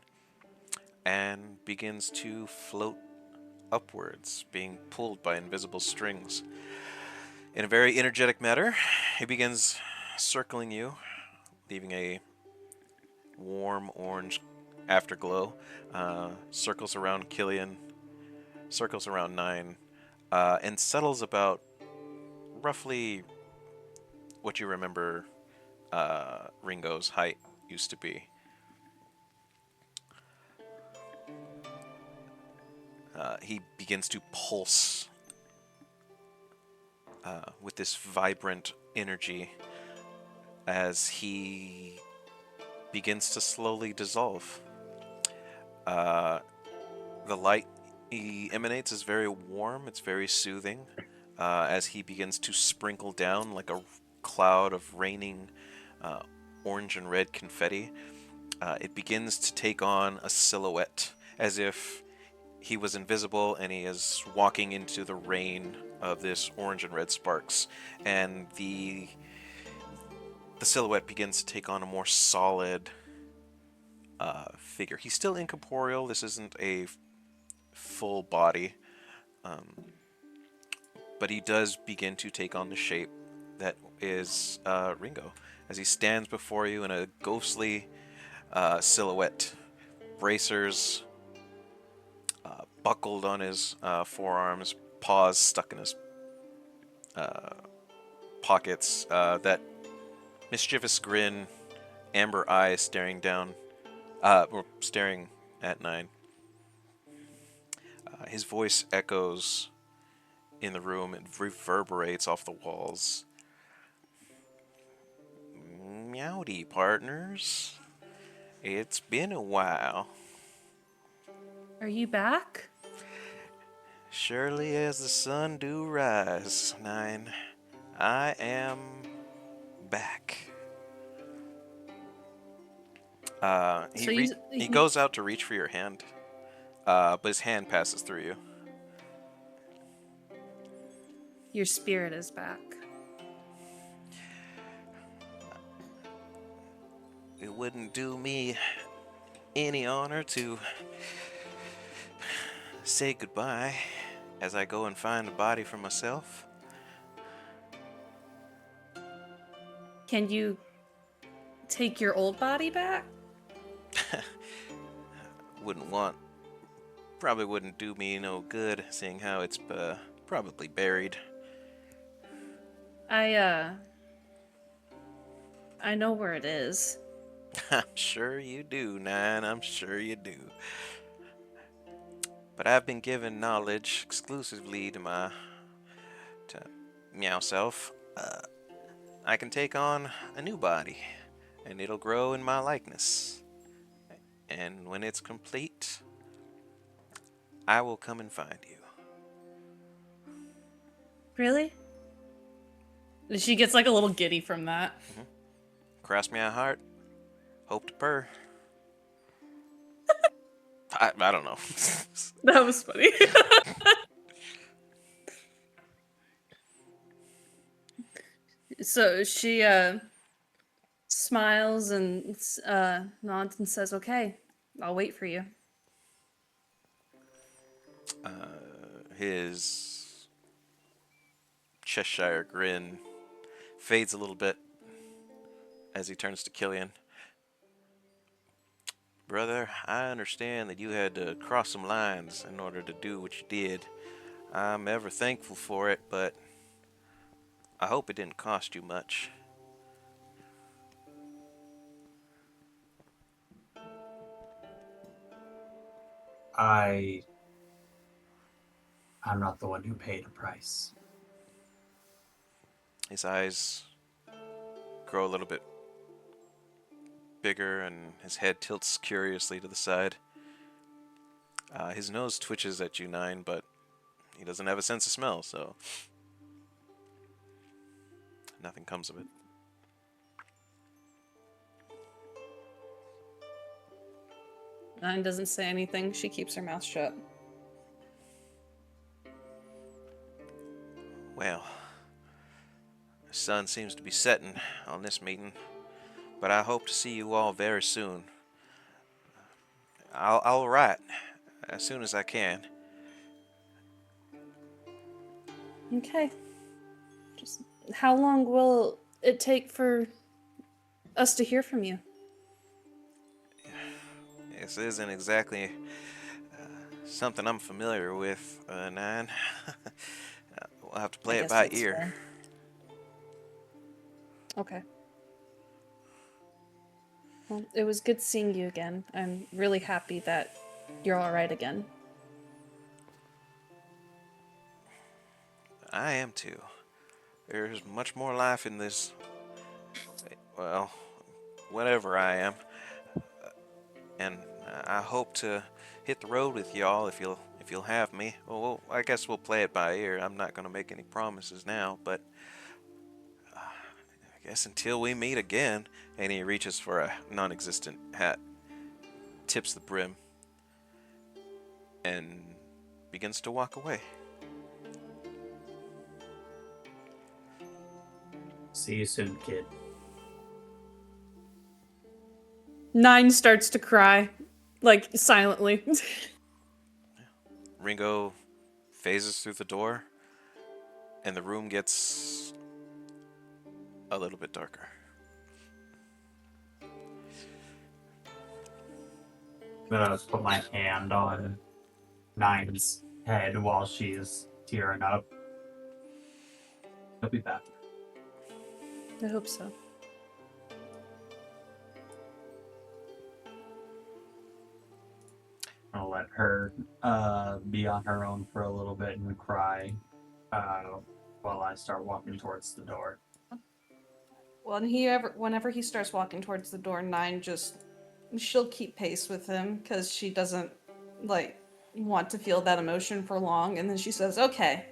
Speaker 1: and begins to float upwards, being pulled by invisible strings. In a very energetic manner, he begins circling you, leaving a warm orange afterglow. Circles around Killian, circles around Nyne, and settles about roughly what you remember Ringo's height used to be. He begins to pulse with this vibrant energy as he begins to slowly dissolve. Uh, the light he emanates is very warm, it's very soothing, as he begins to sprinkle down like a cloud of raining uh, orange and red confetti. It begins to take on a silhouette, as if he was invisible and he is walking into the rain of this orange and red sparks, and the silhouette begins to take on a more solid figure. He's still incorporeal. This isn't a full body, but he does begin to take on the shape that is Ringo, as he stands before you in a ghostly silhouette, bracers buckled on his forearms, paws stuck in his pockets, that mischievous grin, amber eyes staring down, or staring at Nyne. His voice echoes in the room and reverberates off the walls. Meowdy, partners. It's been a while.
Speaker 2: Are you back?
Speaker 1: Surely as the sun do rise, Nyne, I am back. He goes out to reach for your hand, but his hand passes through you.
Speaker 2: Your spirit is back.
Speaker 1: It wouldn't do me any honor to say goodbye as I go and find a body for myself.
Speaker 2: Can you take your old body back?
Speaker 1: Probably wouldn't do me no good, seeing how it's probably buried.
Speaker 2: I know where it is.
Speaker 1: I'm sure you do, Nyne, I'm sure you do. But I've been given knowledge exclusively to meow self. I can take on a new body, and it'll grow in my likeness. And when it's complete, I will come and find you.
Speaker 2: Really? She gets like a little giddy from that.
Speaker 1: Mm-hmm. Cross me a heart. Hope to purr. I don't know.
Speaker 2: That was funny. So she smiles and nods and says, "Okay, I'll wait for you."
Speaker 1: His Cheshire grin fades a little bit as he turns to Killian. Brother, I understand that you had to cross some lines in order to do what you did. I'm ever thankful for it, but I hope it didn't cost you much.
Speaker 3: I'm not the one who paid a price.
Speaker 1: His eyes grow a little bit bigger and his head tilts curiously to the side. His nose twitches at you, Nyne, but he doesn't have a sense of smell, so nothing comes of it.
Speaker 2: Nyne doesn't say anything. She keeps her mouth shut.
Speaker 1: Well, the sun seems to be setting on this meeting, but I hope to see you all very soon. I'll write as soon as I can.
Speaker 2: Okay. Just how long will it take for us to hear from you?
Speaker 1: This isn't exactly something I'm familiar with, Nyne. We'll have to play it by ear.
Speaker 2: Fair. Okay. Well, it was good seeing you again. I'm really happy that you're all right again.
Speaker 1: I am too. There's much more life in this. Well, whatever I am, and I hope to hit the road with y'all if you'll have me. Well, I guess we'll play it by ear. I'm not gonna make any promises now, but I guess until we meet again. And he reaches for a non-existent hat, tips the brim, and begins to walk away.
Speaker 3: See you soon, kid.
Speaker 2: Nyne starts to cry, like silently.
Speaker 1: Ringo phases through the door, and the room gets a little bit darker.
Speaker 3: I'm gonna put my hand on Nyne's head while she's tearing up. He'll be back.
Speaker 2: I hope so.
Speaker 3: I'm gonna let her be on her own for a little bit and cry while I start walking towards the door.
Speaker 2: Well, whenever he starts walking towards the door, Nyne she'll keep pace with him because she doesn't like want to feel that emotion for long, and then she says, "Okay,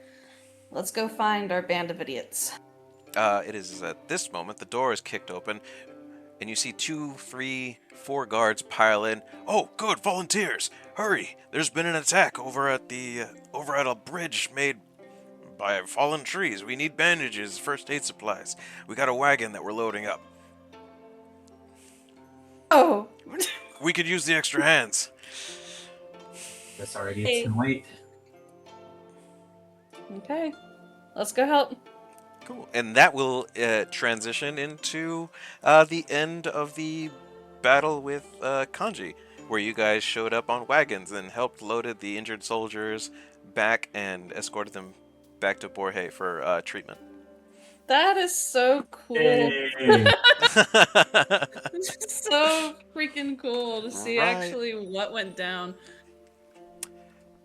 Speaker 2: let's go find our band of idiots."
Speaker 1: It is at this moment the door is kicked open, and you see 2, 3, 4 guards pile in. Oh, good, volunteers! Hurry! There's been an attack over at a bridge made by fallen trees. We need bandages, first aid supplies. We got a wagon that we're loading up.
Speaker 2: Oh,
Speaker 1: We could use the extra hands.
Speaker 3: Guess already
Speaker 2: Hey.
Speaker 3: it's too late.
Speaker 2: okay, let's go help.
Speaker 1: Cool. And that will transition into the end of the battle with Kanji, where you guys showed up on wagons and helped loaded the injured soldiers back and escorted them back to Borhe for treatment.
Speaker 2: That is so cool.
Speaker 3: Hey.
Speaker 2: So freaking cool to see
Speaker 1: Right.
Speaker 2: actually what went down.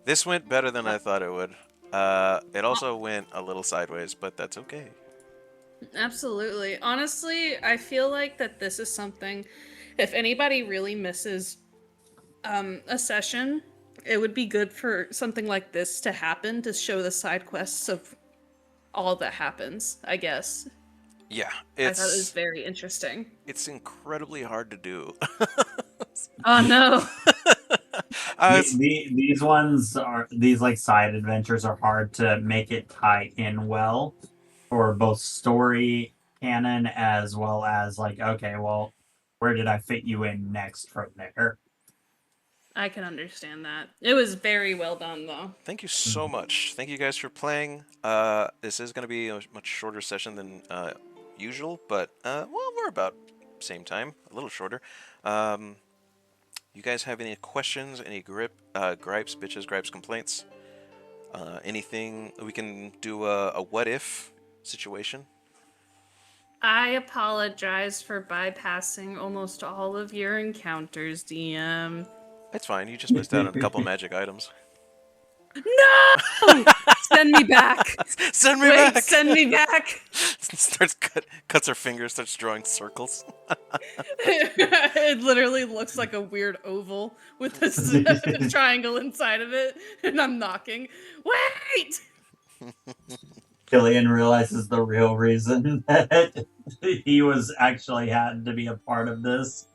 Speaker 1: This went better than I thought it would. It also went a little sideways, but that's okay.
Speaker 2: Absolutely. Honestly, I feel like that this is something, if anybody really misses a session, it would be good for something like this to happen to show the side quests of all that happens, I guess.
Speaker 1: Yeah,
Speaker 2: I thought it was very interesting.
Speaker 1: it's incredibly hard to do.
Speaker 2: Oh no.
Speaker 3: These ones are these like side adventures are hard to make it tie in well for both story canon as well as like, okay, well, where did I fit you in next from there?
Speaker 2: I can understand that. It was very well done though.
Speaker 1: Thank you so much. Thank you guys for playing. This is going to be a much shorter session than usual, but well, we're about same time, a little shorter. You guys have any questions, any gripes, bitches, gripes, complaints? Anything? We can do a what if situation.
Speaker 2: I apologize for bypassing almost all of your encounters, DM.
Speaker 1: It's fine. You just missed out on a couple magic items.
Speaker 2: No! Send me back.
Speaker 1: Send me
Speaker 2: Wait,
Speaker 1: back.
Speaker 2: send me back.
Speaker 1: cuts her fingers, starts drawing circles.
Speaker 2: It literally looks like a weird oval with a triangle inside of it, and I'm knocking. Wait!
Speaker 3: Killian realizes the real reason that he was actually had to be a part of this.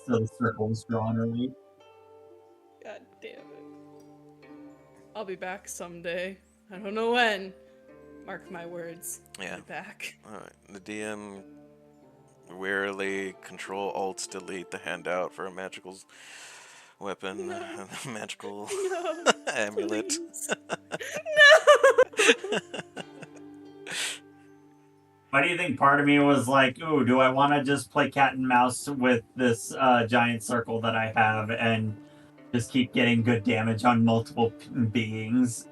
Speaker 3: So the circle was drawn early.
Speaker 2: God damn it. I'll be back someday. I don't know when. Mark my words.
Speaker 1: Yeah.
Speaker 2: I'll be back.
Speaker 1: Alright, the DM wearily Control-Alt-Delete the handout for a magical weapon,
Speaker 2: No.
Speaker 1: a magical
Speaker 2: No.
Speaker 1: amulet.
Speaker 2: Please. No!
Speaker 3: Why do you think part of me was like, ooh, do I want to just play cat and mouse with this giant circle that I have and just keep getting good damage on multiple beings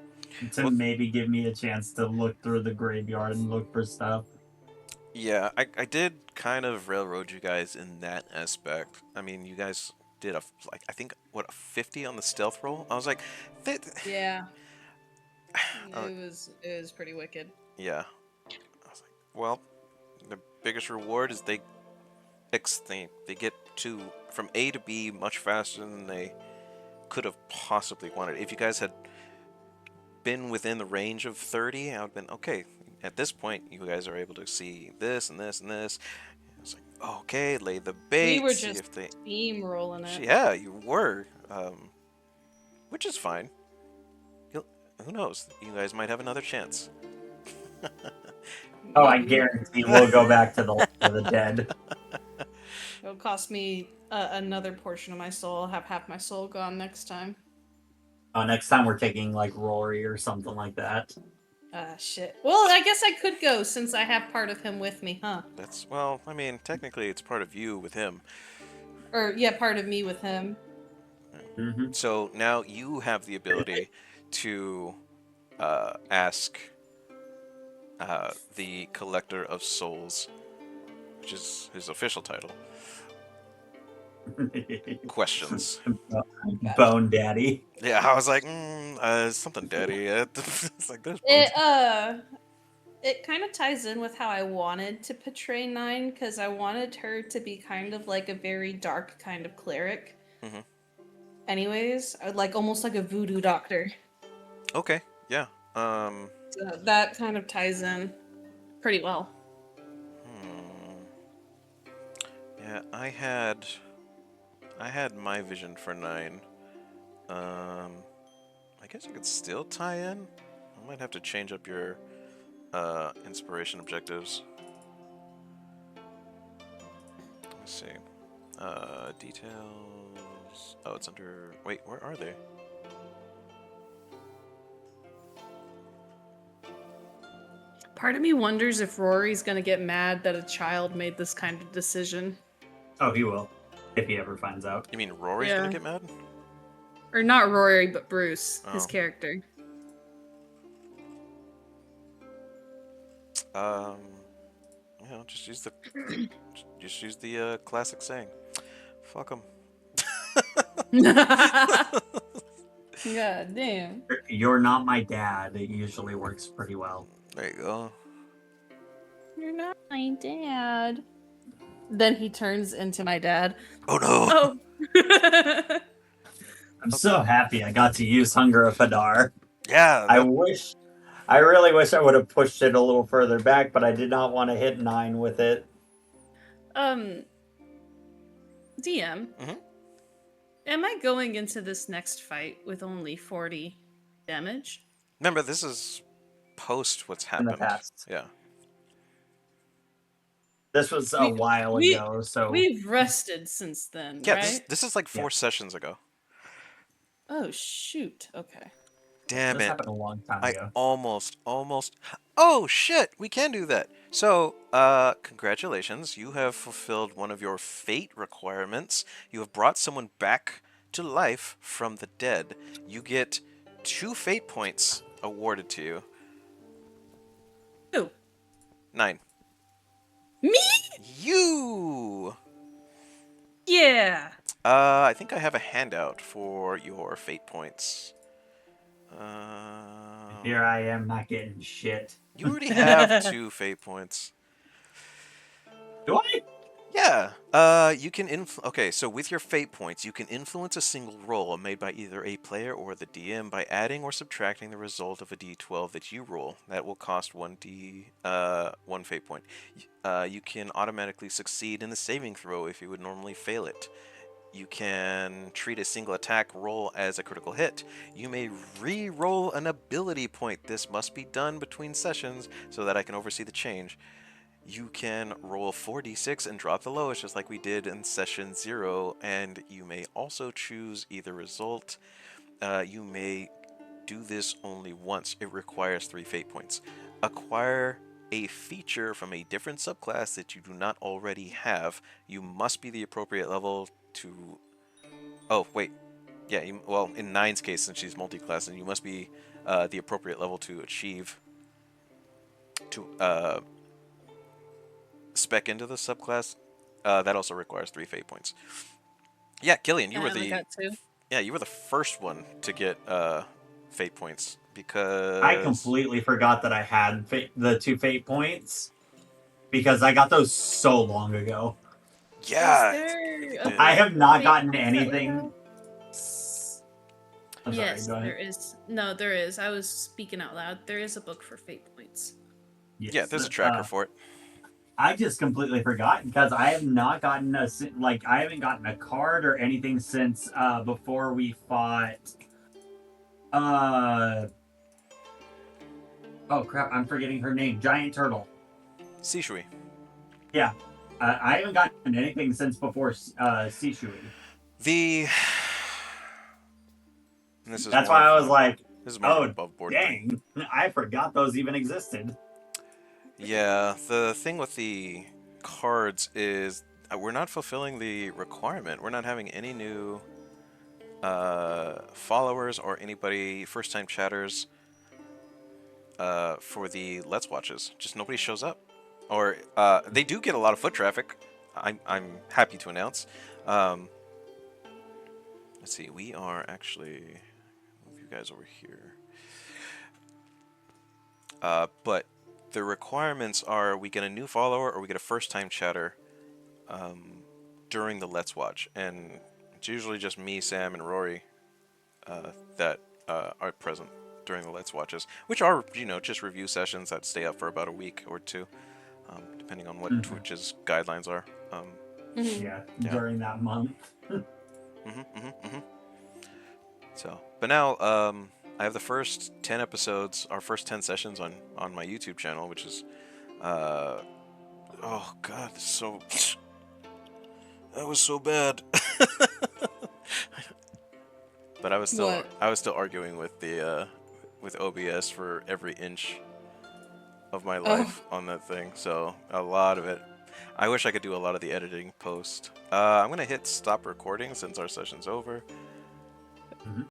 Speaker 3: to maybe give me a chance to look through the graveyard and look for stuff?
Speaker 1: Yeah, I did kind of railroad you guys in that aspect. I mean, you guys did a 50 on the stealth roll. I was like,
Speaker 2: Yeah. It was pretty wicked.
Speaker 1: Yeah. Well, the biggest reward is they get to from A to B much faster than they could have possibly wanted. If you guys had been within the range of 30, I would have been okay. At this point, you guys are able to see this and this and this. It's like, okay, lay the
Speaker 2: We
Speaker 1: bait,
Speaker 2: were
Speaker 1: see
Speaker 2: just
Speaker 1: if they.
Speaker 2: steamrolling it.
Speaker 1: Yeah, you were. Which is fine. Who knows? You guys might have another chance.
Speaker 3: Oh, I
Speaker 2: Maybe.
Speaker 3: guarantee we'll go back to the Land of the Dead.
Speaker 2: It'll cost me another portion of my soul. I'll have half my soul gone next time.
Speaker 3: Oh, next time we're taking like Rory or something like that.
Speaker 2: Shit. Well, I guess I could go since I have part of him with me, huh?
Speaker 1: Well, I mean, technically it's part of you with him.
Speaker 2: Or, yeah, part of me with him.
Speaker 3: Mm-hmm.
Speaker 1: So now you have the ability to ask the Collector of Souls, which is his official title, questions.
Speaker 3: Bone Daddy.
Speaker 1: Yeah, I was like, something daddy. It's like, there's bones.
Speaker 2: It kind of ties in with how I wanted to portray Nyne, because I wanted her to be kind of like a very dark kind of cleric.
Speaker 1: Mhm.
Speaker 2: Anyways, like almost like a voodoo doctor.
Speaker 1: Okay, yeah.
Speaker 2: So that kind of ties in pretty well.
Speaker 1: Yeah, I had my vision for 9. I guess I could still tie in. I might have to change up your inspiration objectives. Let's see. Details. Oh, it's under. Wait, where are they?
Speaker 2: Part of me wonders if Rory's gonna get mad that a child made this kind of decision.
Speaker 3: Oh, he will. If he ever finds out.
Speaker 1: You mean Rory's
Speaker 2: Yeah.
Speaker 1: gonna get mad?
Speaker 2: Or not Rory, but Bruce, his
Speaker 1: Oh.
Speaker 2: character.
Speaker 1: You know, just use the classic saying, "Fuck 'em."
Speaker 2: God damn.
Speaker 3: You're not my dad. It usually works pretty well.
Speaker 1: There you go.
Speaker 2: You're not my dad. Then he turns into my dad.
Speaker 1: Oh no!
Speaker 2: Oh.
Speaker 3: I'm so happy I got to use Hunger of Hadar.
Speaker 1: Yeah.
Speaker 3: I really wish I would have pushed it a little further back, but I did not want to hit 9 with it.
Speaker 2: DM.
Speaker 1: Mhm.
Speaker 2: Am I going into this next fight with only 40 damage?
Speaker 1: Remember, this is post what's
Speaker 3: In
Speaker 1: happened.
Speaker 3: the past.
Speaker 1: Yeah.
Speaker 3: This was a while ago, so
Speaker 2: We've rested since then,
Speaker 1: Yeah,
Speaker 2: right?
Speaker 1: this is like 4 sessions ago.
Speaker 2: Oh shoot. Okay.
Speaker 1: Damn
Speaker 3: this
Speaker 1: it.
Speaker 3: happened a long time
Speaker 1: I
Speaker 3: ago.
Speaker 1: almost. Oh shit! We can do that. So, congratulations. You have fulfilled one of your fate requirements. You have brought someone back to life from the dead. You get 2 fate points awarded to you.
Speaker 2: Who?
Speaker 1: 9.
Speaker 2: Me?
Speaker 1: You.
Speaker 2: Yeah.
Speaker 1: I think I have a handout for your fate points.
Speaker 3: Here I am not getting shit.
Speaker 1: You already have 2 fate points.
Speaker 3: Do I?
Speaker 1: Yeah. You can Okay, so with your fate points, you can influence a single roll made by either a player or the DM by adding or subtracting the result of a d12 that you roll. That will cost 1 fate point. You can automatically succeed in the saving throw if you would normally fail it. You can treat a single attack roll as a critical hit. You may re-roll an ability point. This must be done between sessions so that I can oversee the change. You can roll 4d6 and drop the lowest, just like we did in session 0, and you may also choose either result. You may do this only once. It requires 3 fate points. Acquire a feature from a different subclass that you do not already have. You must be the appropriate level to... Oh, wait. Yeah, well, in Nyne's case, since she's multi-class, and you must be the appropriate level to achieve... to spec into the subclass. That also requires 3 fate points. Yeah, Killian, you were
Speaker 2: I got 2.
Speaker 1: Yeah, you were the first one to get fate points because
Speaker 3: I completely forgot that I had the 2 fate points. because I got those so long ago.
Speaker 1: Yeah.
Speaker 2: Is there
Speaker 1: you
Speaker 2: a
Speaker 1: did.
Speaker 3: I have not
Speaker 2: Wait,
Speaker 3: gotten
Speaker 2: that we
Speaker 3: anything. I'm sorry,
Speaker 2: Yes,
Speaker 3: go ahead.
Speaker 2: there is. No, there is. I was speaking out loud. There is a book for fate points.
Speaker 3: Yes.
Speaker 1: Yeah, there's a tracker for it.
Speaker 3: I just completely forgot because I have not gotten I haven't gotten a card or anything since before we fought oh crap, I'm forgetting her name. Giant Turtle.
Speaker 1: Sishui.
Speaker 3: Yeah. I haven't gotten anything since before Sishui.
Speaker 1: The and this is
Speaker 3: That's
Speaker 1: more
Speaker 3: why
Speaker 1: of
Speaker 3: I was like,
Speaker 1: this is more of an
Speaker 3: oh
Speaker 1: above board thing.
Speaker 3: dang, I forgot those even existed.
Speaker 1: Yeah, the thing with the cards is we're not fulfilling the requirement. We're not having any new followers or anybody first time chatters for the Let's Watches. Just nobody shows up. Or they do get a lot of foot traffic. I'm happy to announce. Let's see, we are actually move you guys over here. But the requirements are we get a new follower or we get a first time chatter during the Let's Watch, and it's usually just me, Sam, and Rory that are present during the Let's Watches, which are just review sessions that stay up for about a week or two, depending on what Twitch's guidelines are.
Speaker 3: Yeah,
Speaker 1: Yeah.
Speaker 3: during that month.
Speaker 1: So, but now I have the first 10 episodes, our first 10 sessions on my YouTube channel, which is oh god, so that was so bad. But I was still arguing with the with OBS for every inch of my life on that thing. So a lot of it. I wish I could do a lot of the editing post. I'm gonna hit stop recording since our session's over.